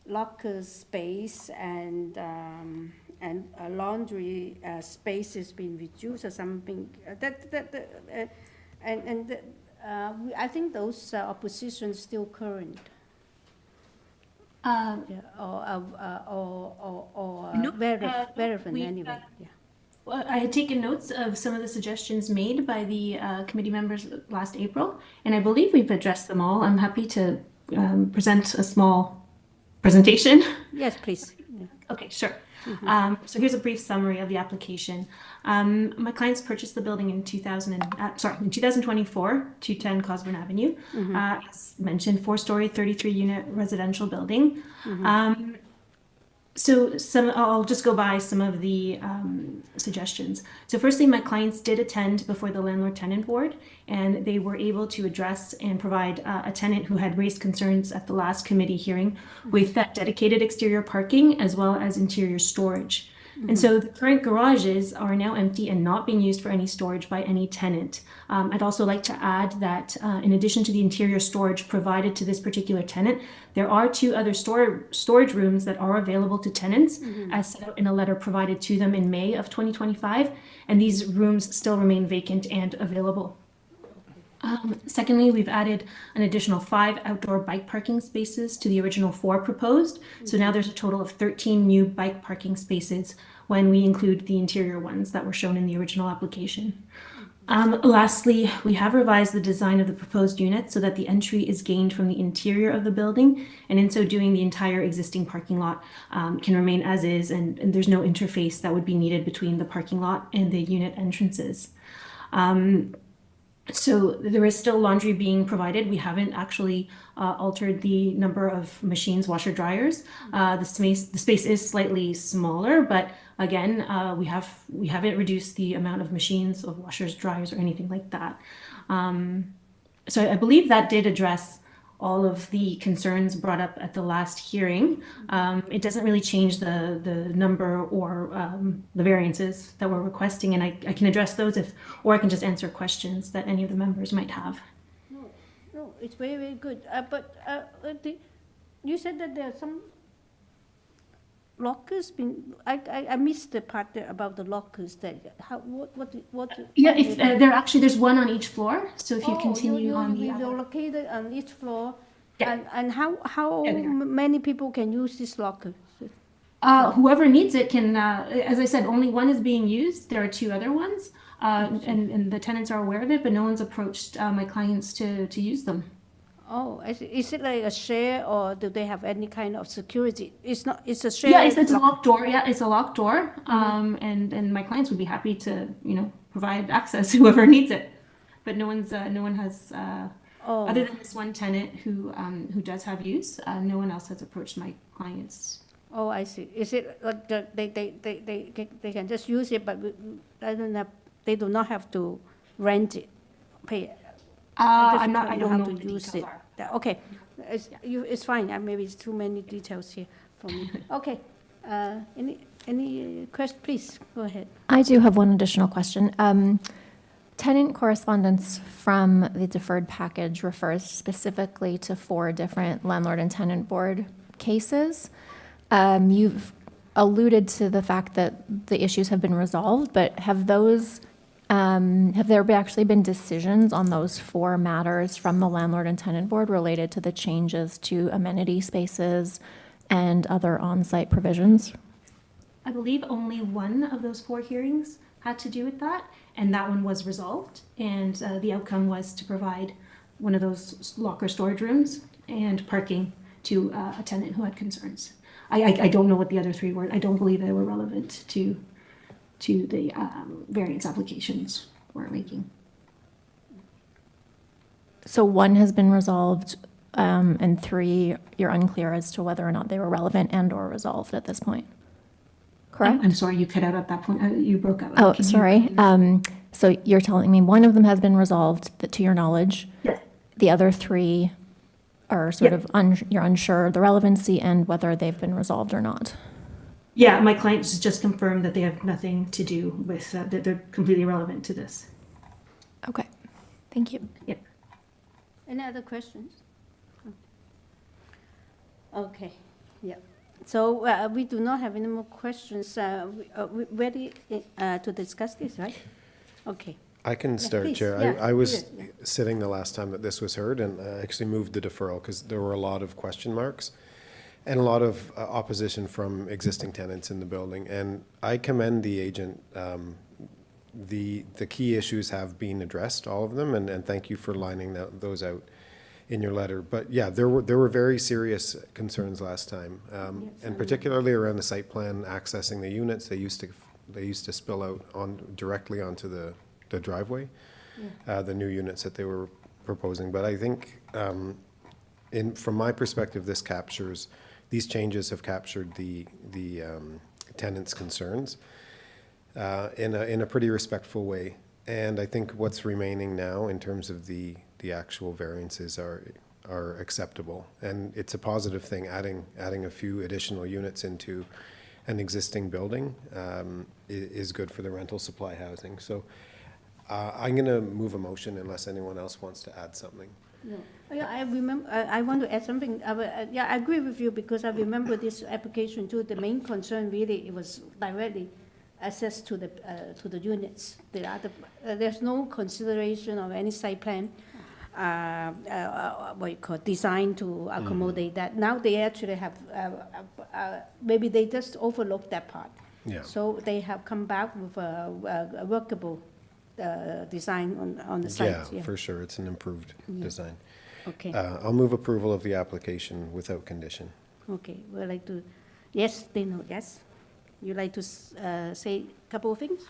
locker space and a laundry space has been reduced or something. I think those oppositions still current. Relevant anyway. Yeah. Well, I had taken notes of some of the suggestions made by the committee members last April, and I believe we've addressed them all. I'm happy to present a small presentation. Yes, please. Yeah. Okay, sure. So here's a brief summary of the application. My clients purchased the building in 2024, 210 COSBURN Avenue. As mentioned, 4-story, 33-unit residential building. So I'll just go by some of the suggestions. So firstly, my clients did attend before the landlord-tenant board, and they were able to address and provide a tenant who had raised concerns at the last committee hearing with that dedicated exterior parking as well as interior storage. And so the current garages are now empty and not being used for any storage by any tenant. I'd also like to add that in addition to the interior storage provided to this particular tenant, there are 2 other storage rooms that are available to tenants as set out in a letter provided to them in May of 2025, and these rooms still remain vacant and available. Secondly, we've added an additional 5 outdoor bike parking spaces to the original 4 proposed. So now there's a total of 13 new bike parking spaces when we include the interior ones that were shown in the original application. Lastly, we have revised the design of the proposed unit so that the entry is gained from the interior of the building, and in so doing, the entire existing parking lot can remain as is, and there's no interface that would be needed between the parking lot and the unit entrances. So there is still laundry being provided. We haven't actually altered the number of machines, washer dryers. The space is slightly smaller, but again, we haven't reduced the amount of machines, of washers, dryers, or anything like that. So I believe that did address all of the concerns brought up at the last hearing. It doesn't really change the number or the variances that we're requesting, and I can address those or I can just answer questions that any of the members might have. No, it's very, very good. But you said that there are some lockers I missed the part there about the lockers. Yeah, there's one on each floor. So if you continue on the you're located on each floor, and how many people can use this locker? Whoever needs it can. As I said, only one is being used. There are two other ones, and the tenants are aware of it, but no one's approached my clients to use them. Oh, is it like a share, or do they have any kind of security? It's not. It's a share. Yeah, it's a locked door. Yeah, it's a locked door. And my clients would be happy to provide access whoever needs it, but no one has other than this one tenant who does have use. No one else has approached my clients. Oh, I see. Is it like they can just use it, but they do not have to rent it, pay it? I don't know to use it. Okay, it's fine. Maybe it's too many details here for me. Okay, any question? Please go ahead. I do have one additional question. Tenant correspondence from the deferred package refers specifically to 4 different landlord and tenant board cases. You've alluded to the fact that the issues have been resolved, but have there actually been decisions on those 4 matters from the landlord and tenant board related to the changes to amenity spaces and other on-site provisions? I believe only one of those 4 hearings had to do with that, and that one was resolved, and the outcome was to provide one of those locker storage rooms and parking to a tenant who had concerns. I don't know what the other 3 were. I don't believe they were relevant to the variance applications we're making. So 1 has been resolved, and 3, you're unclear as to whether or not they were relevant and or resolved at this point, correct? I'm sorry, you cut out at that point. You broke up. Oh, sorry. So you're telling me 1 of them has been resolved, to your knowledge. Yes. The other 3 are sort of, you're unsure the relevancy and whether they've been resolved or not. Yeah, my clients just confirmed that they have nothing to do with, that they're completely irrelevant to this. Okay, thank you. Yep. Any other questions? Okay, yeah. So we do not have any more questions. We ready to discuss this, right? Okay. I can start, please. Chair. Yeah, I was yeah. sitting the last time that this was heard, and I actually moved the deferral because there were a lot of question marks and a lot of opposition from existing tenants in the building. And I commend the agent. The key issues have been addressed, all of them, and thank you for lining those out in your letter. But yeah, there were very serious concerns last time, and particularly around the site plan accessing the units. They used to spill out directly onto the driveway, the new units that they were proposing. But I think, from my perspective, these changes have captured the tenants' concerns in a pretty respectful way. And I think what's remaining now in terms of the actual variances are acceptable. And it's a positive thing, adding a few additional units into an existing building is good for the rental supply housing. So I'm going to move a motion unless anyone else wants to add something. No. Yeah, I remember. I want to add something. Yeah, I agree with you because I remember this application too. The main concern really it was directly access to the units. There's no consideration of any site plan. What you call designed to accommodate that. Now they actually have. Maybe they just overlooked that part. Yeah. So they have come back with a workable design on the site. Yeah, for sure. It's an improved design. Okay. I'll move approval of the application without condition. Okay, we'd like to, yes, they know, yes? You like to say a couple of things?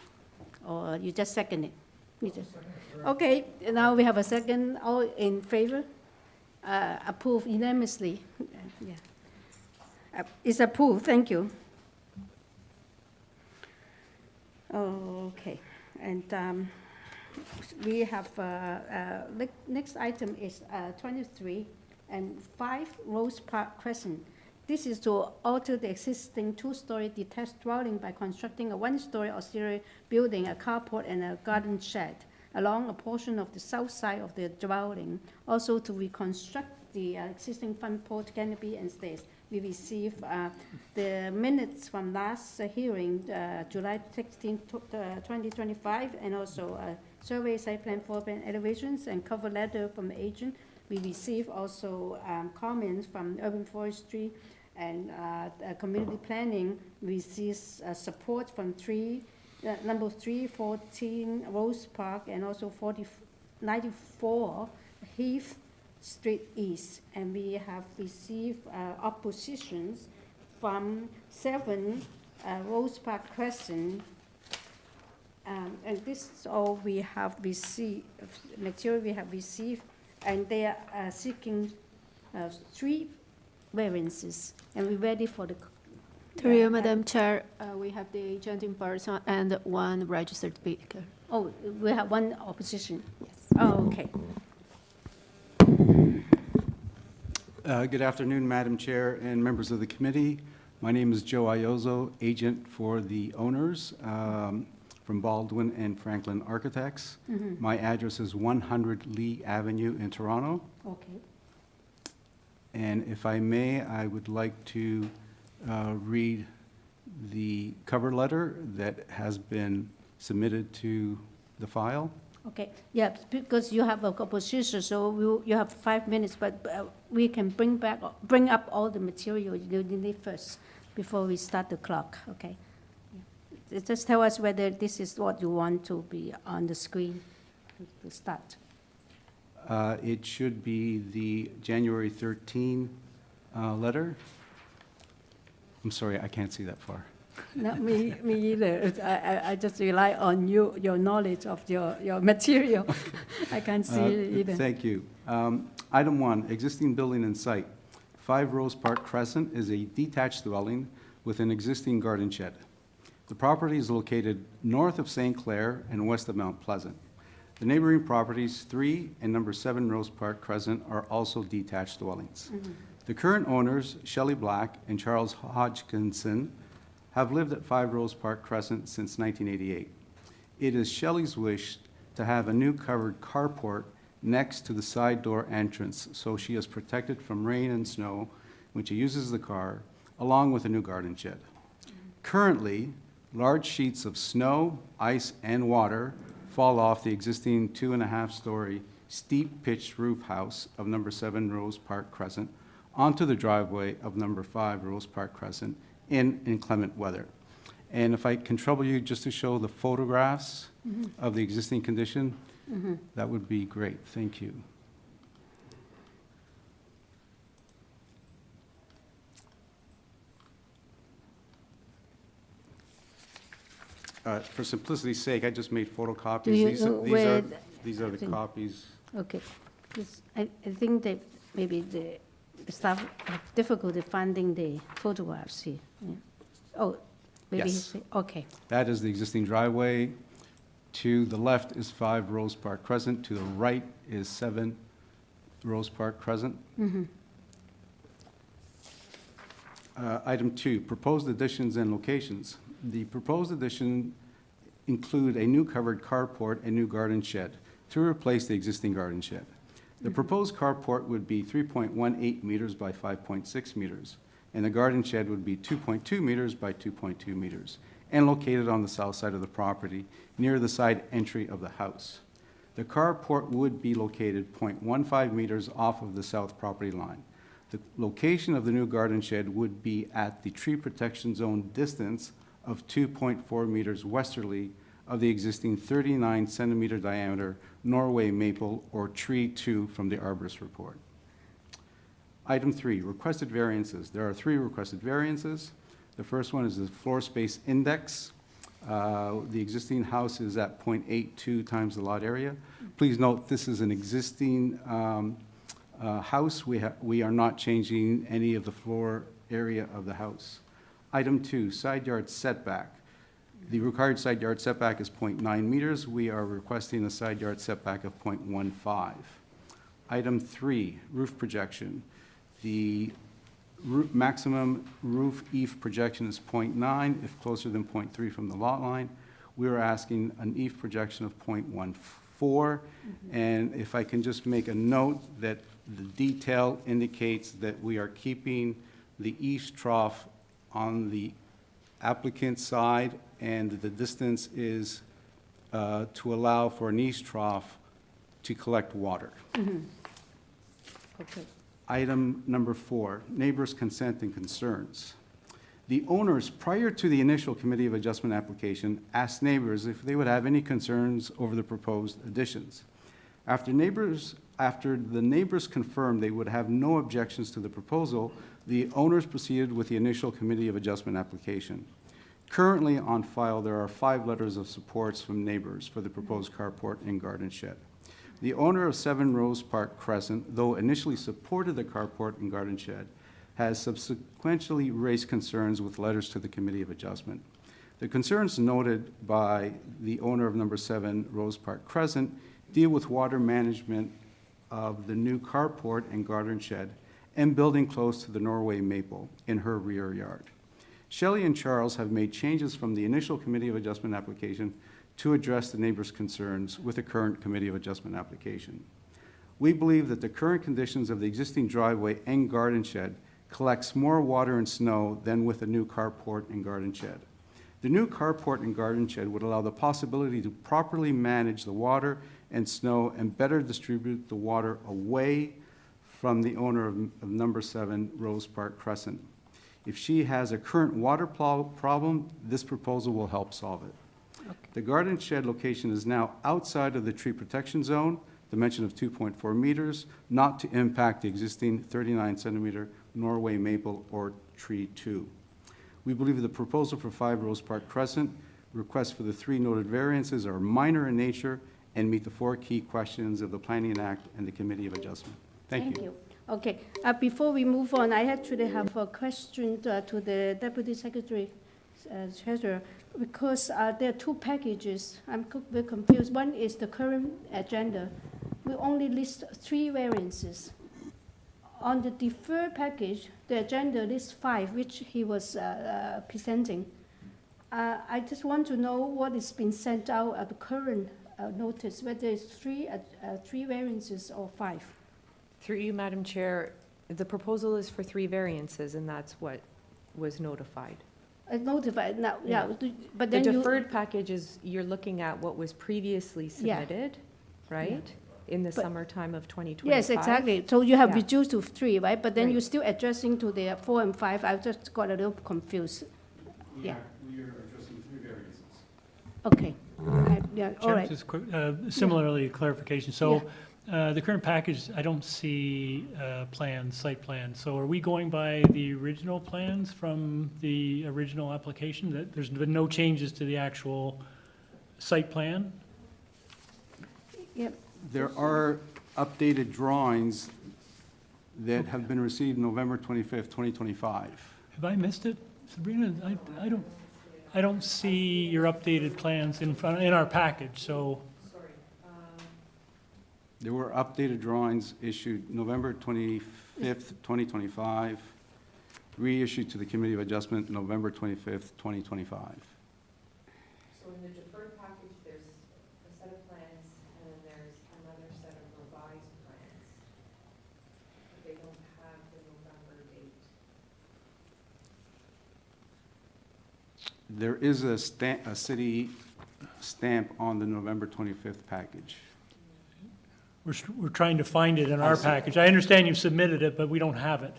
Or you just second it? Okay, now we have a second, all in favor? Approved unanimously. Yeah. It's approved, thank you. Okay, and we have, next item is 23 and 5 Rose Park Crescent. This is to alter the existing 2-story detached dwelling by constructing a 1-story auxiliary building, a carport, and a garden shed along a portion of the south side of the dwelling. Also to reconstruct the existing front porch canopy and stairs. We received the minutes from last hearing, July 16, 2025, and also survey, site plan, floor plan, elevations, and cover letter from the agent. We received also comments from urban forestry and community planning. We receives support from number 314 Rose Park and also 94 Heath Street East. And we have received oppositions from 7 Rose Park Crescent. And this is all we have received, material we have received, and they are seeking 3 variances, and we're ready for the. Through you, Madam Chair, we have the agent in person and 1 registered speaker. Oh, we have 1 opposition. Yes. Oh, okay. Good afternoon, Madam Chair and members of the committee. My name is Joe Iozzo, agent for the owners from Baldwin and Franklin Architects. My address is 100 Lee Avenue in Toronto. Okay. And if I may, I would like to read the cover letter that has been submitted to the file. Okay, yeah, because you have a opposition, so you have 5 minutes, but we can bring up all the material you need first before we start the clock, okay? Yeah. Just tell us whether this is what you want to be on the screen to start. It should be the January 13 letter. I'm sorry, I can't see that far. Not me either. I just rely on your knowledge of your material. I can't see it either. Thank you. Item 1, existing building in site. 5 Rose Park Crescent is a detached dwelling with an existing garden shed. The property is located north of St. Clair and west of Mount Pleasant. The neighboring properties, 3 and number 7 Rose Park Crescent, are also detached dwellings. The current owners, Shelley Black and Charles Hodgkinson, have lived at 5 Rose Park Crescent since 1988. It is Shelley's wish to have a new covered carport next to the side door entrance, so she is protected from rain and snow when she uses the car, along with a new garden shed. Currently, large sheets of snow, ice, and water fall off the existing 2.5-story steep pitched roof house of number 7 Rose Park Crescent onto the driveway of number 5 Rose Park Crescent in inclement weather. And if I can trouble you just to show the photographs of the existing condition, that would be great. Thank you. For simplicity's sake, I just made photocopies. These are the copies. Okay. I think that maybe the staff have difficulty finding the photographs here. Yeah. Oh, maybe. Yes. Okay. That is the existing driveway. To the left is 5 Rose Park Crescent. To the right is 7 Rose Park Crescent. Item 2, proposed additions and locations. The proposed addition include a new covered carport and new garden shed to replace the existing garden shed. The proposed carport would be 3.18 meters by 5.6 meters, and the garden shed would be 2.2 meters by 2.2 meters, and located on the south side of the property, near the side entry of the house. The carport would be located 0.15 meters off of the south property line. The location of the new garden shed would be at the tree protection zone distance of 2.4 meters westerly of the existing 39-centimeter diameter Norway maple or tree 2 from the arborist report. Item 3, requested variances. There are 3 requested variances. The first one is the floor space index. The existing house is at 0.82 times the lot area. Please note this is an existing house. We are not changing any of the floor area of the house. Item 2, side yard setback. The required side yard setback is 0.9 meters. We are requesting a side yard setback of 0.15. Item 3, roof projection. The maximum roof eave projection is 0.9, if closer than 0.3 from the lot line. We are asking an eave projection of 0.14. And if I can just make a note that the detail indicates that we are keeping the eave trough on the applicant's side, and the distance is to allow for an eave trough to collect water. Okay. Item number 4, neighbors' consent and concerns. The owners, prior to the initial Committee of Adjustment application, asked neighbors if they would have any concerns over the proposed additions. After the neighbors confirmed they would have no objections to the proposal, the owners proceeded with the initial Committee of Adjustment application. Currently on file, there are 5 letters of support from neighbors for the proposed carport and garden shed. The owner of 7 Rose Park Crescent, though initially supported the carport and garden shed, has subsequently raised concerns with letters to the Committee of Adjustment. The concerns noted by the owner of number 7 Rose Park Crescent deal with water management of the new carport and garden shed and building close to the Norway maple in her rear yard. Shelley and Charles have made changes from the initial Committee of Adjustment application to address the neighbors' concerns with the current Committee of Adjustment application. We believe that the current conditions of the existing driveway and garden shed collects more water and snow than with a new carport and garden shed. The new carport and garden shed would allow the possibility to properly manage the water and snow and better distribute the water away from the owner of number 7 Rose Park Crescent. If she has a current water problem, this proposal will help solve it. Okay. The garden shed location is now outside of the tree protection zone, dimension of 2.4 meters, not to impact the existing 39-centimeter Norway maple or tree 2. We believe the proposal for 5 Rose Park Crescent requests for the 3 noted variances are minor in nature and meet the 4 key questions of the Planning Act and the Committee of Adjustment. Thank you. Okay, before we move on, I actually have a question to the Deputy Secretary Treasurer, because there are 2 packages. I'm a bit confused. One is the current agenda. We only list 3 variances. On the deferred package, the agenda lists 5, which he was presenting. I just want to know what is being sent out at the current notice, whether it's 3 variances or 5. Through you, Madam Chair, the proposal is for 3 variances, and that's what was notified. Notified now, yeah. But then the deferred package is, you're looking at what was previously submitted, right? Yeah. In the summertime of 2025. Yes, exactly. So you have reduced to 3, right? But then you're still addressing to the 4 and 5. I just got a little confused. We are addressing 3 variances. Okay. Yeah. All right. Just quick, similarly, clarification. So. The current package, I don't see plans, site plans. So are we going by the original plans from the original application? That there's been no changes to the actual site plan? Yep. There are updated drawings that have been received November 25th, 2025. Have I missed it? Sabrina, I don't see your updated plans in our package, so. There were updated drawings issued November 25th, 2025, reissued to the Committee of Adjustment November 25th, 2025. So in the deferred package, there's a set of plans, and then there's another set of revised plans. But they don't have the November date. There is a city stamp on the November 25th package. We're trying to find it in our package. I understand you've submitted it, but we don't have it.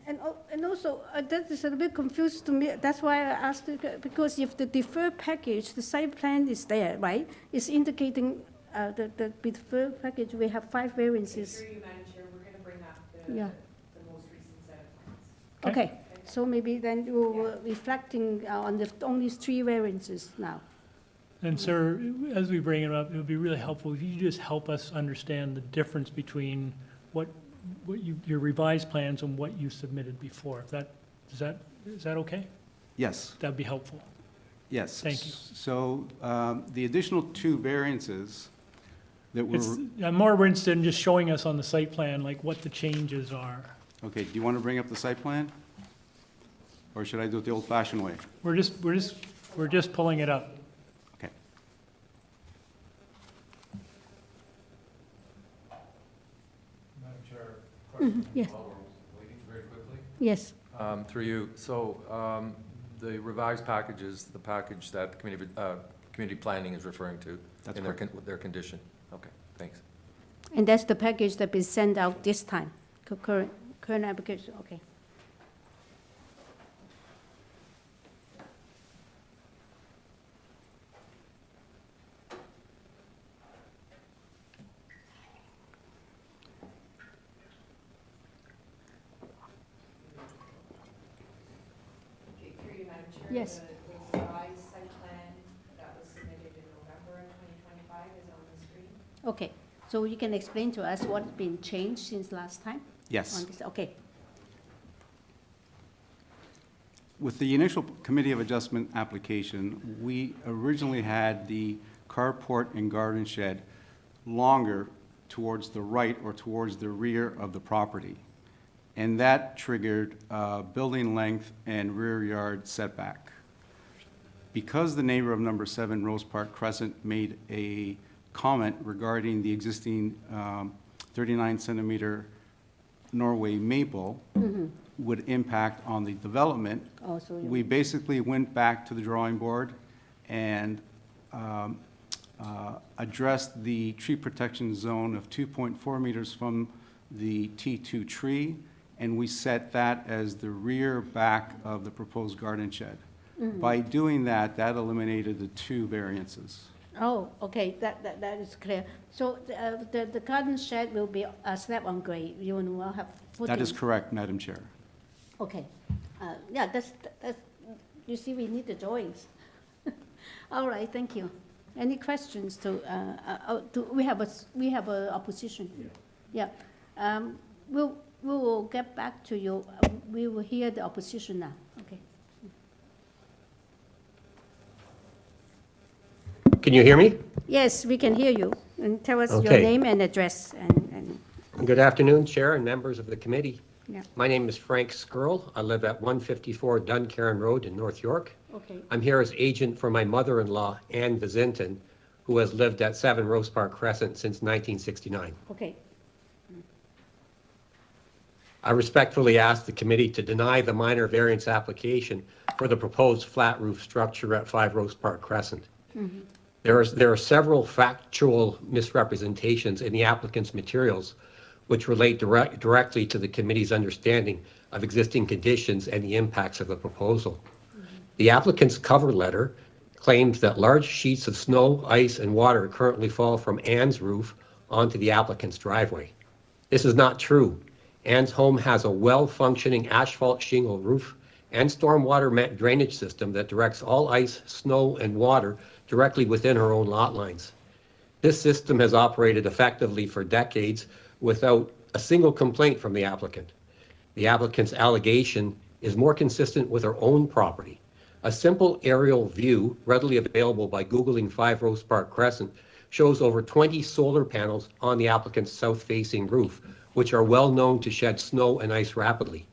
And And also, that is a bit confused to me. That's why I asked, because if the deferred package, the site plan is there, right? It's indicating the deferred package, we have 5 variances. Through you, Madam Chair, we're going to bring up the most recent set of plans. Okay, so maybe then we're reflecting on the only 3 variances now. And sir, as we bring it up, it would be really helpful if you just help us understand the difference between your revised plans and what you submitted before. Is that okay? Yes. That'd be helpful. Yes. Thank you. So the additional 2 variances that were... I'm more interested in just showing us on the site plan, like what the changes are. Okay, do you want to bring up the site plan? Or should I do it the old-fashioned way? We're just pulling it up. Okay. Madam Chair, question Yes. while we're waiting very quickly. Yes. Through you. So the revised package is the package that the community planning is referring to in their condition. Okay, thanks. And that's the package that is sent out this time, current application, okay. Yes. The revised site plan that was submitted in November of 2025 is on the screen. Okay, so you can explain to us what's been changed since last time? Yes. On this, okay. With the initial Committee of Adjustment application, we originally had the carport and garden shed longer towards the right or towards the rear of the property. And that triggered building length and rear yard setback. Because the neighbor of number 7 Rose Park Crescent made a comment regarding the existing 39-centimeter Norway maple would impact on the development, we basically went back to the drawing board and addressed the tree protection zone of 2.4 meters from the T2 tree, and we set that as the rear back of the proposed garden shed. By doing that, that eliminated the 2 variances. Oh, okay, that is clear. So the garden shed will be a slab on grade, you will have footings. That is correct, Madam Chair. Okay, yeah, that's, you see, we need the drawings. All right, thank you. Any questions we have a opposition? Yeah. We will get back to you. We will hear the opposition now. Okay. Can you hear me? Yes, we can hear you. And tell us your Okay. name and address. And Good afternoon, Chair and members of the committee. yeah. My name is Frank Skirl. I live at 154 Duncairn Road in North York. Okay. I'm here as agent for my mother-in-law, Ann Vizinton, who has lived at 7 Rose Park Crescent since 1969. Okay. I respectfully ask the committee to deny the minor variance application for the proposed flat roof structure at 5 Rose Park Crescent. There are several factual misrepresentations in the applicant's materials which relate directly to the committee's understanding of existing conditions and the impacts of the proposal. The applicant's cover letter claims that large sheets of snow, ice, and water currently fall from Ann's roof onto the applicant's driveway. This is not true. Ann's home has a well-functioning asphalt shingle roof and stormwater drainage system that directs all ice, snow, and water directly within her own lot lines. This system has operated effectively for decades without a single complaint from the applicant. The applicant's allegation is more consistent with her own property. A simple aerial view, readily available by Googling 5 Rose Park Crescent, shows over 20 solar panels on the applicant's south-facing roof, which are well known to shed snow and ice rapidly.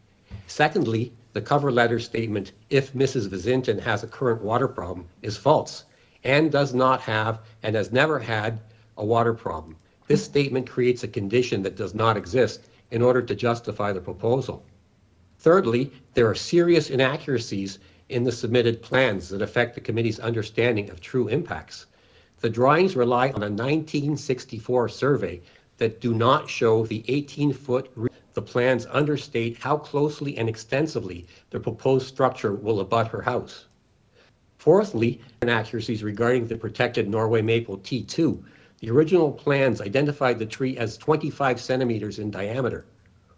Secondly, the cover letter statement, if Mrs. Vizinton has a current water problem, is false and does not have and has never had a water problem. This statement creates a condition that does not exist in order to justify the proposal. Thirdly, there are serious inaccuracies in the submitted plans that affect the committee's understanding of true impacts. The drawings rely on a 1964 survey that do not show the 18-foot. the plans understate how closely and extensively the proposed structure will abut her house. Fourthly, inaccuracies regarding the protected Norway maple T2. The original plans identified the tree as 25 centimeters in diameter.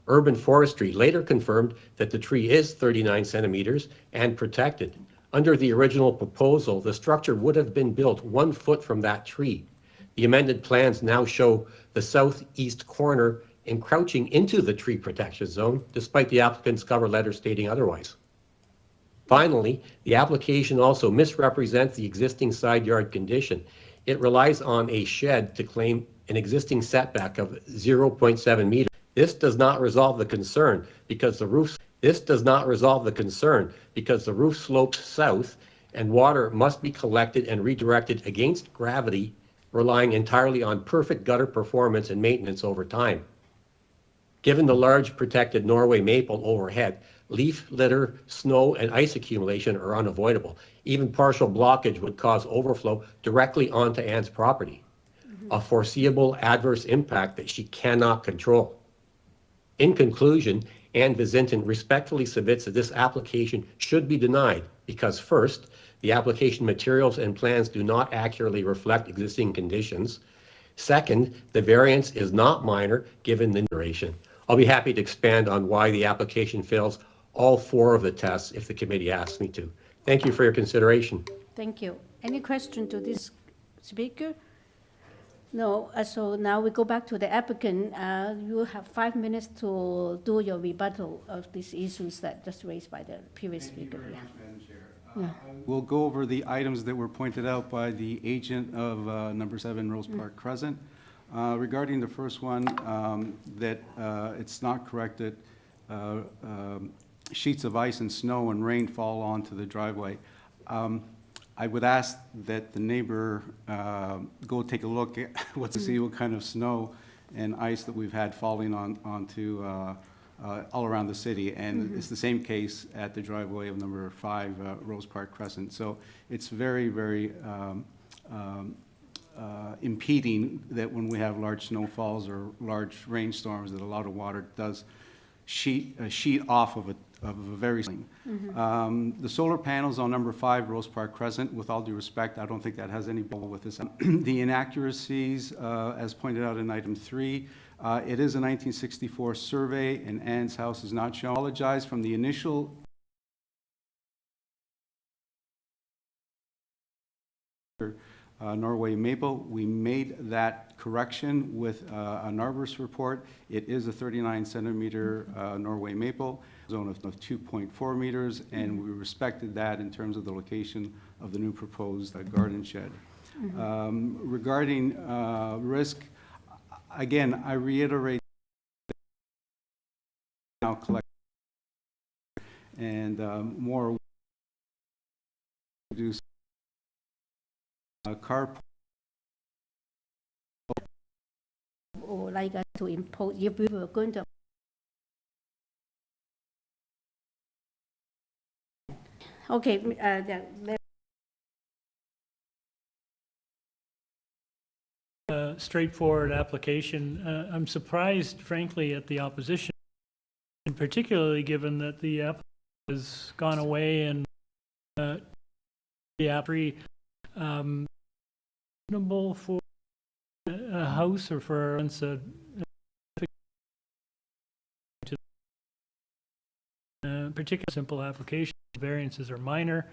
Urban Forestry later confirmed that the tree is 39 centimeters and protected. Under the original proposal, the structure would have been built 1 foot from that tree. The amended plans now show the southeast corner encroaching into the tree protection zone, despite the applicant's cover letter stating otherwise. Finally, the application also misrepresents the existing side yard condition. It relies on a shed to claim an existing setback of 0.7 meters. This does not resolve the concern because the roof slopes south and water must be collected and redirected against gravity, relying entirely on perfect gutter performance and maintenance over time. Given the large protected Norway maple overhead, leaf litter, snow, and ice accumulation are unavoidable. Even partial blockage would cause overflow directly onto Anne's property, a foreseeable adverse impact that she cannot control. In conclusion, Anne Vizinton respectfully submits that this application should be denied because first, the application materials and plans do not accurately reflect existing conditions. Second, the variance is not minor given the duration. I'll be happy to expand on why the application fails all 4 of the tests if the committee asks me to. Thank you for your consideration. Thank you. Any question to this speaker? No, so now we go back to the applicant. You have 5 minutes to do your rebuttal of these issues that just raised by the previous speaker. Thank you very much, Madam Chair. Yeah. We'll go over the items that were pointed out by the agent of number 7 Rose Park Crescent. Regarding the first one, that it's not correct that sheets of ice and snow and rain fall onto the driveway. I would ask that the neighbor go take a look at to see what kind of snow and ice that we've had falling onto all around the city. And it's the same case at the driveway of number 5 Rose Park Crescent. So it's very, very impeding that when we have large snowfalls or large rainstorms that a lot of water does sheet off of a very the solar panels on number 5 Rose Park Crescent, with all due respect, I don't think that has any ball with this. The inaccuracies, as pointed out in item 3, it is a 1964 survey and Anne's house is not shown. I apologize from the initial Norway maple. We made that correction with an arborist report. It is a 39 centimeter Norway maple, zone of 2.4 meters, and we respected that in terms of the location of the new proposed garden shed. Regarding risk, again, I reiterate now collect and more reduce car. Or like to impose, if we were going to. Okay, straightforward application. I'm surprised, frankly, at the opposition, and particularly given that the applicant has gone away and the applicant reasonable for a house or for a particular simple application. Variances are minor.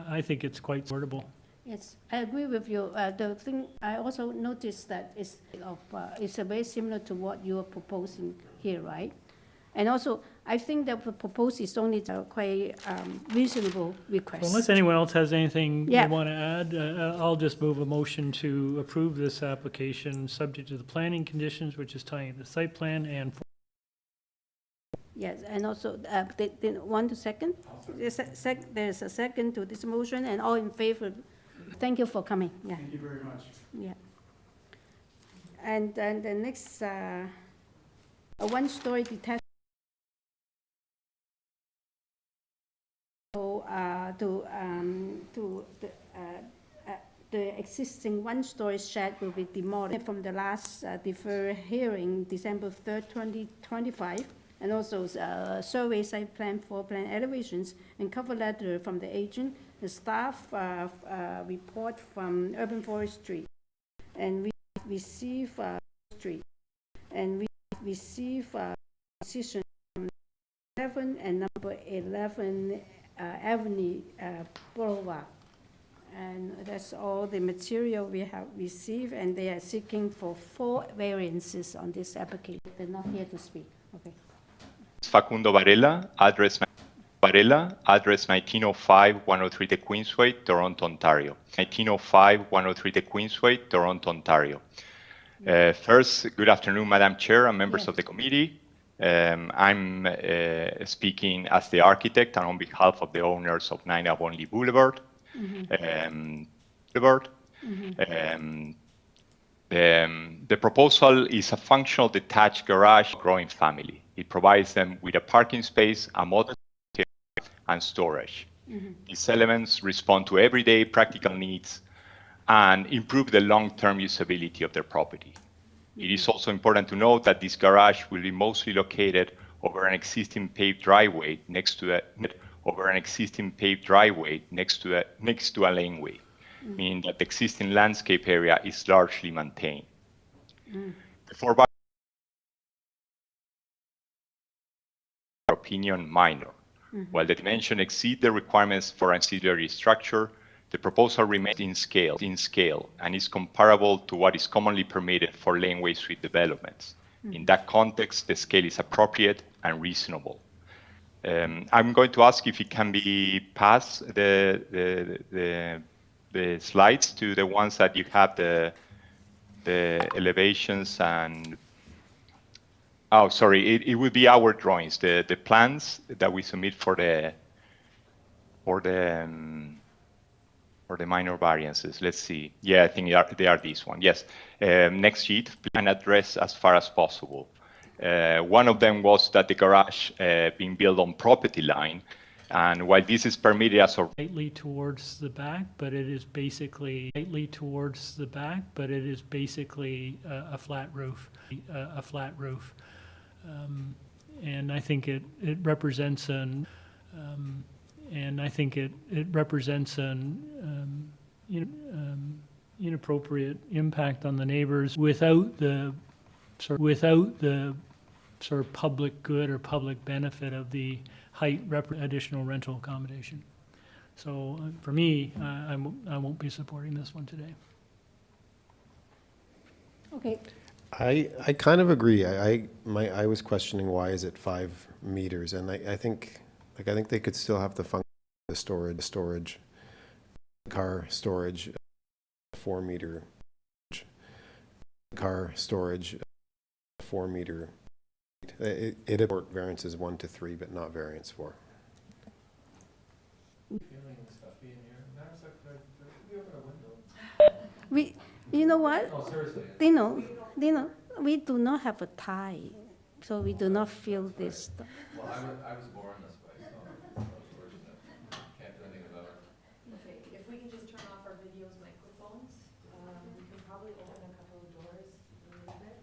I think it's quite supportable. Yes, I agree with you. The thing I also noticed that it's very similar to what you are proposing here, right? And also, I think that the proposal is only a quite reasonable request. Well, unless anyone else has anything Yeah. they want to add, I'll just move a motion to approve this application subject to the planning conditions, which is tying the site plan and. Yes, and also, they want to second? There's a second to this motion, and all in favor. Thank you for coming. Yeah. Thank you very much. Yeah. And then the next, a one-story detached. the existing one-story shed will be demolished from the last deferred hearing, December 3rd, 2025, and also survey site plan, floor plan elevations, and cover letter from the agent, the staff report from Urban Forestry, and we receive decision from 7 and number 11 Avenue Boulevard. And that's all the material we have received, and they are seeking for 4 variances on this application. They're not here to speak. Okay. Facundo Varela, address 1905 103 The Queensway, Toronto, Ontario. 1905 103 The Queensway, Toronto, Ontario. First, good afternoon, Madam Chair and members of the committee. I'm speaking as the architect and on behalf of the owners of 9 AVONLEA Boulevard. The proposal is a functional detached garage for growing family. It provides them with a parking space, a modern and storage. These elements respond to everyday practical needs and improve the long-term usability of their property. It is also important to note that this garage will be mostly located over an existing paved driveway next to a laneway, meaning that the existing landscape area is largely maintained. The 4 opinion minor. While the dimension exceeds the requirements for ancillary structure, the proposal remains in scale and is comparable to what is commonly permitted for laneway suite developments. In that context, the scale is appropriate and reasonable. I'm going to ask if it can be passed the slides to the ones that you have the elevations and. Oh, sorry, it would be our drawings, the plans that we submit for the minor variances. Let's see. Yeah, I think they are these one. Yes. Next sheet, plan address as far as possible. One of them was that the garage being built on property line, and while this is permitted as slightly towards the back, but it is basically a flat roof. And I think it represents an inappropriate impact on the neighbors without the sort of public good or public benefit of the height additional rental accommodation. So for me, I won't be supporting this one today. Okay. I kind of agree. I was questioning why is it 5 meters, and I think they could still have the function of storage, car storage, 4 meter, car storage, 4 meter. It variances 1 to 3, but not variance 4. You know what? No, seriously. Dino, we do not have a tie, so we do not feel this. Well, I was born this way, so I was fortunate. Can't do anything about it. Okay, if we can just turn off our videos, microphones, we can probably open a couple of doors a little bit.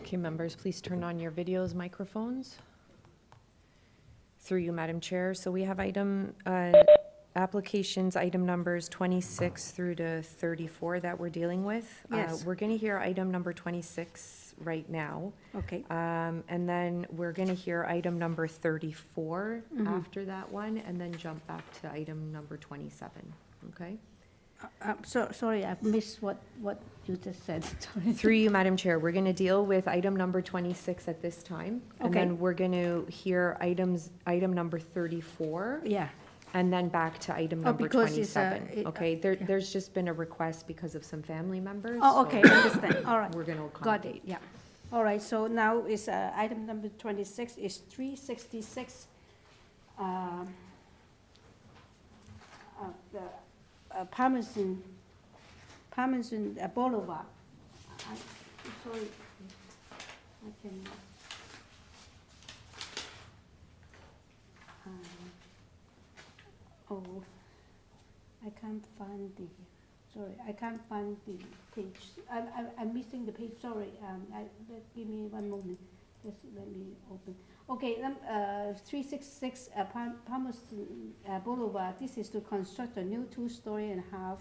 Okay, members, please turn on your videos, microphones. Through you, Madam Chair. So we have applications, item numbers 26 through to 34 that we're dealing with. Yes. We're going to hear item number 26 right now. Okay. And then we're going to hear item number 34 after that one, and then jump back to item number 27, okay? Sorry, I've missed what you just said. Sorry. Through you, Madam Chair, we're going to deal with item number 26 at this time. And Okay. then we're going to hear item number 34. Yeah. And then back to item number because it's, 27. Okay, there's just been a request because of some family members. Oh, so okay, understand. All right. We're going to Got accommodate. it, yeah. All right, so now is item number 26 is 366 the Parmesan Boulevard. Sorry, I can. I can't find the. Sorry, I can't find the page. I'm missing the page. Sorry. Give me one moment. Just let me open. Okay, 366 Palmerston Boulevard. This is to construct a new 2-story and a half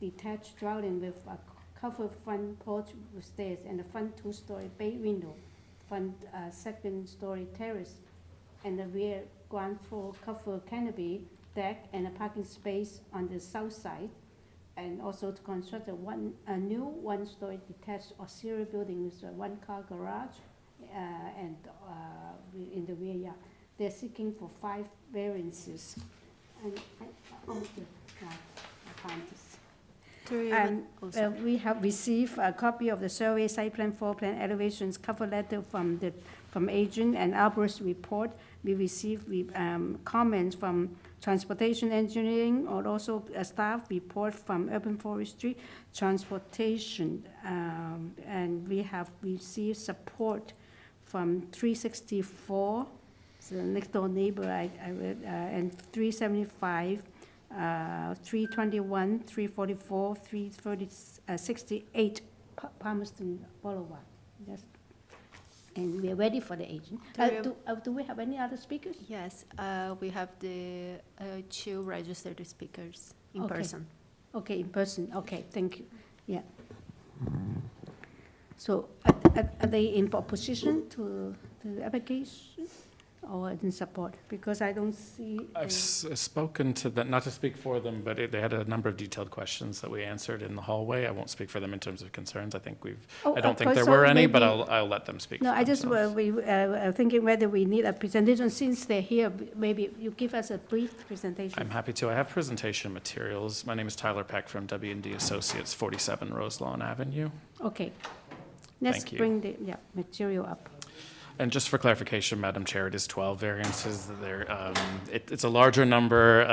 detached dwelling with a covered front porch with stairs and a front 2-story bay window, front second-story terrace, and the rear ground floor covered canopy deck and a parking space on the south side, and also to construct a new 1-story detached auxiliary building with a 1-car garage and in the rear yard. They're seeking for 5 variances. And I found this. And we have received a copy of the survey, site plan, floor plan, elevations, cover letter from agent and arborist report. We received comments from transportation engineering, or also a staff report from urban forestry, transportation, and we have received support from 364, so next door neighbor, I read, and 375, 321, 344, 368 Palmerston Boulevard. Yes. And we're ready for the agent. Do we have any other speakers? Yes, we have the 2 registered speakers in person. Okay, in person. Okay, thank you. Yeah. So are they in opposition to the application or in support? Because I don't see. I've spoken to them, not to speak for them, but they had a number of detailed questions that we answered in the hallway. I won't speak for them in terms of concerns. I think I don't think there were any, but I'll let them speak. No, for I just themselves. were thinking whether we need a presentation. Since they're here, maybe you give us a brief presentation. I'm happy to. I have presentation materials. My name is Tyler Peck from W&D Associates, 47 Roselawn Avenue. Okay. Let's Thank you. bring the material up. And just for clarification, Madam Chair, it is 12 variances. It's a larger number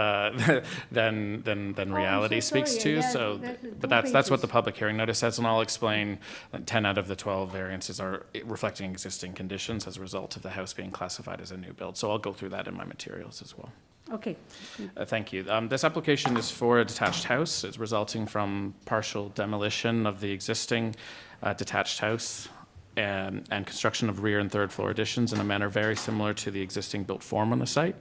than reality speaks to. So, but that's what the public hearing notice says, and I'll explain. 10 out of the 12 variances are reflecting existing conditions as a result of the house being classified as a new build. So I'll go through that in my materials as well. Okay. Thank you. This application is for a detached house. It's resulting from partial demolition of the existing detached house and construction of rear and third floor additions in a manner very similar to the existing built form on the site,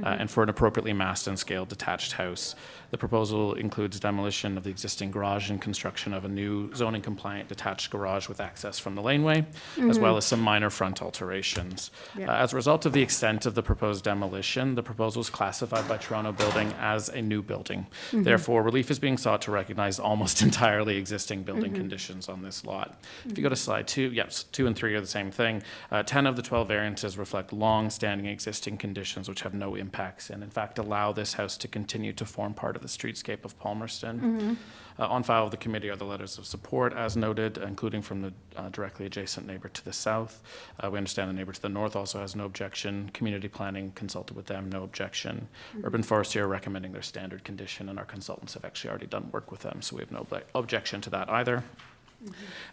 and for an appropriately massed and scaled detached house. The proposal includes demolition of the existing garage and construction of a new zoning compliant detached garage with access from the laneway, as well as some minor front alterations. As a result of the extent of the proposed demolition, the proposal is classified by Toronto Building as a new building. Therefore, relief is being sought to recognize almost entirely existing building conditions on this lot. If you go to slide 2, yes, 2 and 3 are the same thing. 10 of the 12 variances reflect long-standing existing conditions which have no impacts and, in fact, allow this house to continue to form part of the streetscape of Palmerston. On file of the committee are the letters of support, as noted, including from the directly adjacent neighbor to the south. We understand the neighbor to the north also has no objection. Community planning consulted with them, no objection. Urban forestry are recommending their standard condition, and our consultants have actually already done work with them, so we have no objection to that either.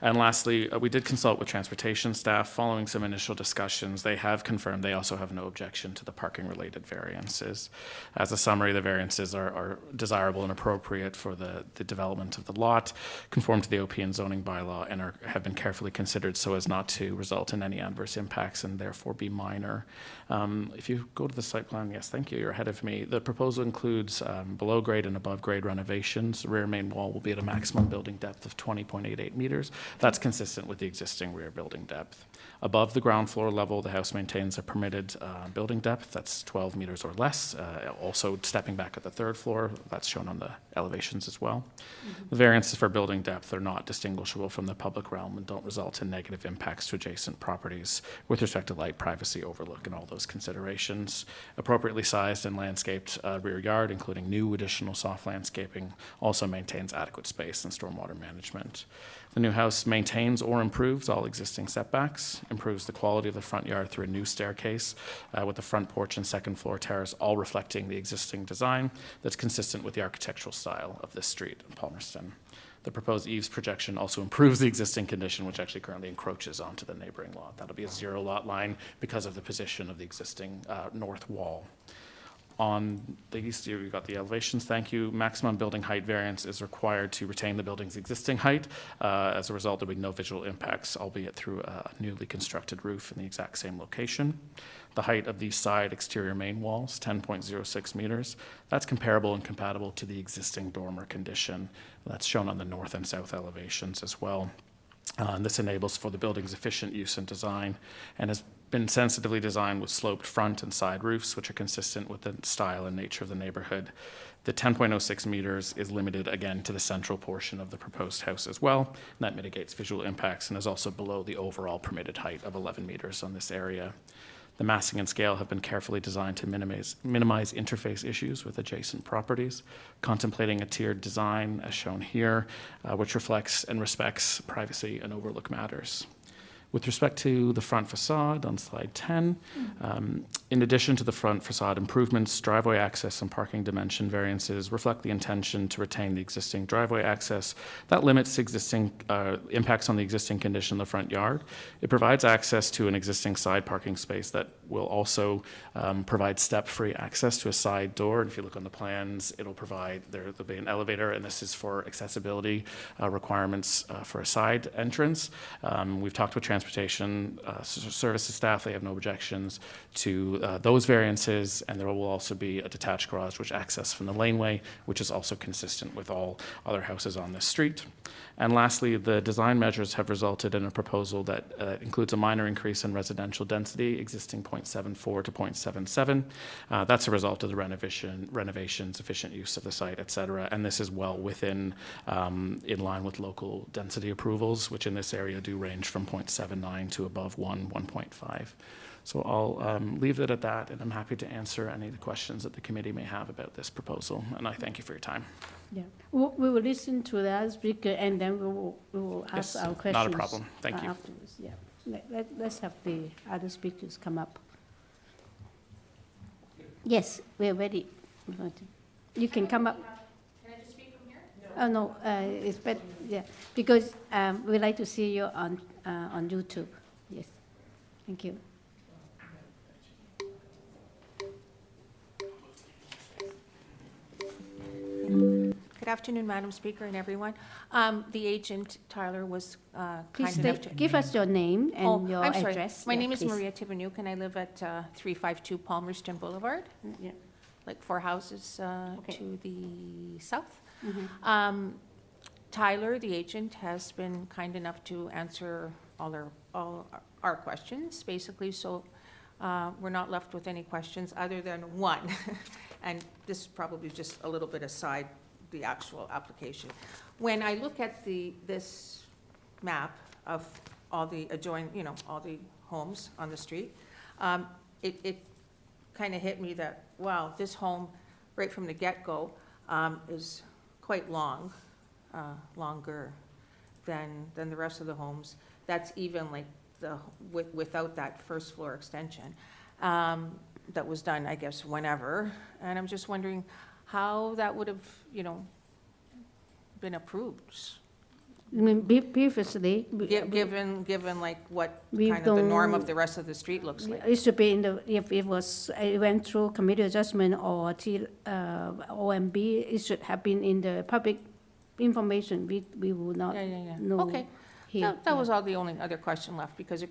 And lastly, we did consult with transportation staff. Following some initial discussions, they have confirmed they also have no objection to the parking-related variances. As a summary, the variances are desirable and appropriate for the development of the lot, conform to the OP and zoning bylaw, and have been carefully considered so as not to result in any adverse impacts and therefore be minor. If you go to the site plan, yes, thank you, you're ahead of me. The proposal includes below-grade and above-grade renovations. The rear main wall will be at a maximum building depth of 20.88 meters. That's consistent with the existing rear building depth. Above the ground floor level, the house maintains a permitted building depth that's 12 meters or less. Also stepping back at the third floor, that's shown on the elevations as well. The variances for building depth are not distinguishable from the public realm and don't result in negative impacts to adjacent properties with respect to light, privacy, overlook, and all those considerations. Appropriately sized and landscaped rear yard, including new additional soft landscaping, also maintains adequate space and stormwater management. The new house maintains or improves all existing setbacks, improves the quality of the front yard through a new staircase with the front porch and second floor terrace, all reflecting the existing design that's consistent with the architectural style of this street in Palmerston. The proposed eaves projection also improves the existing condition, which actually currently encroaches onto the neighboring lot. That'll be a zero lot line because of the position of the existing north wall. On the east here, you've got the elevations. Thank you. Maximum building height variance is required to retain the building's existing height. As a result, there'll be no visual impacts, albeit through a newly constructed roof in the exact same location. The height of the side exterior main walls, 10.06 meters. That's comparable and compatible to the existing dormer condition. That's shown on the north and south elevations as well. This enables for the building's efficient use and design and has been sensitively designed with sloped front and side roofs, which are consistent with the style and nature of the neighborhood. The 10.06 meters is limited again to the central portion of the proposed house as well, and that mitigates visual impacts and is also below the overall permitted height of 11 meters on this area. The massing and scale have been carefully designed to minimize interface issues with adjacent properties, contemplating a tiered design as shown here, which reflects and respects privacy and overlook matters. With respect to the front facade on slide 10, in addition to the front facade improvements, driveway access and parking dimension variances reflect the intention to retain the existing driveway access. That limits existing impacts on the existing condition of the front yard. It provides access to an existing side parking space that will also provide step-free access to a side door. And if you look on the plans, it'll provide, there'll be an elevator, and this is for accessibility requirements for a side entrance. We've talked with transportation services staff. They have no objections to those variances, and there will also be a detached garage which access from the laneway, which is also consistent with all other houses on this street. And lastly, the design measures have resulted in a proposal that includes a minor increase in residential density, existing 0.74 to 0.77. That's a result of the renovations, efficient use of the site, et cetera. And this is well within, in line with local density approvals, which in this area do range from 0.79 to above 1.5. So I'll leave it at that, and I'm happy to answer any of the questions that the committee may have about this proposal. And I thank you for your time. Yeah, we will listen to the speaker, and then we will ask our questions. Not a problem. Thank you. Afterwards. Yeah. Let's have the other speakers come up. Yes, we're ready. You can come up. Can I just speak from here? Oh, no, it's better, yeah, because we like to see you on YouTube. Yes, thank you. Good afternoon, Madam Speaker and everyone. The agent, Tyler, was Please kind enough to... give us your name and your I'm sorry. address. My Yeah, name is please. Maria Tibanuk, and I live at 352 Palmerston Boulevard, Yeah. like 4 houses to the south. Mhm. Tyler, the agent, has been kind enough to answer all our questions, basically, so we're not left with any questions other than one. And this is probably just a little bit aside the actual application. When I look at this map of all the adjoining, all the homes on the street, it kind of hit me that, wow, this home, right from the get-go, is quite long, longer than the rest of the homes. That's even like without that first floor extension that was done, I guess, whenever. And I'm just wondering how that would have, been approved. I mean, previously. Given like what We kind of the norm don't- of the rest of the street looks like. It should be in the, if it was, it went through committee adjustment or OMB, it should have been in the public information. We will not know. Okay. Here. That was all the only other question left, because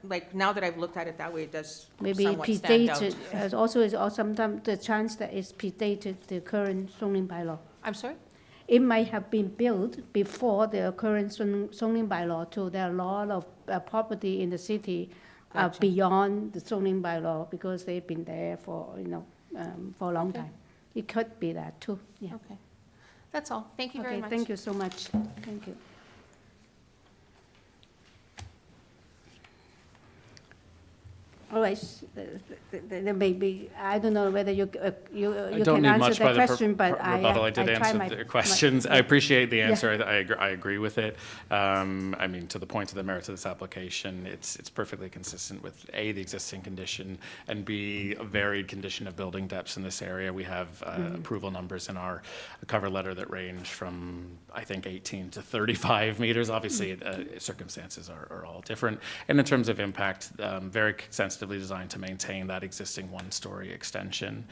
like, now that I've looked at it that way, it does Maybe somewhat stand out. predated, also is also sometimes the chance that it's predated the current zoning bylaw. I'm sorry? It might have been built before the current zoning bylaw too. There are a lot of property in the city Gotcha. beyond the zoning bylaw because they've been there for, for a long Okay. time. It could be that too, yeah. Okay. That's all. Thank you very Okay, much. thank you so much. Thank you. All right, there may be, I don't know whether you I don't can need answer much the by the question, but rebuttal. I did try answer my- the questions. I appreciate the Yeah. answer. I agree with it. I mean, to the point of the merits of this application, it's perfectly consistent with A, the existing condition, and B, a varied condition of building depths in this area. We have approval numbers in our cover letter that range from, I think, 18 to 35 meters. Obviously, circumstances are all different. And in terms of impact, very sensitively designed to maintain that existing one-story extension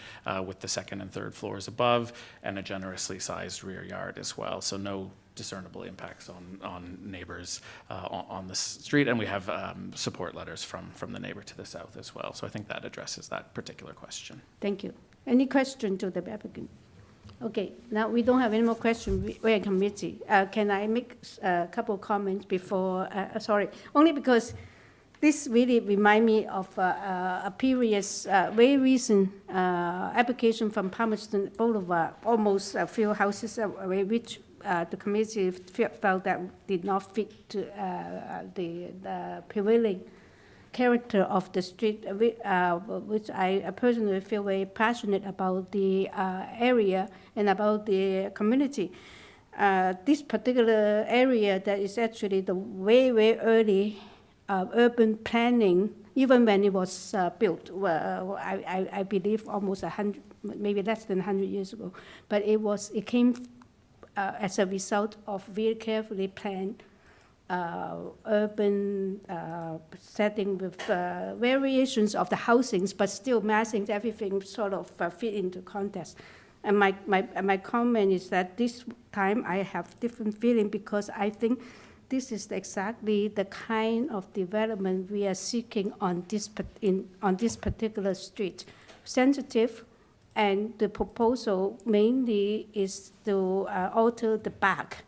with the second and third floors above, and a generously sized rear yard as well. So no discernible impacts on neighbors on the street. And we have support letters from the neighbor to the south as well. So I think that addresses that particular question. Thank you. Any question to the applicant? Okay, now we don't have any more questions. We're in committee. Can I make a couple comments before, sorry, only because this really remind me of a previous, very recent application from Palmerston Boulevard, almost a few houses away, which the committee felt that did not fit to the prevailing character of the street, which I personally feel very passionate about the area and about the community. This particular area that is actually the very, very early urban planning, even when it was built, I believe almost 100, maybe less than 100 years ago. But it came as a result of very carefully planned urban setting with variations of the housings, but still massing everything sort of fit into context. And my comment is that this time I have different feeling because I think this is exactly the kind of development we are seeking on this particular street. Sensitive, and the proposal mainly is to alter the back.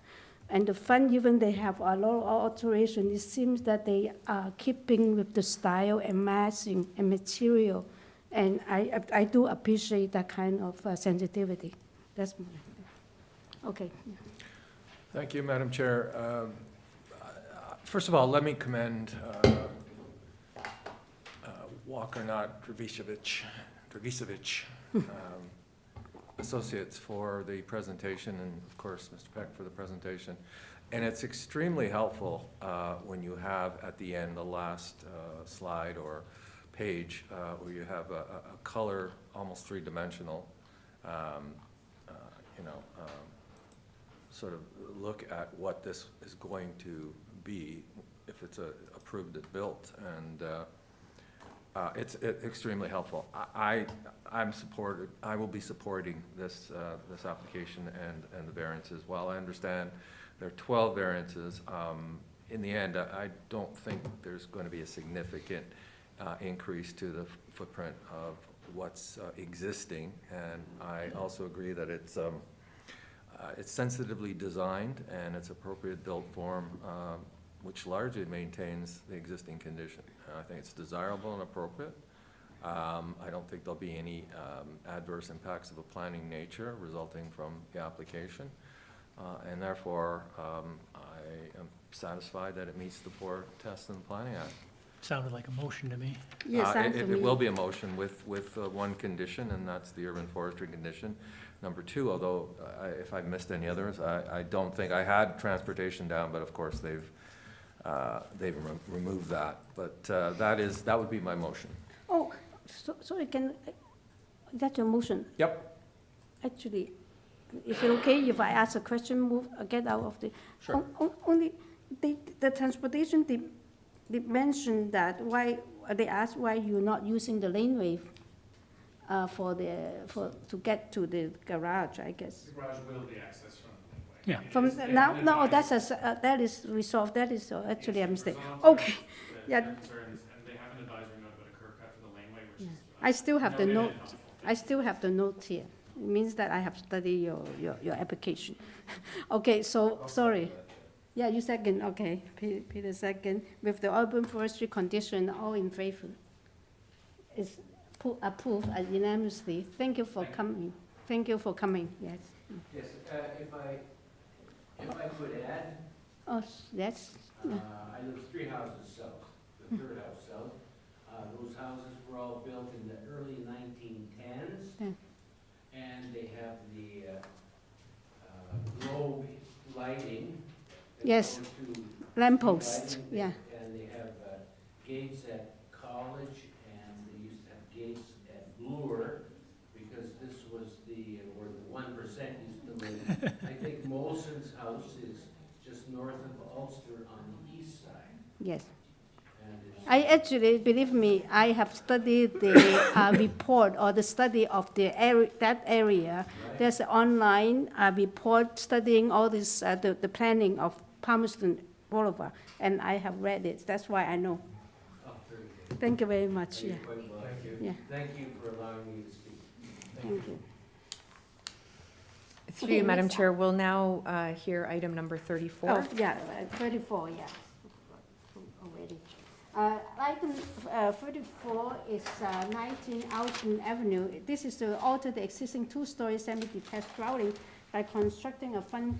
And the front, even they have a lot of alteration, it seems that they are keeping with the style and massing and material. And I do appreciate that kind of sensitivity. That's my, okay. Thank you, Madam Chair. First of all, let me commend Walker, not Dragicevic, Associates for the presentation, and of course, Mr. Peck for the presentation. And it's extremely helpful when you have at the end, the last slide or page, where you have a color, almost three-dimensional, sort of look at what this is going to be if it's approved and built, and it's extremely helpful. I will be supporting this application and the variances. While I understand there are 12 variances, in the end, I don't think there's going to be a significant increase to the footprint of what's existing, and I also agree that it's sensitively designed and it's appropriate built form, which largely maintains the existing condition. I think it's desirable and appropriate. I don't think there'll be any adverse impacts of a planning nature resulting from the application, and therefore I am satisfied that it meets the 4 tests in the Planning Act. Sounded like a motion to me. Yes, it will be a motion with one condition, and that's the urban forestry condition. Number 2, although if I missed any others, I don't think I had transportation down, but of course they've removed that. But that would be my motion. Oh, so it can, that's your motion? Yep. Actually, is it okay if I ask a question, get out of the? Sure. Only the transportation, they mentioned that they asked why you're not using the laneway to get to the garage, I guess. The garage will be accessed from Yeah. No, that is resolved, that is actually a mistake. Okay, yeah. Concerns, and they have an advisory note about a curb cut for the laneway, which is. I still have the note, here. It means that I have studied your application. Okay, so, sorry. Yeah, you second, okay, Peter second. With the urban forestry condition, all in favor. It's approved unanimously. Thank you for coming. Thank you for coming, yes. Yes, if I could add. Oh, yes. I live 3 houses south, the third house south. Those houses were all built in the early 1910s. Yeah. And they have the globe lighting. Yes, lampposts, yeah. And they have gates at College, and they used to have gates at Bloor, because this was where the 1% used to live. I think Molson's house is just north of Ulster on the east side. Yes. I actually, believe me, I have studied the report or the study of that area. Right. There's an online report studying all this, the planning of Palmerston Boulevard, and I have read it. That's why I know. Oh, very good. Thank you very much. Yeah. Thank you. Yeah. Thank you for allowing me to speak. Thank you. Through you, Madam Chair, we'll now hear item number 34. Oh, yeah, 34, yeah. Already. Item 34 is 19 Alton Avenue. This is to alter the existing 2-story semi-detached dwelling by constructing a front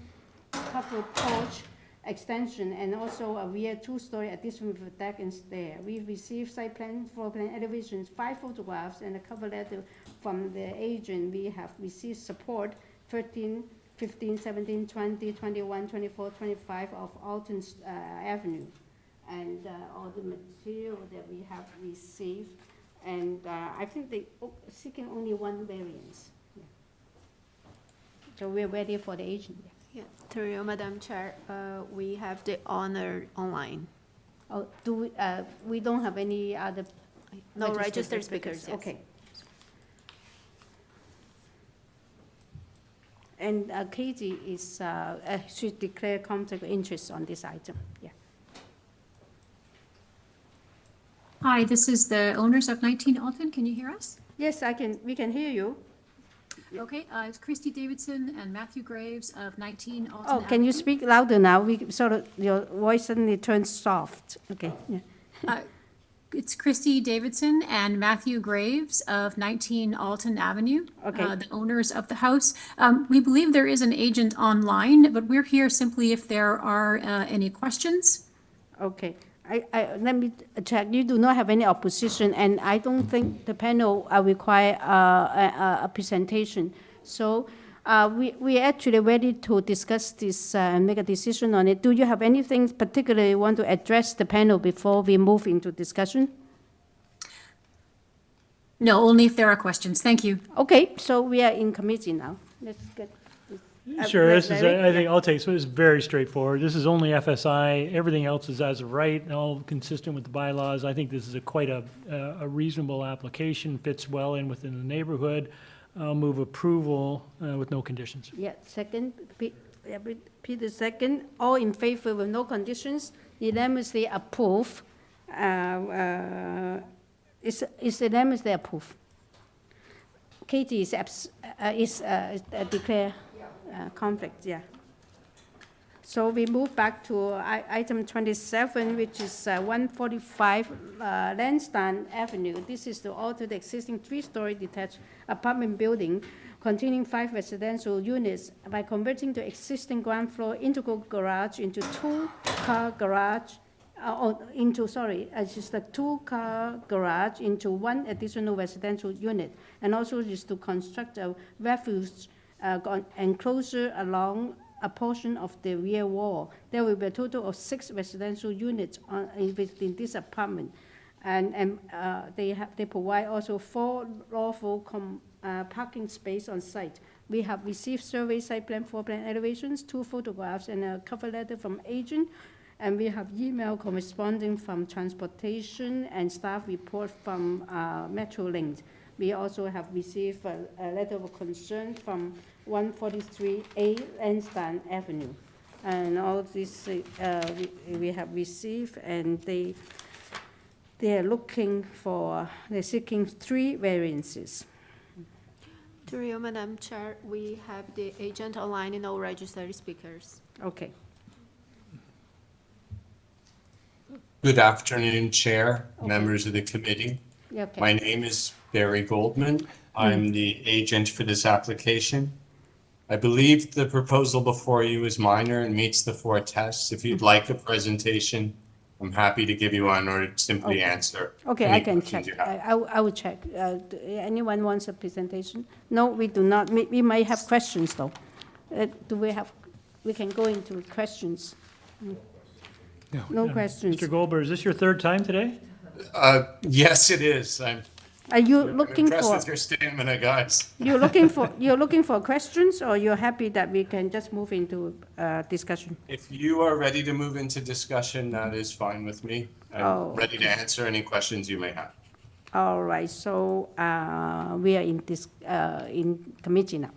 covered porch extension and also a rear 2-story addition with a deck and stair. We received site plan, floor plan elevations, 5 photographs, and a cover letter from the agent. We have received support 13, 15, 17, 20, 21, 24, 25 of Alton Avenue. And all the material that we have received. And I think they seeking only one variance. Yeah. So we're ready for the agent. Yeah, through you, Madam Chair, we have the owner online. Oh, we don't have any other? No registered speakers, yes. Okay. And Katie should declare conflict of interest on this item. Yeah. Hi, this is the owners of 19 Alton. Can you hear us? Yes, we can hear you. Okay, it's Christy Davidson and Matthew Graves of 19 Alton. Oh, can you speak louder now? Your voice suddenly turns soft. Okay. Yeah. It's Christy Davidson and Matthew Graves of 19 Alton Avenue, okay. The owners of the house. We believe there is an agent online, but we're here simply if there are any questions. Okay. Let me check. You do not have any opposition, and I don't think the panel require a presentation. So we are actually ready to discuss this and make a decision on it. Do you have anything particularly you want to address the panel before we move into discussion? No, only if there are questions. Thank you. Okay, so we are in committee now. Let's get. Sure, I think I'll take, so it's very straightforward. This is only FSI, everything else is as of right, and all consistent with the bylaws. I think this is quite a reasonable application, fits well in within the neighborhood. I'll move approval with no conditions. Yeah, second, Peter second, all in favor with no conditions, unanimously approved. Is unanimously approved. Katie is declare conflict, yeah. So we move back to item 27, which is 145 Lansdowne Avenue. This is to alter the existing 3-story detached apartment building containing 5 residential units by converting the existing ground floor integral garage into 2-car garage, just a 2-car garage into 1 additional residential unit, and also is to construct a refuse enclosure along a portion of the rear wall. There will be a total of 6 residential units within this apartment, and they provide also 4 lawful parking space on site. We have received survey site plan, floor plan elevations, 2 photographs, and a cover letter from agent. And we have email corresponding from transportation and staff report from Metrolink. We also have received a letter of concern from 143A Lansdowne Avenue. And all this we have received, and they are they're seeking 3 variances. Through you, Madam Chair, we have the agent online and all registered speakers. Okay. Good afternoon, Chair, members of the committee. Okay. My name is Barry Goldman. I'm the agent for this application. I believe the proposal before you is minor and meets the 4 tests. If you'd like a presentation, I'm happy to give you one or simply answer. Okay, any I can questions check. you have. I will check. Anyone wants a presentation? No, we do not. We might have questions, though. We can go into questions. No questions. Mr. Goldberg, is this your 3rd time today? Yes, it is. Are you I'm looking impressed for? with your stamina, guys. You're looking for questions, or you're happy that we can just move into discussion? If you are ready to move into discussion, that is fine with me. I'm ready to answer any questions you may have. All right. So we are in committee now.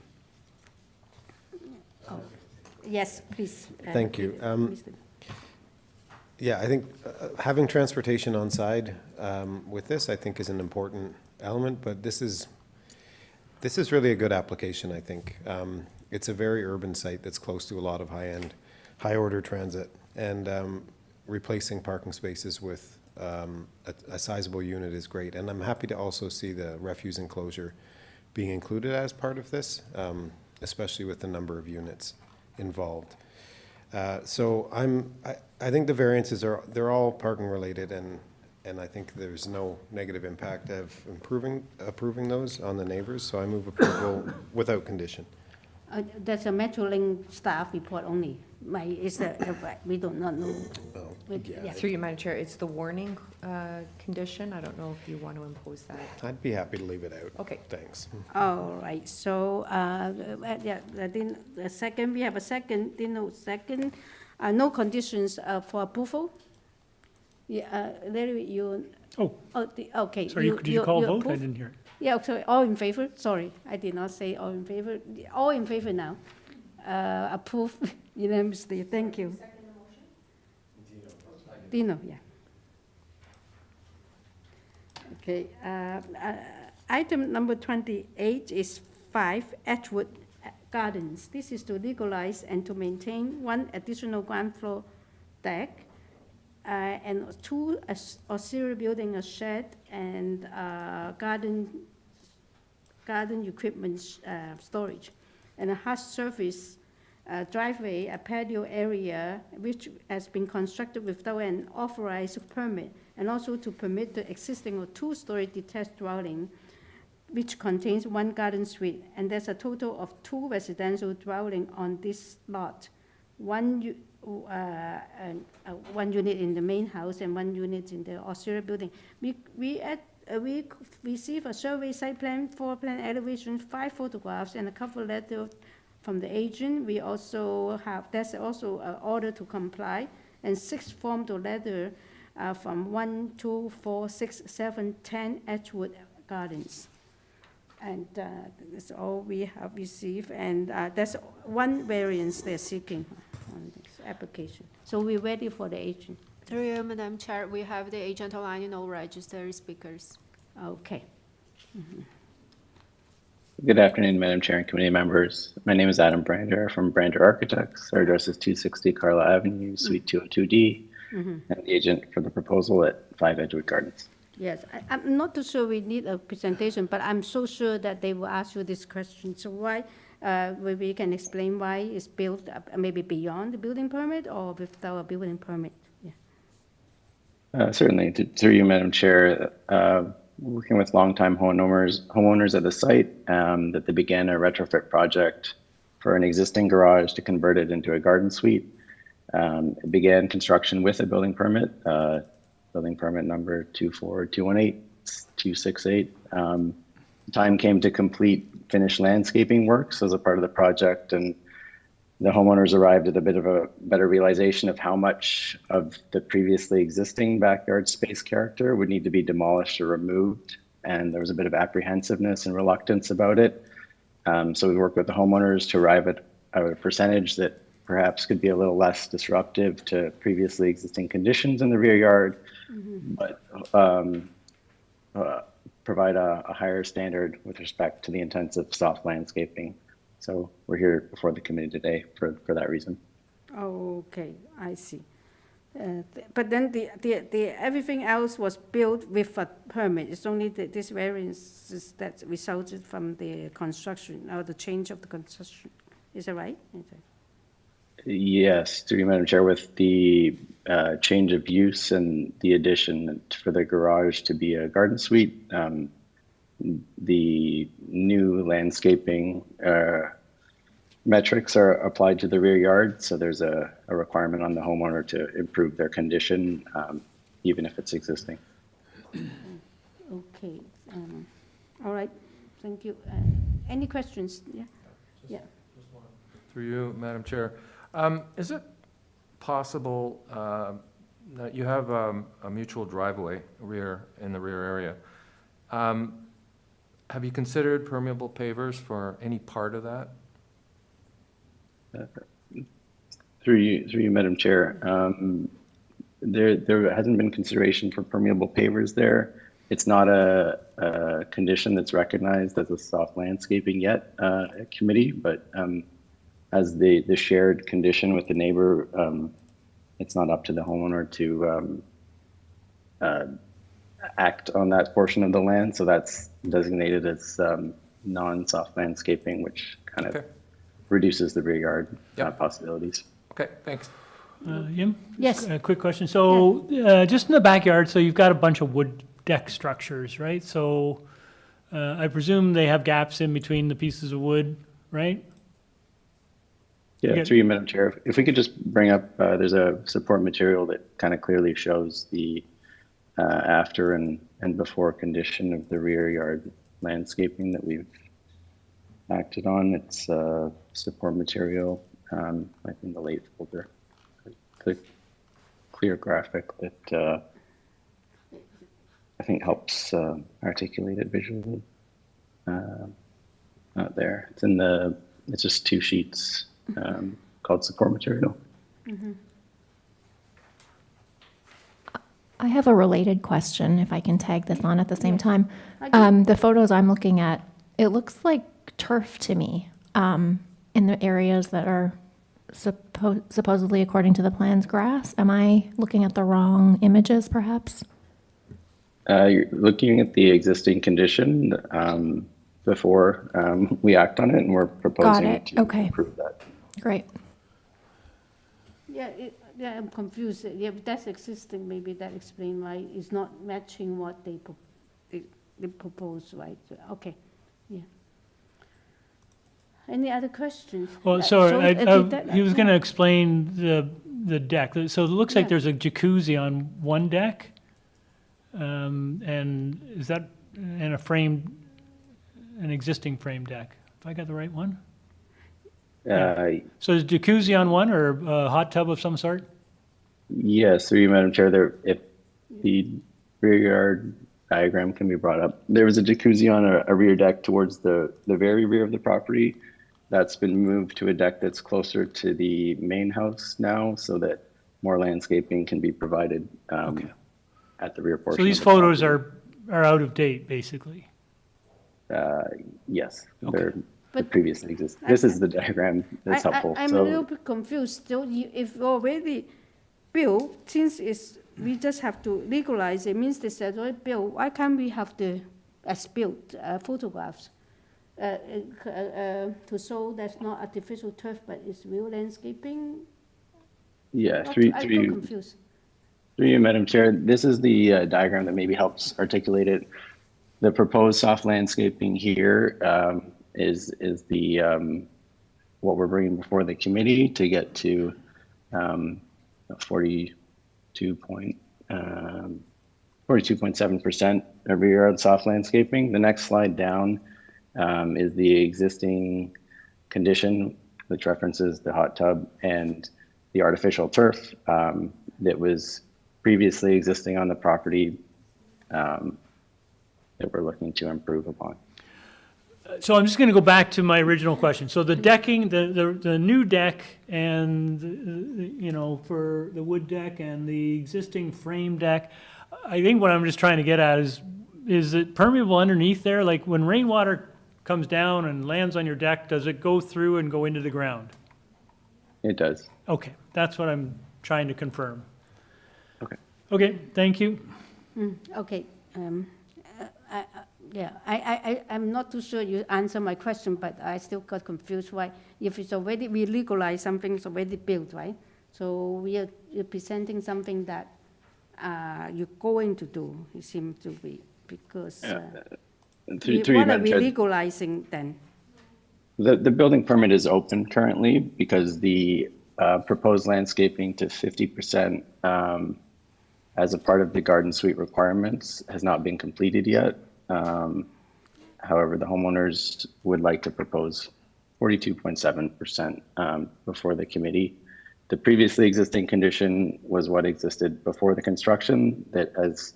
Oh. Yes, please. Thank you. Yeah, I think having transportation on side with this, I think, is an important element, but this is really a good application, I think. It's a very urban site that's close to a lot of high-end, high-order transit, and replacing parking spaces with a sizable unit is great. And I'm happy to also see the refuse enclosure being included as part of this, especially with the number of units involved. So I think the variances they're all parking related, and I think there's no negative impact of approving those on the neighbors. So I move approval without condition. That's a Metrolink staff report only. We do not know. Yeah. Through you, Madam Chair, it's the warning condition. I don't know if you want to impose that. I'd be happy to leave it out. Okay. Thanks. All right. So the second, we have a second. Second, no conditions for approval. Yeah, Larry, you. Okay. Sorry, did you call vote? Approve? I didn't hear it. Yeah, sorry, all in favor? Sorry, I did not say all in favor. All in favor now. Approve unanimously. Thank you. Dino, yeah. Okay. Item number 28 is 5 Edgewood Gardens. This is to legalize and to maintain 1 additional ground floor deck and 2 auxiliary building, a shed, and garden equipment storage, and a hard surface driveway, a patio area, which has been constructed without an authorized permit, and also to permit the existing of 2-story detached dwelling, which contains 1 garden suite, and there's a total of 2 residential dwelling on this lot. 1 unit in the main house and 1 unit in the auxiliary building. We receive a survey site plan, floor plan elevation, 5 photographs, and a cover letter from the agent. We also have, there's also an order to comply, and 6 form to letter from 1, 2, 4, 6, 7, 10 Edgewood Gardens. And that's all we have received, and that's 1 variance they're seeking on this application. So we're ready for the agent. Through you, Madam Chair, we have the agent online and all registered speakers. Okay. Good afternoon, Madam Chair and committee members. My name is Adam Brander from Brander Architects. Our address is 260 Carla Avenue, Suite 202D, and the agent for the proposal at 5 Edgewood Gardens. Yes, I'm not too sure we need a presentation, but I'm so sure that they will ask you this question. So why, we can explain why it's built maybe beyond the building permit or without a building permit. Yeah. Certainly, through you, Madam Chair, working with longtime homeowners at the site, that they began a retrofit project for an existing garage to convert it into a garden suite. It began construction with a building permit, building permit number 24218-268. time came to complete finished landscaping works as a part of the project, and the homeowners arrived at a bit of a better realization of how much of the previously existing backyard space character would need to be demolished or removed. And there was a bit of apprehensiveness and reluctance about it. So we worked with the homeowners to arrive at a percentage that perhaps could be a little less disruptive to previously existing conditions in the rear yard, but provide a higher standard with respect to the intensive soft landscaping. So we're here before the committee today for that reason. Okay, I see. But then the everything else was built with a permit. It's only this variance that resulted from the construction or the change of the construction. Is that right? Yes, through you, Madam Chair, with the change of use and the addition for the garage to be a garden suite, the new landscaping metrics are applied to the rear yard. So there's a requirement on the homeowner to improve their condition, even if it's existing. Okay. All right. Thank you. Any questions? Yeah. Yeah. Through you, Madam Chair. Is it possible that you have a mutual driveway in the rear area? Have you considered permeable pavers for any part of that? Through you, Madam Chair. There hasn't been consideration for permeable pavers there. It's not a condition that's recognized as a soft landscaping yet at committee, but as the shared condition with the neighbor, it's not up to the homeowner to act on that portion of the land. So that's designated as non-soft landscaping, which kind of reduces the rear yard possibilities. Okay, thanks. Yim? Yes. A quick question. So just in the backyard, so you've got a bunch of wood deck structures, right? So I presume they have gaps in between the pieces of wood, right? Yeah, through you, Madam Chair. If we could just bring up, there's a support material that kind of clearly shows the after and before condition of the rear yard landscaping that we've acted on. It's support material, I think the late folder, the clear graphic that I think helps articulate it visually. Not there. It's just 2 sheets called support material. I have a related question, if I can tag this on at the same time. The photos I'm looking at, it looks like turf to me in the areas that are supposedly, according to the plans, grass. Am I looking at the wrong images, perhaps? You're looking at the existing condition before we act on it, and we're proposing to improve that. Great. Yeah, I'm confused. Yeah, if that's existing, maybe that explains why it's not matching what they propose, right? Okay, yeah. Any other questions? Well, sorry, he was going to explain the deck. So it looks like there's a jacuzzi on one deck, and is that in an existing frame deck? Have I got the right one? So is jacuzzi on one or a hot tub of some sort? Yes, through you, Madam Chair. If the rear yard diagram can be brought up, there was a jacuzzi on a rear deck towards the very rear of the property. That's been moved to a deck that's closer to the main house now, so that more landscaping can be provided at the rear portion. So these photos are out of date, basically? Yes, they're the previously existing. This is the diagram that's helpful. I'm a little bit confused. Still, if already built, since we just have to legalize it, means this is already built, why can't we have the as-built photographs to show that's not artificial turf, but it's real landscaping? Yeah, I'm confused. Through you, Madam Chair, this is the diagram that maybe helps articulate it. The proposed soft landscaping here is the what we're bringing before the committee to get to 42.4 42.7% of rear yard soft landscaping. The next slide down is the existing condition, which references the hot tub and the artificial turf that was previously existing on the property that we're looking to improve upon. So I'm just going to go back to my original question. So the decking, the new deck and, you know, for the wood deck and the existing frame deck, I think what I'm just trying to get at is it permeable underneath there? Like when rainwater comes down and lands on your deck, does it go through and go into the ground? It does. Okay, that's what I'm trying to confirm. Okay. Okay, thank you. Okay. I'm not too sure you answer my question, but I still got confused. Why, if it's already, we legalize something, it's already built, right? So you're presenting something that you're going to do, it seems to be, because what are we legalizing then? The building permit is open currently because the proposed landscaping to 50% as a part of the garden suite requirements has not been completed yet. However, the homeowners would like to propose 42.7% before the committee. The previously existing condition was what existed before the construction that has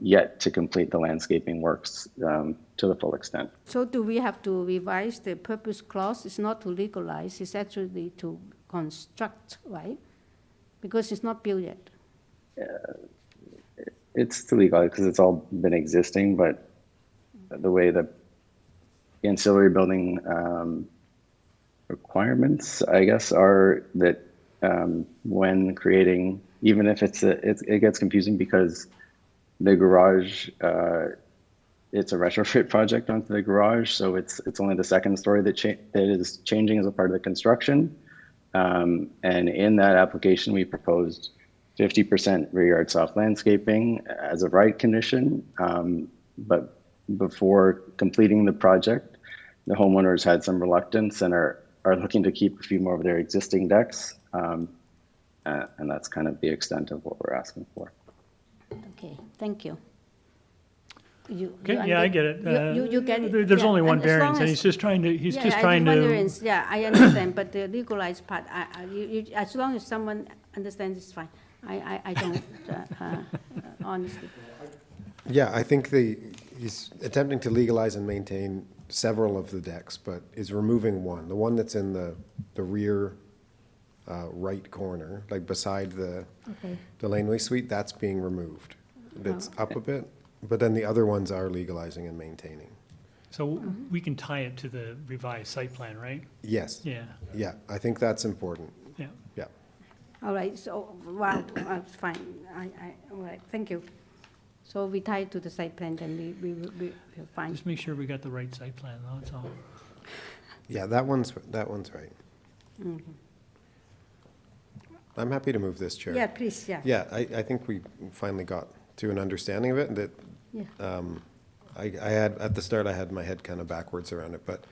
yet to complete the landscaping works to the full extent. So do we have to revise the purpose clause? It's not to legalize, it's actually to construct, right? Because it's not built yet. It's to legalize because it's all been existing, but the way the ancillary building requirements, I guess, are that when creating, even if it gets confusing because the garage, it's a retrofit project onto the garage, so it's only the second story that is changing as a part of the construction. And in that application, we proposed 50% rear yard soft landscaping as a right condition, but before completing the project, the homeowners had some reluctance and are looking to keep a few more of their existing decks, and that's kind of the extent of what we're asking for. Okay, thank you. Yeah, I get it. You get it. There's Yeah, only one and as variance, long and he's just trying to, variance, yeah, I understand, but the legalized part, as long as someone understands, it's fine. I don't, honestly. Yeah, I think he's attempting to legalize and maintain several of the decks, but is removing one. The one that's in the rear right corner, like beside the laneway suite, that's being removed. It's up a bit, but then the other ones are legalizing and maintaining. So we can tie it to the revised site plan, right? Yes. Yeah. Yeah, I think that's important. Yeah. Yeah. All right, so, wow, fine, all right, thank you. So we tie it to the site plan, then we're fine. Just make sure we got the right site plan, though, that's all. Yeah, that one's right. Mm-hmm. I'm happy to move this, Chair. Yeah, please, yeah. Yeah, I think we finally got to an understanding of it, that I had, at the start, I had my head kind of backwards around it, but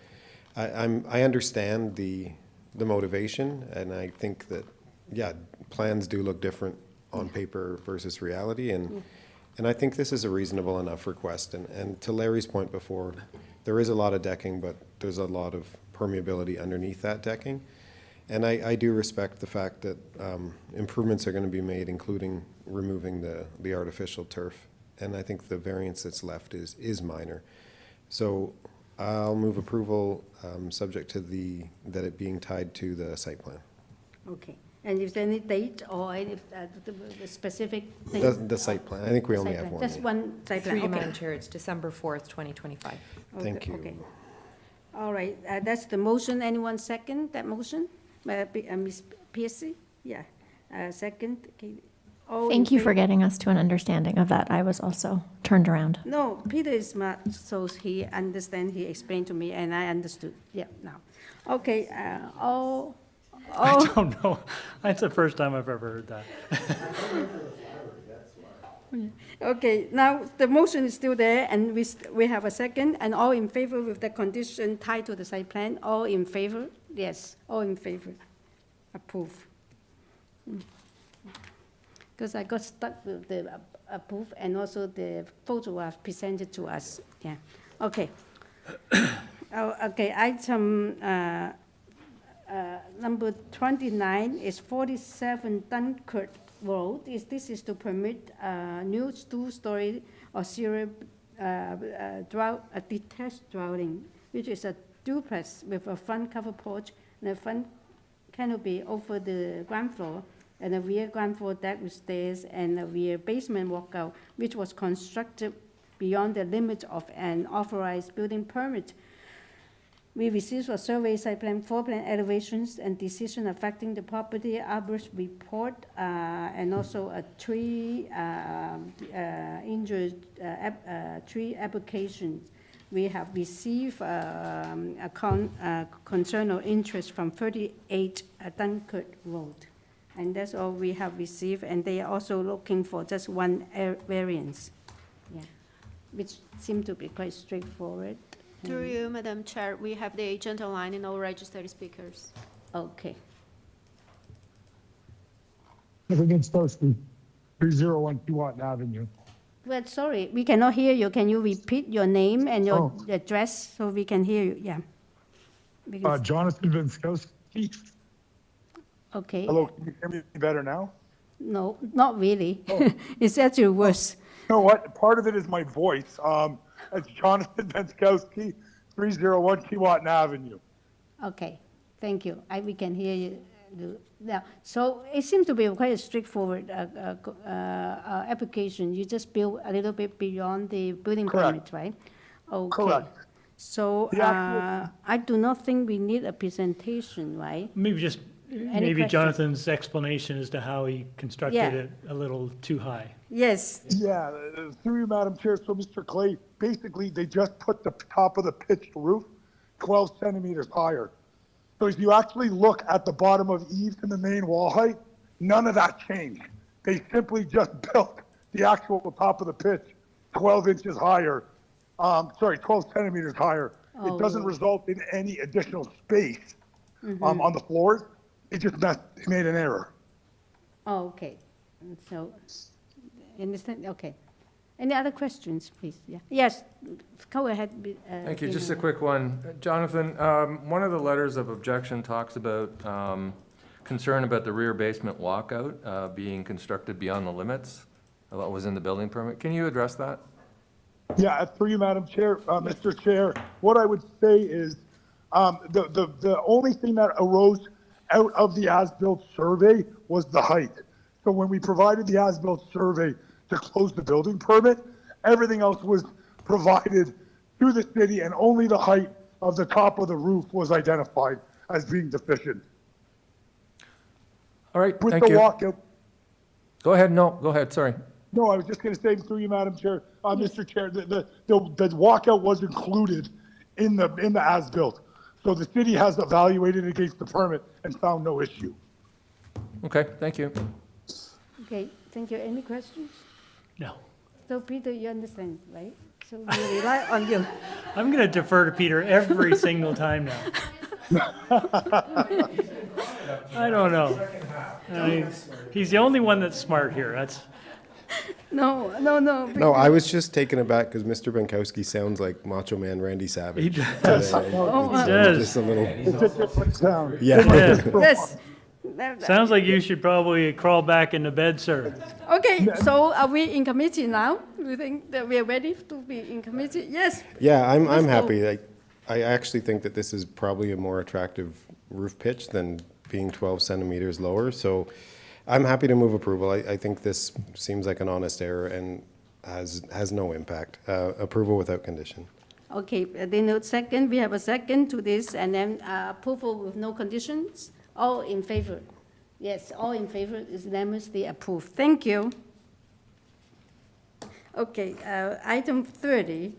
I understand the motivation, and I think that, yeah, plans do look different on paper versus reality, and I think this is a reasonable enough request, and to Larry's point before, there is a lot of decking, but there's a lot of permeability underneath that decking. And I do respect the fact that improvements are going to be made, including removing the artificial turf. And I think the variance that's left is minor. So I'll move approval subject to that it being tied to the site plan. Okay. And is there any date or any the specific thing? The site plan. I think we only have one. Just one site plan. Through you, Okay. Madam Chair, it's December 4th, 2025. Thank you. Okay. All right, that's the motion. Anyone second that motion? Ms. Piercy? Yeah. Second. Okay. Thank you for getting us to an understanding of that. I was also turned around. No, Peter is smart, so he understands, he explained to me, and I understood. Yeah, now. Okay, I don't know. That's the first time I've ever heard that. Okay, now the motion is still there, and we have a second, and all in favor with the condition tied to the site plan. All in favor? Yes, all in favor. Approve. Because I got stuck with the approved, and also the photograph presented to us. Yeah. Okay. Okay. Item number 29 is 47 Dunkirk Road. This is to permit new two-story or serial detached dwelling, which is a duplex with a front covered porch and a front canopy over the ground floor, and a rear ground floor deck with stairs and a rear basement walkout, which was constructed beyond the limit of an authorized building permit. We received a survey, site plan, floor plan elevations, and decision affecting the property, arborist report, and also a tree injured tree application. We have received a concern or interest from 38 Dunkirk Road. And that's all we have received, and they are also looking for just one variance, yeah, which seemed to be quite straightforward. Through you, Madam Chair, we have the agent online and all registered speakers. Okay. Against Toasty, 301 Pewatt Avenue. Well, sorry, we cannot hear you. Can you repeat your name and your address so we can hear you? Yeah. Jonathan Vinskowski. Okay. Hello, can you hear me better now? No, not really. It's actually worse. You know what? Part of it is my voice. It's Jonathan Vinskowski, 301 Pewatt Avenue. Okay, thank you. We can hear you now. So it seems to be quite a straightforward application. You just build a little bit beyond the building permit, right? Okay. Correct. So I do not think we need a presentation, right? Maybe Jonathan's explanation as to how he constructed it a little too high. Yes. Yeah, through you, Madam Chair. So, Mr. Clay, basically, they just put the top of the pitched roof 12 centimeters higher. So if you actually look at the bottom of eaves and the main wall height, none of that changed. They simply just built the actual top of the pitch 12 inches higher, 12 centimeters higher. It doesn't result in any additional space on the floors. It just made an error. Oh, okay. So, understand? Okay. Any other questions, please? Yeah. Yes, go ahead. Thank you. Just a quick one. Jonathan, one of the letters of objection talks about concern about the rear basement walkout being constructed beyond the limits of what was in the building permit. Can you address that? Yeah, through you, Madam Chair, Mr. Chair, what I would say is the only thing that arose out of the as-built survey was the height. So when we provided the as-built survey to close the building permit, everything else was provided to the city, and only the height of the top of the roof was identified as being deficient. All right, With thank the you. walkout. Go ahead. No, go ahead. Sorry. No, I was just going to say through you, Madam Chair, Mr. Chair, the walkout was included in the as-built. So the city has evaluated against the permit and found no issue. Okay, thank you. Okay, thank you. Any questions? No. So Peter, you understand, right? So we rely on you. I'm going to defer to Peter every single time now. I don't know. He's the only one that's smart here. That's. No. No, I was just taken aback because Mr. Benkowski sounds like Macho Man Randy Savage. He does. Today. He does. Just a little. It's a different sound. Yeah. Yes. Sounds like you should probably crawl back into bed, sir. Okay, so are we in committee now? Do you think that we are ready to be in committee? Yes. Yeah, I'm Let's go. happy. I actually think that this is probably a more attractive roof pitch than being 12 centimeters lower. So I'm happy to move approval. I think this seems like an honest error and has no impact. Approval without condition. Okay, then second, we have a second to this, and then approval with no conditions. All in favor? Yes, all in favor is unanimously approved. Thank you. Okay, item 30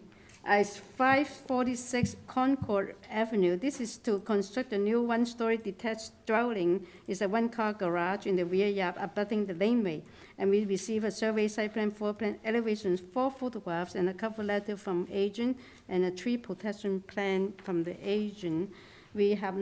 is 546 Concord Avenue. This is to construct a new one-story detached dwelling. It's a one-car garage in the rear yard abutting the laneway. And we receive a survey, site plan, floor plan, elevations, 4 photographs, and a cover letter from agent, and a tree protection plan from the agent. We have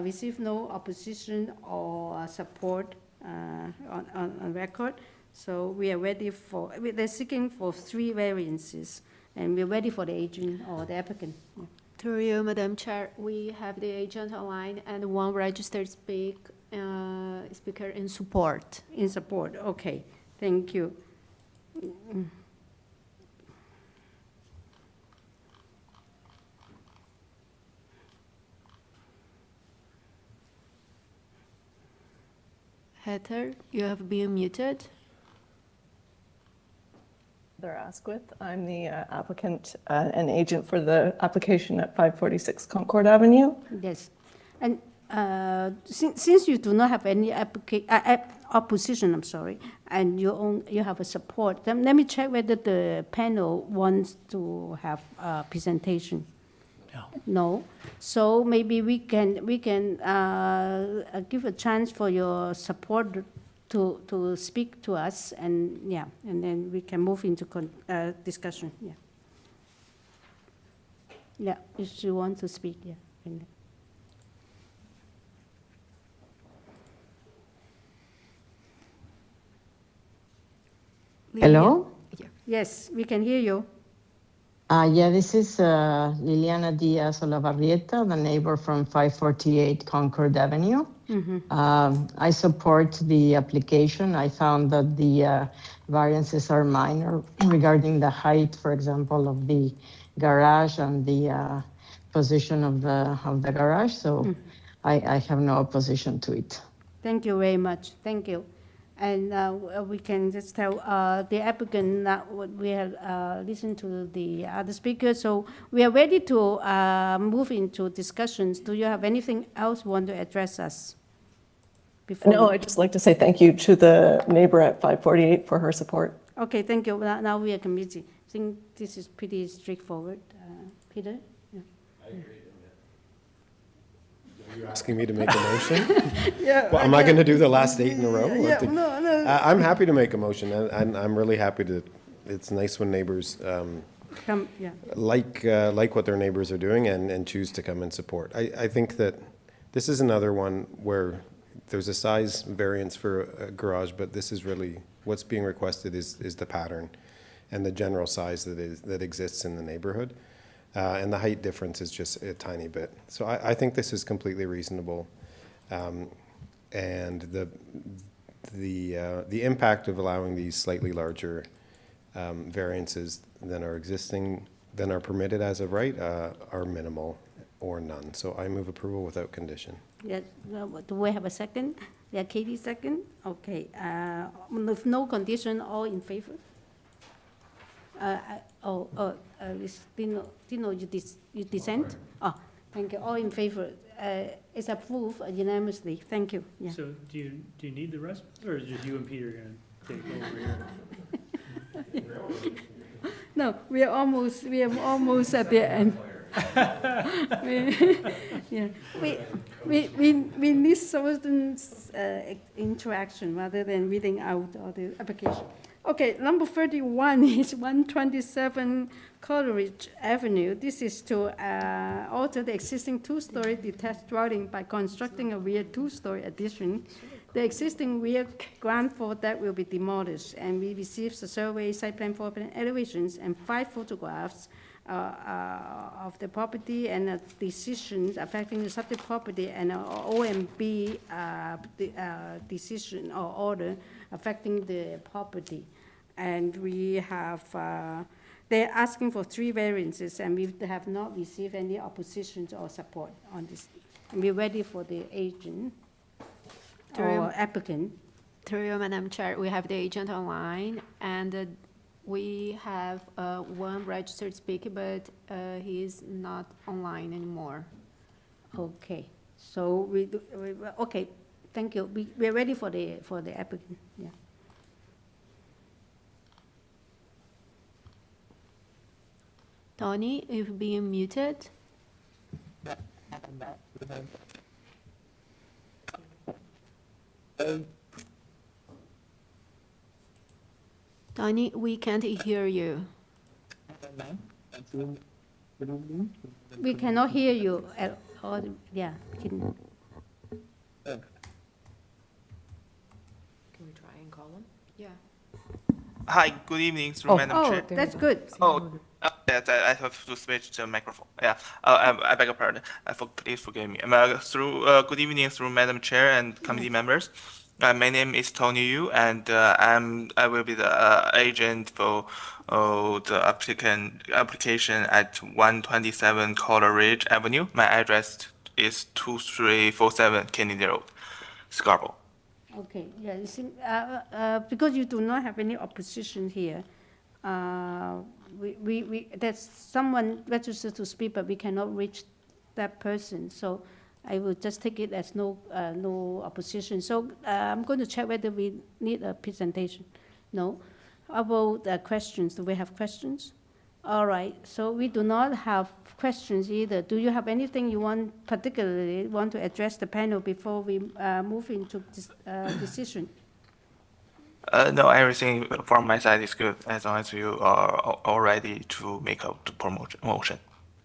received no opposition or support on record. So we are ready for, they're seeking for 3 variances, and we're ready for the agent or the applicant. Yeah. Through you, Madam Chair, we have the agent online and 1 registered speaker in support. In support, okay, thank you. Heather, you have been muted. Heather Asquith. I'm the applicant and agent for the application at 546 Concord Avenue. Yes, and since you do not have any opposition, I'm sorry, and you have a support, then let me check whether the panel wants to have a presentation. No. So maybe we can give a chance for your support to speak to us, and yeah, and then we can move into discussion. Yeah. Yeah, if you want to speak, yeah. Hello? Yes, we can hear you. Yeah, this is Liliana Diaz Olavarrieta, the neighbor from 548 Concord Avenue. I support the application. I found that the variances are minor regarding the height, for example, of the garage and the position of the garage. So I have no opposition to it. Thank you very much. Thank you. And we can just tell the applicant that we have listened to the other speakers. So we are ready to move into discussions. Do you have anything else you want to address us? No, I'd just like to say thank you to the neighbor at 548 for her support. Okay, thank you. Now we are committee. I think this is pretty straightforward. Peter? Yeah. I agree. Are you asking me to make a motion? Yeah. Well, am I going to do the last 8 in a row? Yeah, no. I'm happy to make a motion, and I'm really happy to. It's nice when neighbors like what their neighbors are doing and choose to come and support. I think that this is another one where there's a size variance for a garage, but this is really what's being requested is the pattern and the general size that exists in the neighborhood. And the height difference is just a tiny bit. So I think this is completely reasonable. And the impact of allowing these slightly larger variances than are permitted as of right are minimal or none. So I move approval without condition. Yeah, do we have a second? Yeah, Katie second. Okay, with no condition, all in favor? Dino, you dissent? Oh, thank you. All in favor. It's approved unanimously. Thank you. Yeah. So do you need the rest, or is just you and Peter going to take over here? No, we are almost at the end. We need students' interaction rather than reading out all the application. Okay, number 31 is 127 Coleridge Avenue. This is to alter the existing 2-story detached dwelling by constructing a rear 2-story addition. The existing rear ground floor deck will be demolished, and we received the survey, site plan, floor plan elevations, and 5 photographs of the property and decisions affecting the subject property and OMB decision or order affecting the property. And we have, they're asking for 3 variances, and we have not received any opposition or support on this. And we're ready for the agent or applicant. Through you, Madam Chair, we have the agent online, and we have 1 registered speaker, but he is not online anymore. Okay, so okay, thank you. We're ready for the applicant. Yeah. Tony, you've been muted. Tony, we can't hear you. We cannot hear you at all. Yeah. Can we try and call him? Yeah. Hi, good evening, through Madam Oh, Chair. that's good. I have to switch the microphone. Yeah, I beg your pardon. Please forgive me. Good evening, through Madam Chair and committee members. My name is Tony Yu, and I will be the agent for the application at 127 Coleridge Avenue. My address is 2347 Kennedy Road, Scarborough. Okay, yeah, you see, because you do not have any opposition here, there's someone registered to speak, but we cannot reach that person. So I will just take it as no opposition. So I'm going to check whether we need a presentation. No. How about questions? Do we have questions? All right, so we do not have questions either. Do you have anything you particularly want to address the panel before we move into this decision? No, everything from my side is good, as long as you are all ready to make a motion.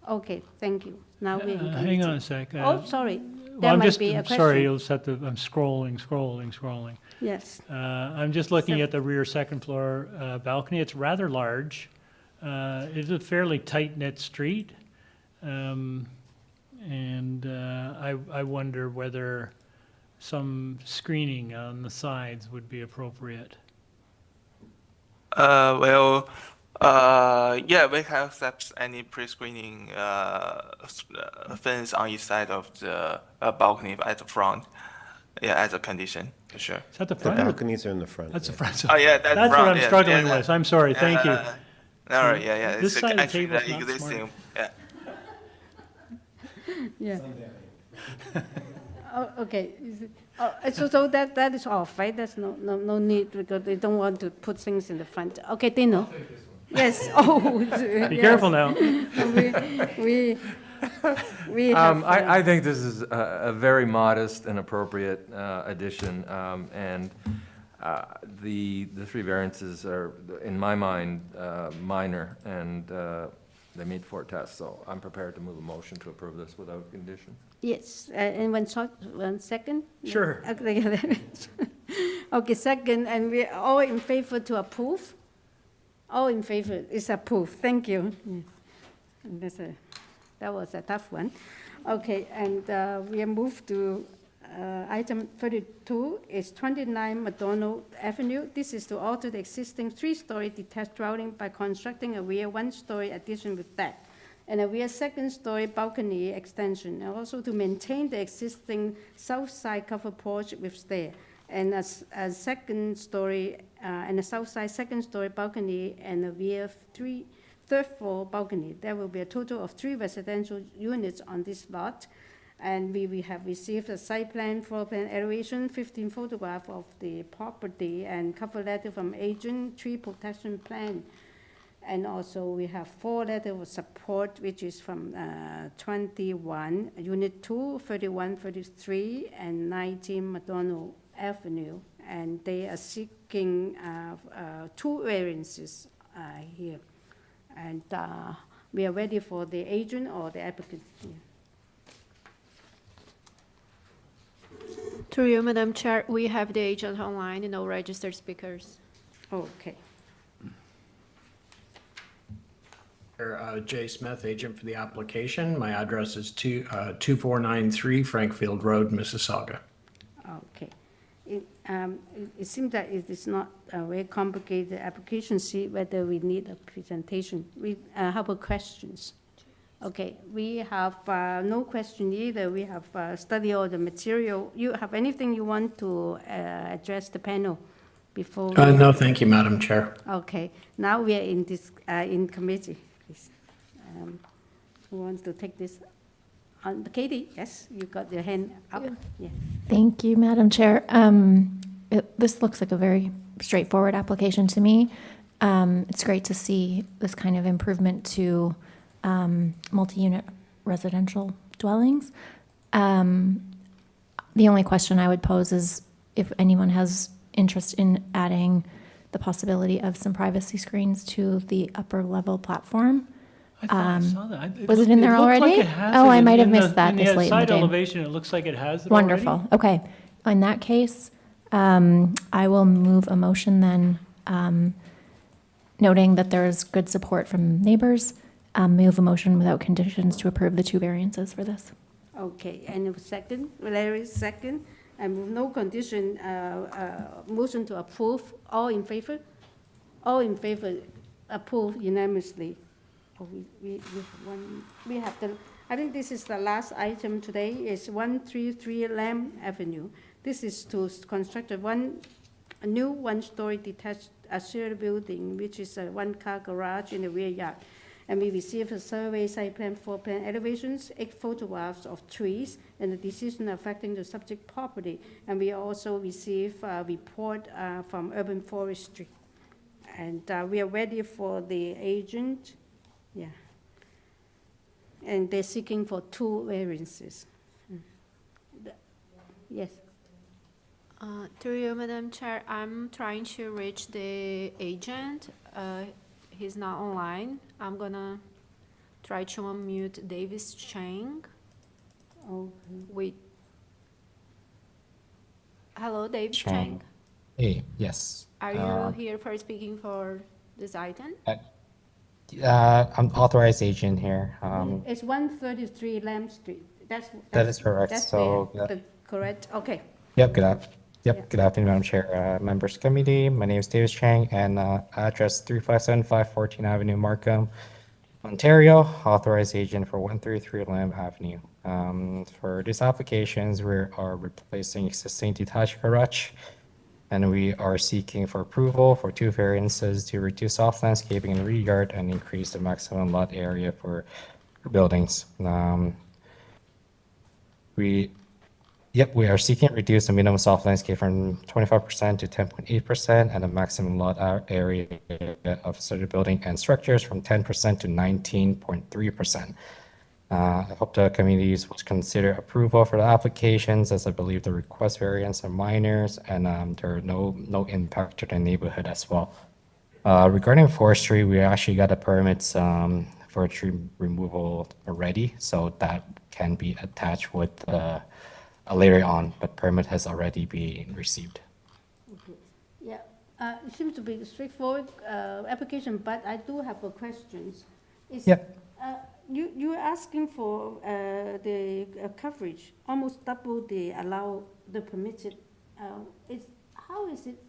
Okay, thank you. Now we're in Hang on a sec. oh, sorry. Well, There I'm might just be a question. sorry. You'll set the. I'm scrolling. Yes. I'm just looking at the rear second floor balcony. It's rather large. It's a fairly tight-knit street, and I wonder whether some screening on the sides would be appropriate. Yeah, we have accept any pre-screening fence on each side of the balcony at the front. Yeah, as a condition, for sure. Is that the front? The balconies are in the front. That's the front. Oh yeah, that's what front, I'm struggling with. I'm sorry. Thank you. All right, yeah. This It's side of the actually table's the not existing, smart. yeah. Yeah. Oh, okay. So that is off, right? There's no need because they don't want to put things in the front. Okay, Dino. Yes. Oh. Be careful now. We have, I think this is a very modest and appropriate addition, and the three variances are, in my mind, minor, and they meet 4 tests. So I'm prepared to move a motion to approve this without condition. yes, and one second? Sure. Okay, okay, second, and we're all in favor to approve? All in favor is approved. Thank you. Yes. And that was a tough one. Okay, and we move to item 32 is 29 McDonald Avenue. This is to alter the existing 3-story detached dwelling by constructing a rear 1-story addition with deck and a rear 2nd-story balcony extension, and also to maintain the existing south side covered porch with stair and a 2nd-story and a south side 2nd-story balcony and a rear 3rd floor balcony. There will be a total of 3 residential units on this lot. And we have received a site plan, floor plan elevation, 15 photographs of the property, and cover letter from agent, tree protection plan. And also we have 4 letters of support, which is from 21, Unit 2, 31, 33, and 19 McDonald Avenue. And they are seeking 2 variances here. And we are ready for the agent or the applicant here. Through you, Madam Chair, we have the agent online and no registered speakers. Okay. Jay Smith, agent for the application. My address is 2493 Frankfield Road, Mississauga. Okay. It seems that it is not a very complicated application. See whether we need a presentation. How about questions? Okay, we have no question either. We have studied all the material. You have anything you want to address the panel before? No, thank you, Madam Chair. Okay, now we are in this in committee. Please. Who wants to take this? Katie, yes, you got your hand up. Yeah. Thank you, Madam Chair. This looks like a very straightforward application to me. It's great to see this kind of improvement to multi-unit residential dwellings. The only question I would pose is if anyone has interest in adding the possibility of some privacy screens to the upper level platform. I thought I saw that. Was it in there already? Like it has oh, it I might have in missed that in this late in the side game. elevation, it looks like it has it Wonderful. already. Okay. In that case, I will move a motion then noting that there's good support from neighbors, move a motion without conditions to approve the 2 variances for this. Okay, and a second, Larry, second, and with no condition, motion to approve, all in favor? All in favor, approve unanimously. Oh, we have the, I think this is the last item today, is 133 Lamb Avenue. This is to construct a new one-story detached shared building, which is a one-car garage in the rear yard. And we received a survey, site plan, floor plan elevations, 8 photographs of trees, and the decision affecting the subject property. And we also received a report from Urban Forestry. And we are ready for the agent. Yeah. And they're seeking for 2 variances. Yes. Through you, Madam Chair, I'm trying to reach the agent. He's not online. I'm gonna try to unmute Davis Chang. Okay. Hello, Davis Chang. Hey, yes. Are you here for speaking for this item? I'm authorized agent here. It's 133 Lamb Street. That is correct. That's So, correct. Okay. Yep. Good afternoon, Madam Chair, members of the committee. My name is Davis Chang, and address 3575 14 Avenue, Markham, Ontario. Authorized agent for 133 Lamb Avenue. For these applications, we are replacing existing detached garage, and we are seeking for approval for 2 variances to reduce soft landscaping in the rear yard and increase the maximum lot area for buildings. We are seeking to reduce the minimum soft landscape from 25% to 10.8% and the maximum lot area of certain building and structures from 10% to 19.3%. I hope the committees will consider approval for the applications, as I believe the request variants are minors and there are no impact to the neighborhood as well. Regarding forestry, we actually got the permits for tree removal already, so that can be attached with later on, but permit has already been received. Okay. Yeah, it seems to be a straightforward application, but I do have a questions. You're asking for the coverage, almost double the permitted. How is it?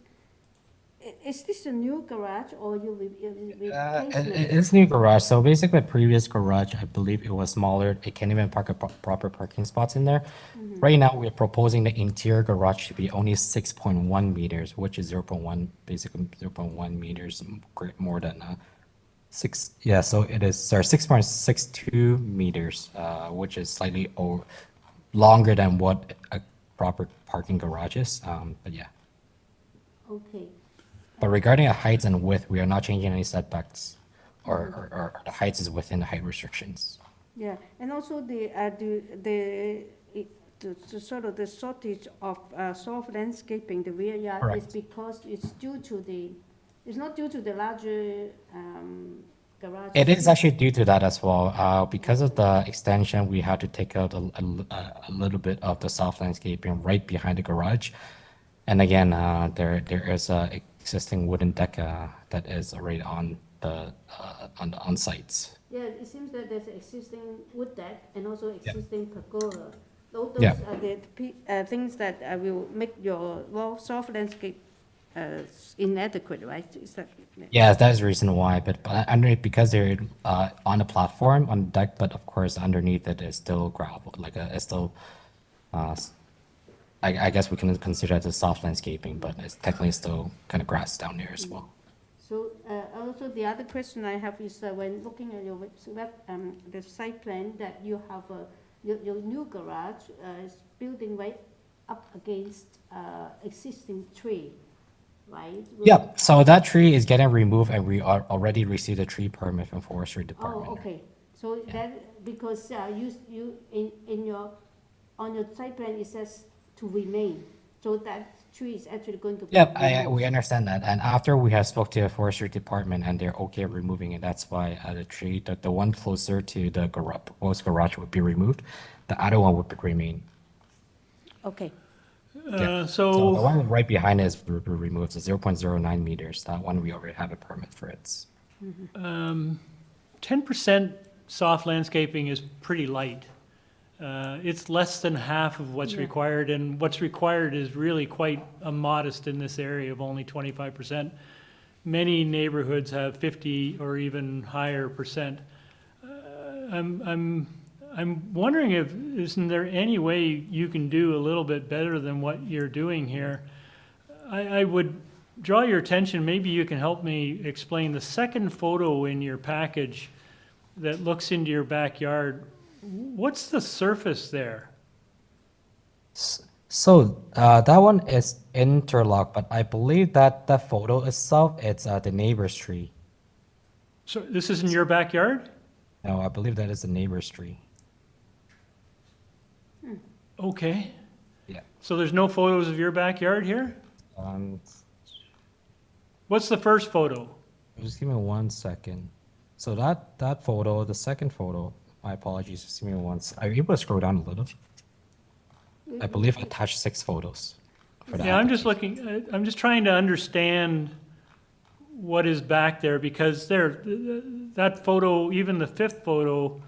Is this a new garage or you replacement? It's new garage. So basically, the previous garage, I believe it was smaller. It can't even park proper parking spots in there. Mm-hmm. Right now, we're proposing the interior garage to be only 6.1 meters, which is 0.1 meters more than 6. Yeah, so it is 6.62 meters, which is slightly longer than what a proper parking garage is. But yeah. Okay. But regarding the heights and width, we are not changing any setbacks, or the heights is within the height restrictions. Yeah, and also the sort of the shortage of soft landscaping, the rear yard, Correct. is because it's not due to the larger garage. It is actually due to that as well. Because of the extension, we had to take out a little bit of the soft landscaping right behind the garage. And again, there is a existing wooden deck that is already on the on sites. Yeah, it seems that there's an existing wood deck and also existing pergola. Those Yeah. are the things that will make your soft landscape inadequate, right? Is that? Yeah, that is the reason why. But because they're on a platform on the deck, but of course underneath it is still gravel, it's still. I guess we can consider it as soft landscaping, but it's technically still kind of grass down there as well. So also the other question I have is when looking at your the site plan, that you have your new garage is building right up against existing tree, right? Yeah, so that tree is getting removed, and we are already received a tree permit from Forestry Department. Oh, okay. So that because you on your site plan it says to remain, so that tree is actually going to be removed. We understand that, and after we have spoke to the Forestry Department and they're okay removing it, that's why the tree, the one closer to the proposed garage would be removed, the other one would remain. Okay. So the one right behind it is removed, so 0.09 meters. That one we already have a permit for it. 10% soft landscaping is pretty light. It's less than half of what's required, and what's required is really quite modest in this area of only 25%. Many neighborhoods have 50 or even higher percent. I'm wondering isn't there any way you can do a little bit better than what you're doing here? I would draw your attention, maybe you can help me explain the second photo in your package that looks into your backyard. What's the surface there? So that one is interlock, but I believe that the photo itself, it's the neighbor's tree. So this is in your backyard? No, I believe that is the neighbor's tree. Okay. Yeah. So there's no photos of your backyard here? What's the first photo? Just give me 1 second. So that photo, the second photo, my apologies, just give me are you able to scroll down a little? I believe I attached 6 photos. For that. Yeah, I'm just looking, I'm just trying to understand what is back there, because that photo, even the fifth photo.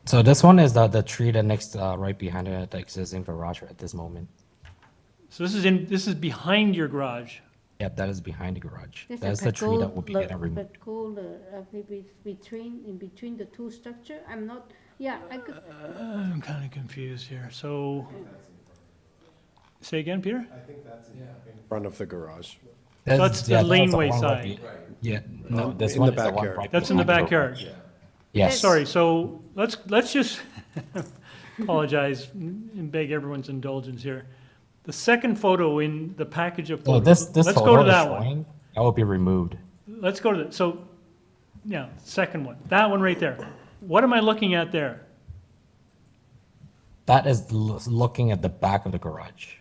So this one is the tree that next right behind it, the existing garage at this moment. So this is behind your garage. Yep, that is behind the garage. There's That's the tree that will be getting removed. In between the two structure. I'm not. Yeah, I'm kind of confused here. So, say again, Peter? I think that's in front of the garage. That's the laneway side. Yeah, no, this in one the is the one backyard. right That's in the behind backyard. Yes. Sorry. So let's just apologize and beg everyone's indulgence here. The second photo in the package of photos. This let's photo go to that is one. showing, that will be removed. Let's go to that. So, yeah, second one. That one right there. What am I looking at there? That is looking at the back of the garage.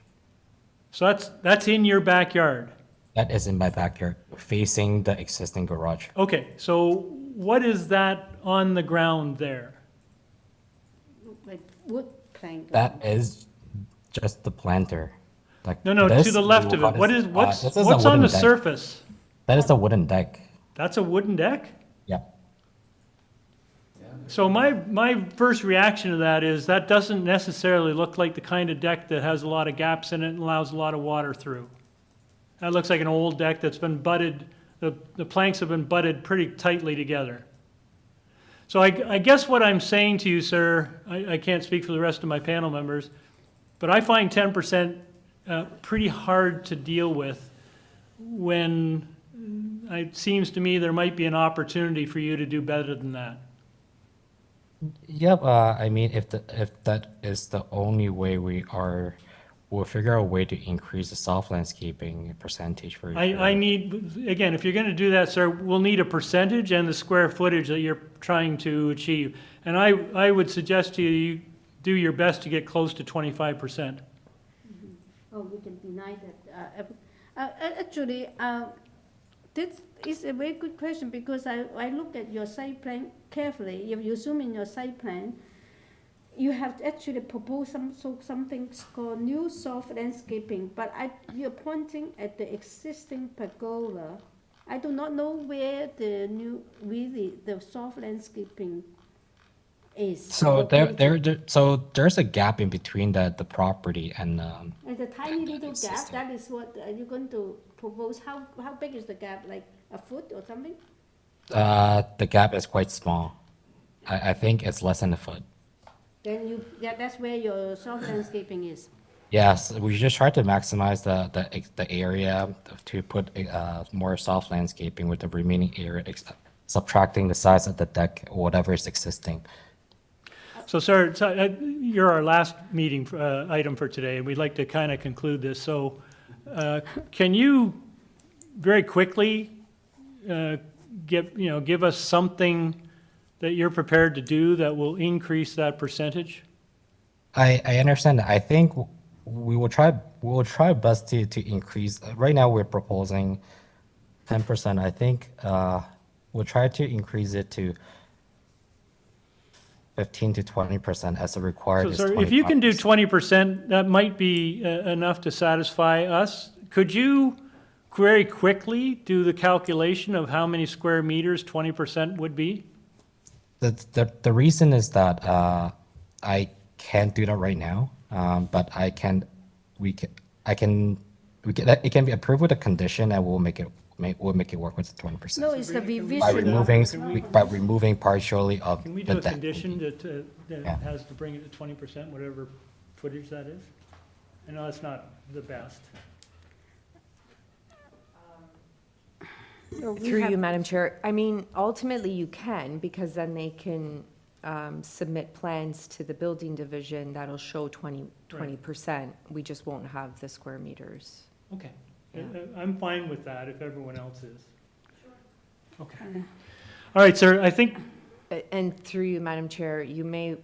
So that's in your backyard. That is in my backyard, facing the existing garage. Okay, so what is that on the ground there? like wood plank. That is just the planter. Like No, this, to the left of it. this is a What's on wooden the deck. surface? That is a wooden deck. That's a wooden deck? Yeah. So my first reaction to that is that doesn't necessarily look like the kind of deck that has a lot of gaps in it and allows a lot of water through. That looks like an old deck that's been butted, the planks have been butted pretty tightly together. So I guess what I'm saying to you, sir, I can't speak for the rest of my panel members, but I find 10% pretty hard to deal with when it seems to me there might be an opportunity for you to do better than that. Yep. I mean, if that is the only way we'll figure out a way to increase the soft landscaping percentage for. I need, again, if you're going to do that, sir, we'll need a percentage and the square footage that you're trying to achieve. And I would suggest to you do your best to get close to 25%. Oh, we can deny that. Actually, this is a very good question because I looked at your site plan carefully. If you zoom in your site plan, you have actually proposed something called new soft landscaping, but you're pointing at the existing pergola. I do not know where the soft landscaping is. So so there's a gap in between the property and. It's a tiny little gap. That is what you're going to propose. How big is the gap? Like a foot or something? The gap is quite small. I think it's less than a foot. Then that's where your soft landscaping is. Yes, we just try to maximize the area to put more soft landscaping with the remaining area, subtracting the size of the deck, whatever is existing. So, sir, you're our last meeting item for today, and we'd like to kind of conclude this. So, can you very quickly give us something that you're prepared to do that will increase that percentage? I understand that. I think we will try best to increase. Right now we're proposing 10%. I think we'll try to increase it to 15 to 20% as the required So, is sorry, if you can do 25%. 20%, that might be enough to satisfy us. Could you very quickly do the calculation of how many square meters 20% would be? The reason is that I can't do that right now, but it can be approved with a condition, and we'll make it work with the 20%. No, it's the revision. By removing partially of Can we the do a deck. condition that Yeah. has to bring it to 20%, whatever footage that is? I know it's not the best. Through you, Madam Chair, I mean, ultimately you can, because then they can submit plans to the building division that'll show 20%. We just won't have the square meters. Okay. Yeah. I'm fine with that if everyone else is. Sure. Okay. All right, sir, I think. And through you, Madam Chair, you may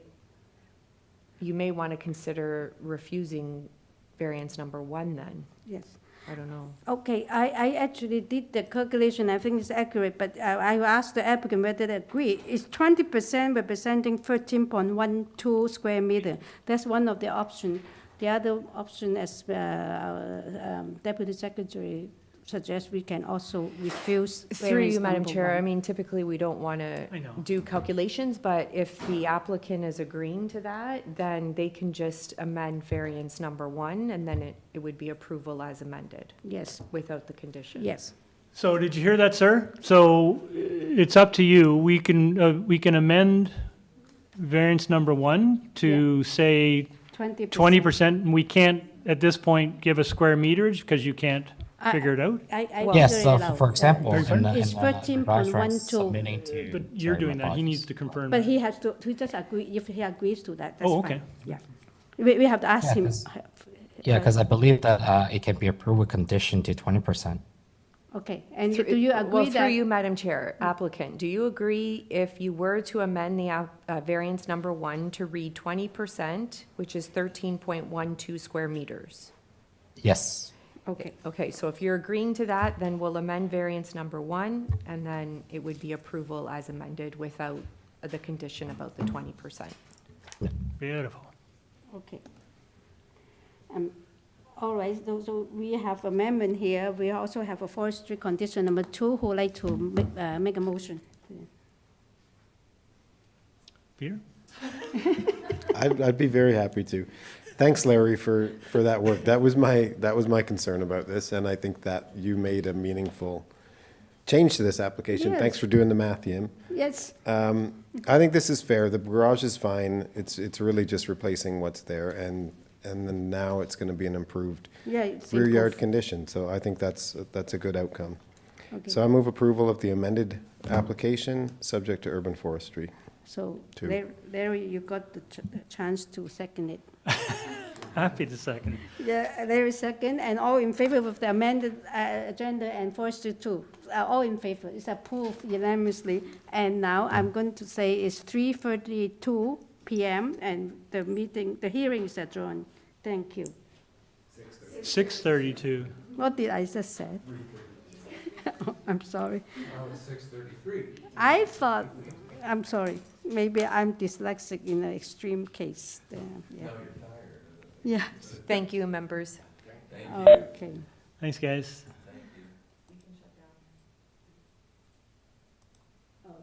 want to consider refusing variance number 1 then. Yes. I don't know. Okay, I actually did the calculation, I think it's accurate, but I asked the applicant whether they agree. It's 20% representing 13.12 square meter. That's one of the options. The other option, as our Deputy Secretary suggests, we can also refuse. Through you, Madam number Chair, 1. I mean, typically we don't want to do calculations, but if the applicant is agreeing to that, then they can just amend variance number 1, and then it would be approval as amended. Yes. Without the condition. Yes. So did you hear that, sir? So it's up to you. We can amend variance number 1 to say 20%, and we can't, at this point, give a square meterage because you can't figure it out? Yes, so for example, it's garage 13.12. submitting to. But you're doing that, he needs to confirm. But he has to, he just agree, if he agrees to that, that's Oh, fine. okay. Yeah. We have to ask Yeah, him. 'cause- Yeah, because I believe that it can be approved with condition to 20%. Okay, and do you agree Well, that? through you, Madam Chair, applicant, do you agree if you were to amend the variance number 1 to read 20%, which is 13.12 square meters? Yes. Okay. Okay, so if you're agreeing to that, then we'll amend variance number 1, and then it would be approval as amended without the condition about the 20%. Beautiful. Okay. All right, so we have amendment here. We also have a forestry condition number 2. Who would like to make a motion? Peter? I'd be very happy to. Thanks, Larry, for that work. That was my concern about this, and I think that you made a meaningful change to this application. Yes. Thanks for doing the math, Yim. Yes. I think this is fair. The garage is fine. It's really just replacing what's there, and then now it's going to be an improved rear yard condition. So I think that's a good outcome. Okay. So I move approval of the amended application, subject to urban forestry. So, 2. Larry, you got the chance to second it. Happy to second. Yeah, Larry second, and all in favor of the amended agenda and forestry 2. All in favor. It's approved unanimously. And now I'm going to say it's 3:32 p.m. and the hearing is adjourned. Thank you. 6:32. What did I just say? I'm sorry. Now it's 6:33. I thought, I'm sorry, maybe I'm dyslexic in an extreme case. Yeah. Now you're tired. Yeah. Thank you, members. Okay. Thanks, guys.